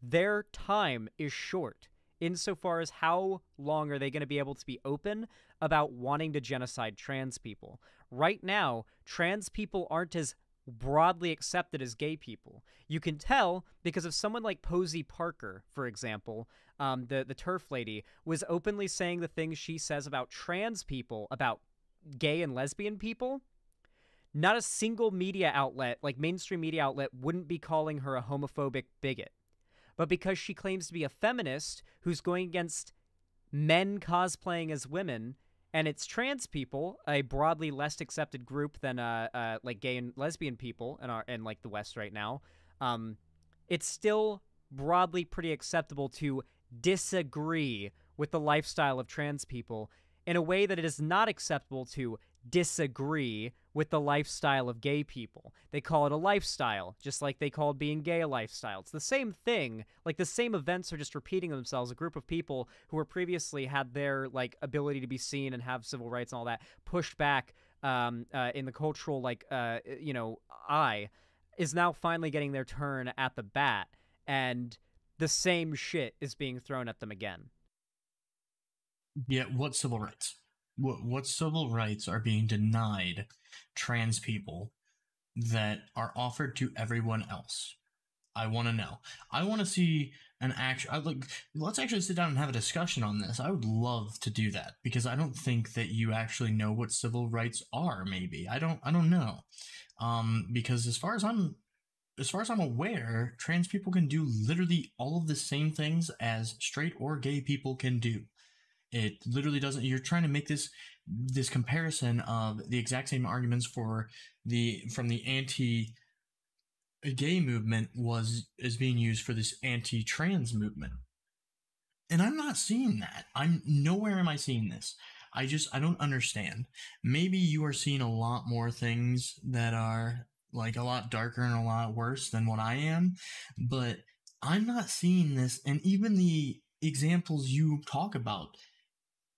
their time is short, insofar as how long are they going to be able to be open about wanting to genocide trans people. right now, trans people aren't as broadly accepted as gay people. You can tell because of someone like Posey Parker, for example, the turf lady, was openly saying the things she says about trans people, about gay and lesbian people. Not a single media outlet, like mainstream media outlet, wouldn't be calling her a homophobic bigot. But because she claims to be a feminist who's going against men cosplaying as women, and it's trans people, a broadly less accepted group than like gay and lesbian people in like the West right now, it's still broadly pretty acceptable to disagree with the lifestyle of trans people in a way that it is not acceptable to disagree with the lifestyle of gay people. They call it a lifestyle, just like they called being gay a lifestyle. It's the same thing. Like, the same events are just repeating themselves. A group of people who were previously had their, like, ability to be seen and have civil rights and all that pushed back in the cultural, like, eye, is now finally getting their turn at the bat, and the same shit is being thrown at them again. Yeah, what civil rights? What civil rights are being denied trans people that are offered to everyone else? I want to know. I want to see an action. Let's actually sit down and have a discussion on this. I would love to do that because I don't think that you actually know what civil rights are. Maybe I don't know. Because as far as I'm aware, trans people can do literally all of the same things as straight or gay people can do. It literally doesn't. You're trying to make this comparison of the exact same arguments from the anti-gay movement is being used for this anti-trans movement, and I'm not seeing that. I'm nowhere am I seeing this. I don't understand. Maybe you are seeing a lot more things that are like a lot darker and a lot worse than what I am, but I'm not seeing this. And even the examples you talk about,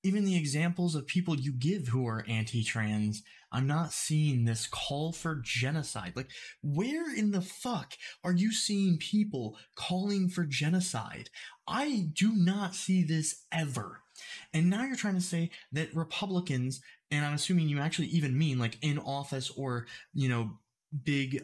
even the examples of people you give who are anti-trans, I'm not seeing this call for genocide. Like, where in the fuck are you seeing people calling for genocide? I do not see this ever. And now you're trying to say that Republicans, and I'm assuming you actually even mean like in office or, big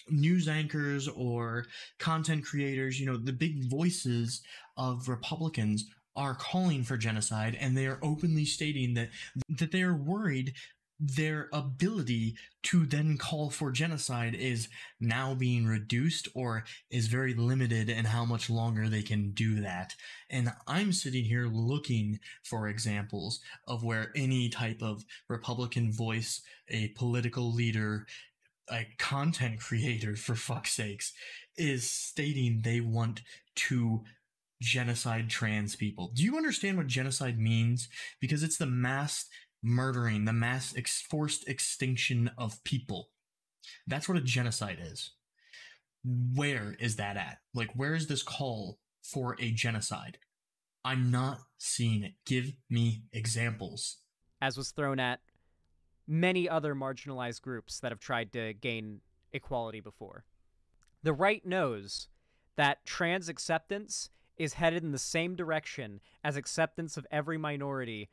news anchors or content creators, the big voices of Republicans are calling for genocide, and they are openly stating that they are worried their ability to then call for genocide is now being reduced or is very limited in how much longer they can do that. And I'm sitting here looking for examples of where any type of Republican voice, a political leader, a content creator, for fuck's sakes, is stating they want to genocide trans people. Do you understand what genocide means? Because it's the mass murdering, the mass forced extinction of people. That's what a genocide is. Where is that at? Like, where is this call for a genocide? I'm not seeing it. Give me examples. As was thrown at many other marginalized groups that have tried to gain equality before. The right knows that trans acceptance is headed in the same direction as acceptance of every minority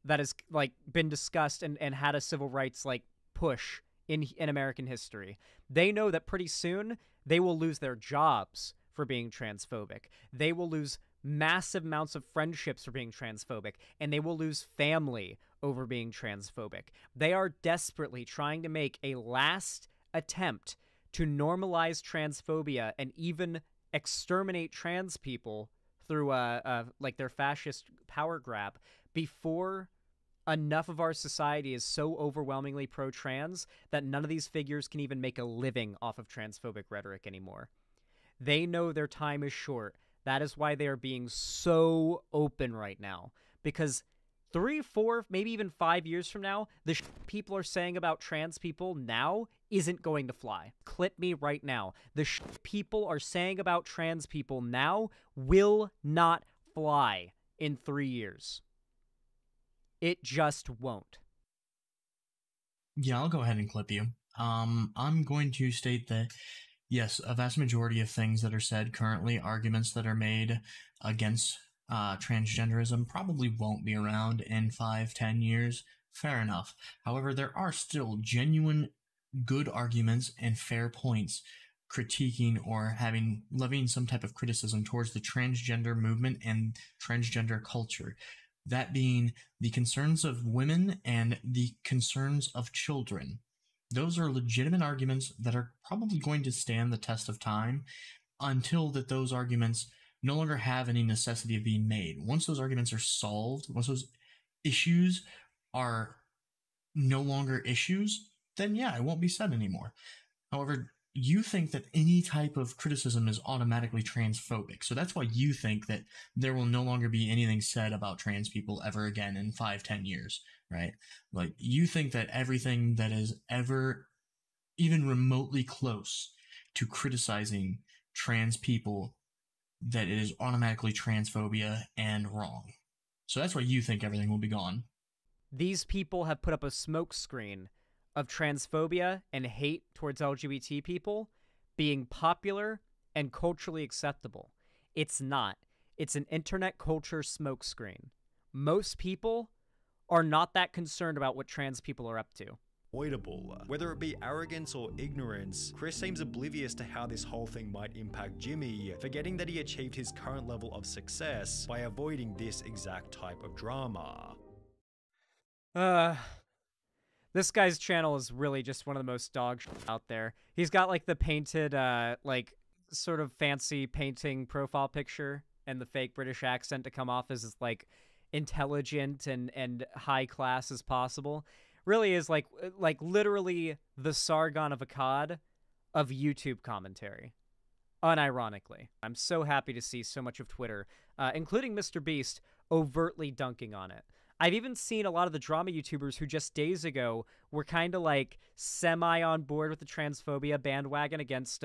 that has like been discussed and had a civil rights like push in American history. They know that pretty soon they will lose their jobs for being transphobic. They will lose massive amounts of friendships for being transphobic, and they will lose family over being transphobic. They are desperately trying to make a last attempt to normalize transphobia and even exterminate trans people through like their fascist power grab before enough of our society is so overwhelmingly pro-trans that none of these figures can even make a living off of transphobic rhetoric anymore. They know their time is short. That is why they are being so open right now, because 3, 4, maybe even 5 years from now, the people are saying about trans people now isn't going to fly. Clip me right now. The people are saying about trans people now will not fly in 3 years. It just won't. Yeah, I'll go ahead and clip you. I'm going to state that, yes, a vast majority of things that are said currently, arguments that are made against transgenderism, probably won't be around in 5-10 years. Fair enough. However, there are still genuine good arguments and fair points critiquing or levying some type of criticism towards the transgender movement and transgender culture. That being the concerns of women and the concerns of children. Those are legitimate arguments that are probably going to stand the test of time until that those arguments no longer have any necessity of being made. Once those arguments are solved, once those issues are no longer issues, then yeah, it won't be said anymore. However, you think that any type of criticism is automatically transphobic. So that's why you think that there will no longer be anything said about trans people ever again in 5-10 years, right? Like, you think that everything that is ever even remotely close to criticizing trans people, that it is automatically transphobia and wrong. So that's why you think everything will be gone. These people have put up a smokescreen of transphobia and hate towards LGBT people being popular and culturally acceptable. It's not. It's an internet culture smokescreen. Most people are not that concerned about what trans people are up to. Avoidable. Whether it be arrogance or ignorance, Chris seems oblivious to how this whole thing might impact Jimmy, forgetting that he achieved his current level of success by avoiding this exact type of drama. This guy's channel is really just one of the most dog shit out there. He's got like the painted, like sort of fancy painting profile picture and the fake British accent to come off as like intelligent and high class as possible. Really is like literally the Sargon of Akkad of YouTube commentary. Unironically. I'm so happy to see so much of Twitter, including Mr. Beast, overtly dunking on it. I've even seen a lot of the drama YouTubers who just days ago were kind of like semi on board with the transphobia bandwagon against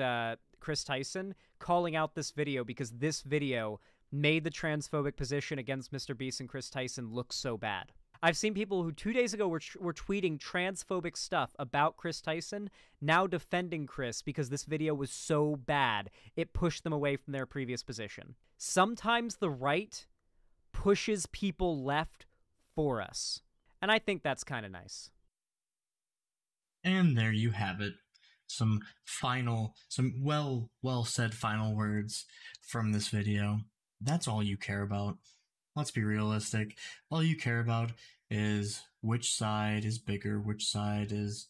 Chris Tyson, calling out this video because this video made the transphobic position against Mr. Beast and Chris Tyson look so bad. I've seen people who 2 days ago were tweeting transphobic stuff about Chris Tyson, now defending Chris because this video was so bad, it pushed them away from their previous position. Sometimes the right pushes people left for us, and I think that's kind of nice. And there you have it. Some well said final words from this video. That's all you care about. Let's be realistic. All you care about is which side is bigger, which side is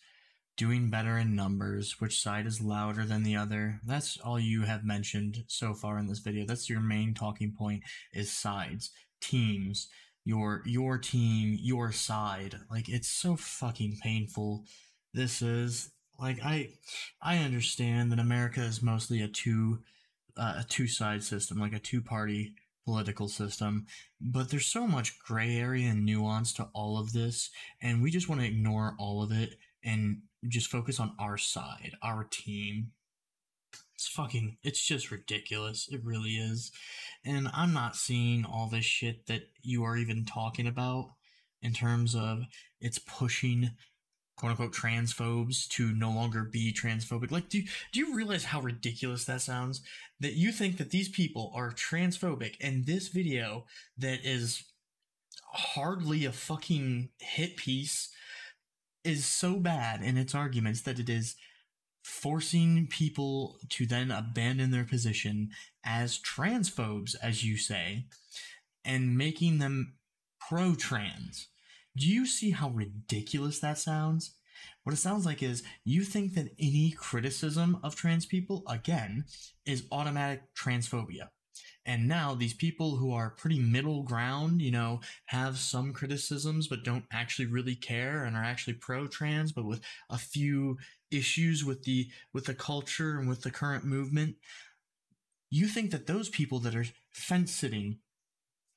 doing better in numbers, which side is louder than the other. That's all you have mentioned so far in this video. That's your main talking point, is sides, teams, your team, your side. Like, it's so fucking painful. This is like, I understand that America is mostly a two-side system, like a two-party political system, but there's so much gray area and nuance to all of this, and we just want to ignore all of it and just focus on our side, our team. It's just ridiculous. It really is. And I'm not seeing all this shit that you are even talking about in terms of it's pushing quote-unquote transphobes to no longer be transphobic. Like, do you realize how ridiculous that sounds? That you think that these people are transphobic, and this video that is hardly a fucking hit piece is so bad in its arguments that it is forcing people to then abandon their position as transphobes, as you say, and making them pro-trans. Do you see how ridiculous that sounds? What it sounds like is you think that any criticism of trans people, again, is automatic transphobia. And now these people who are pretty middle ground, you know, have some criticisms but don't actually really care and are actually pro-trans, but with a few issues with the culture and with the current movement. You think that those people that are fence-sitting,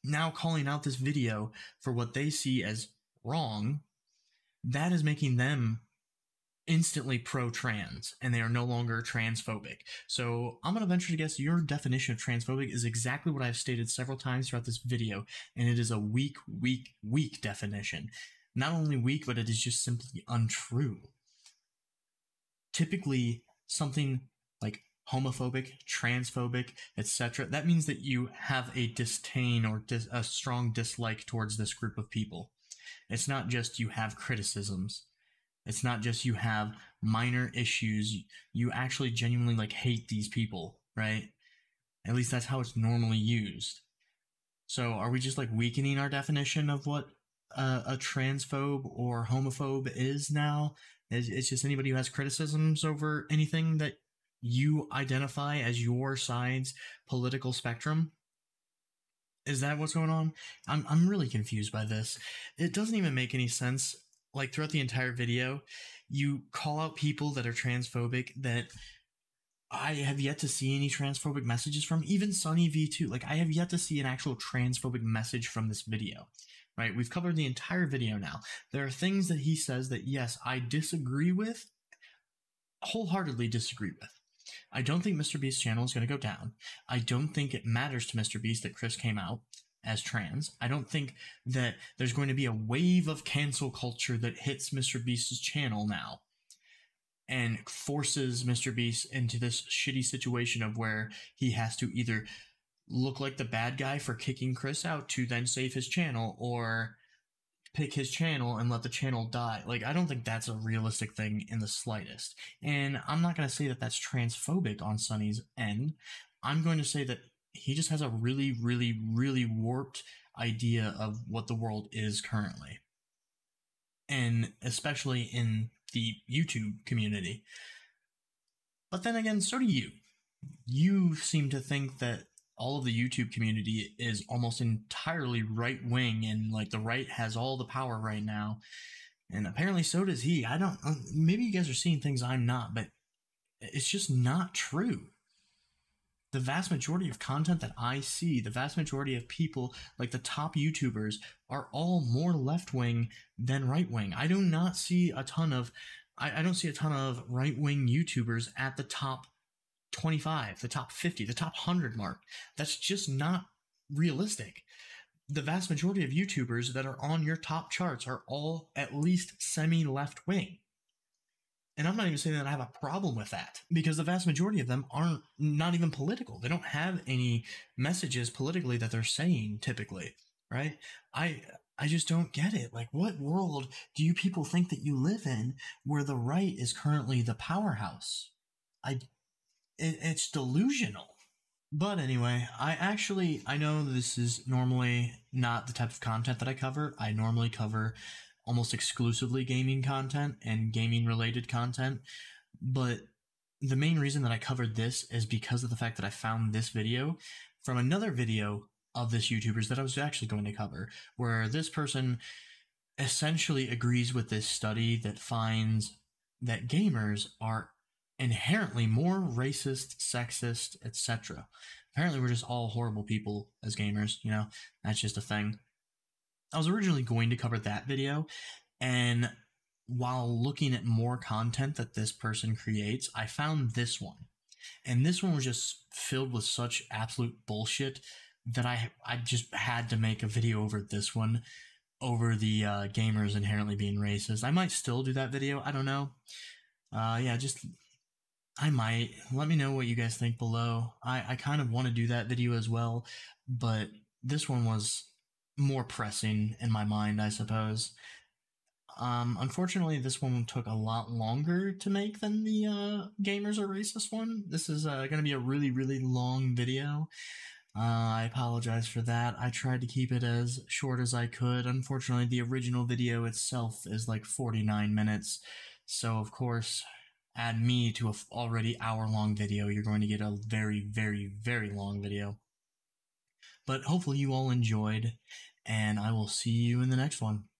now calling out this video for what they see as wrong, that is making them instantly pro-trans, and they are no longer transphobic. So I'm going to venture to guess your definition of transphobic is exactly what I've stated several times throughout this video, and it is a weak definition. Not only weak, but it is just simply untrue. Typically, something like homophobic, transphobic, etc., that means that you have a disdain or a strong dislike towards this group of people. It's not just you have criticisms. It's not just you have minor issues. You actually genuinely like hate these people, right? At least that's how it's normally used. So are we just like weakening our definition of what a transphobe or homophobe is now? It's just anybody who has criticisms over anything that you identify as your side's political spectrum? Is that what's going on? I'm really confused by this. It doesn't even make any sense. Like throughout the entire video, you call out people that are transphobic that I have yet to see any transphobic messages from. Even SunnyV2, like I have yet to see an actual transphobic message from this video. Right? We've covered the entire video now. There are things that he says that yes, I disagree with, wholeheartedly disagree with. I don't think MrBeast's channel is going to go down. I don't think it matters to MrBeast that Chris came out as trans. I don't think that there's going to be a wave of cancel culture that hits MrBeast's channel now and forces MrBeast into this shitty situation of where he has to either look like the bad guy for kicking Chris out to then save his channel, or pick his channel and let the channel die. Like, I don't think that's a realistic thing in the slightest. And I'm not going to say that that's transphobic on Sunny's end. I'm going to say that he just has a really, really, really warped idea of what the world is currently. And especially in the YouTube community. But then again, so do you. You seem to think that all of the YouTube community is almost entirely right-wing and like the right has all the power right now. And apparently so does he. I don't, maybe you guys are seeing things I'm not, but it's just not true. The vast majority of content that I see, the vast majority of people, like the top YouTubers, are all more left-wing than right-wing. I do not see a ton of, I don't see a ton of right-wing YouTubers at the top 25, the top 50, the top 100 mark. That's just not realistic. The vast majority of YouTubers that are on your top charts are all at least semi-left wing. And I'm not even saying that I have a problem with that, because the vast majority of them aren't not even political. They don't have any messages politically that they're saying typically, right? I just don't get it. Like, what world do you people think that you live in where the right is currently the powerhouse? It's delusional. But anyway, I know this is normally not the type of content that I cover. I normally cover almost exclusively gaming content and gaming related content. But the main reason that I covered this is because of the fact that I found this video from another video of this YouTuber's that I was actually going to cover, where this person essentially agrees with this study that finds that gamers are inherently more racist, sexist, etc. Apparently we're just all horrible people as gamers, you know, that's just a thing. I was originally going to cover that video, and while looking at more content that this person creates, I found this one. And this one was just filled with such absolute bullshit that I just had to make a video over this one, over the gamers inherently being racist. I might still do that video, I don't know. Yeah, I might. Let me know what you guys think below. I kind of want to do that video as well, but this one was more pressing in my mind, I suppose. Unfortunately, this one took a lot longer to make than the gamers are racist one. This is going to be a really, really long video. I apologize for that. I tried to keep it as short as I could. Unfortunately, the original video itself is like 49 minutes. So, of course, add me to a already hour-long video, you're going to get a very, very, very long video. But hopefully you all enjoyed, and I will see you in the next one.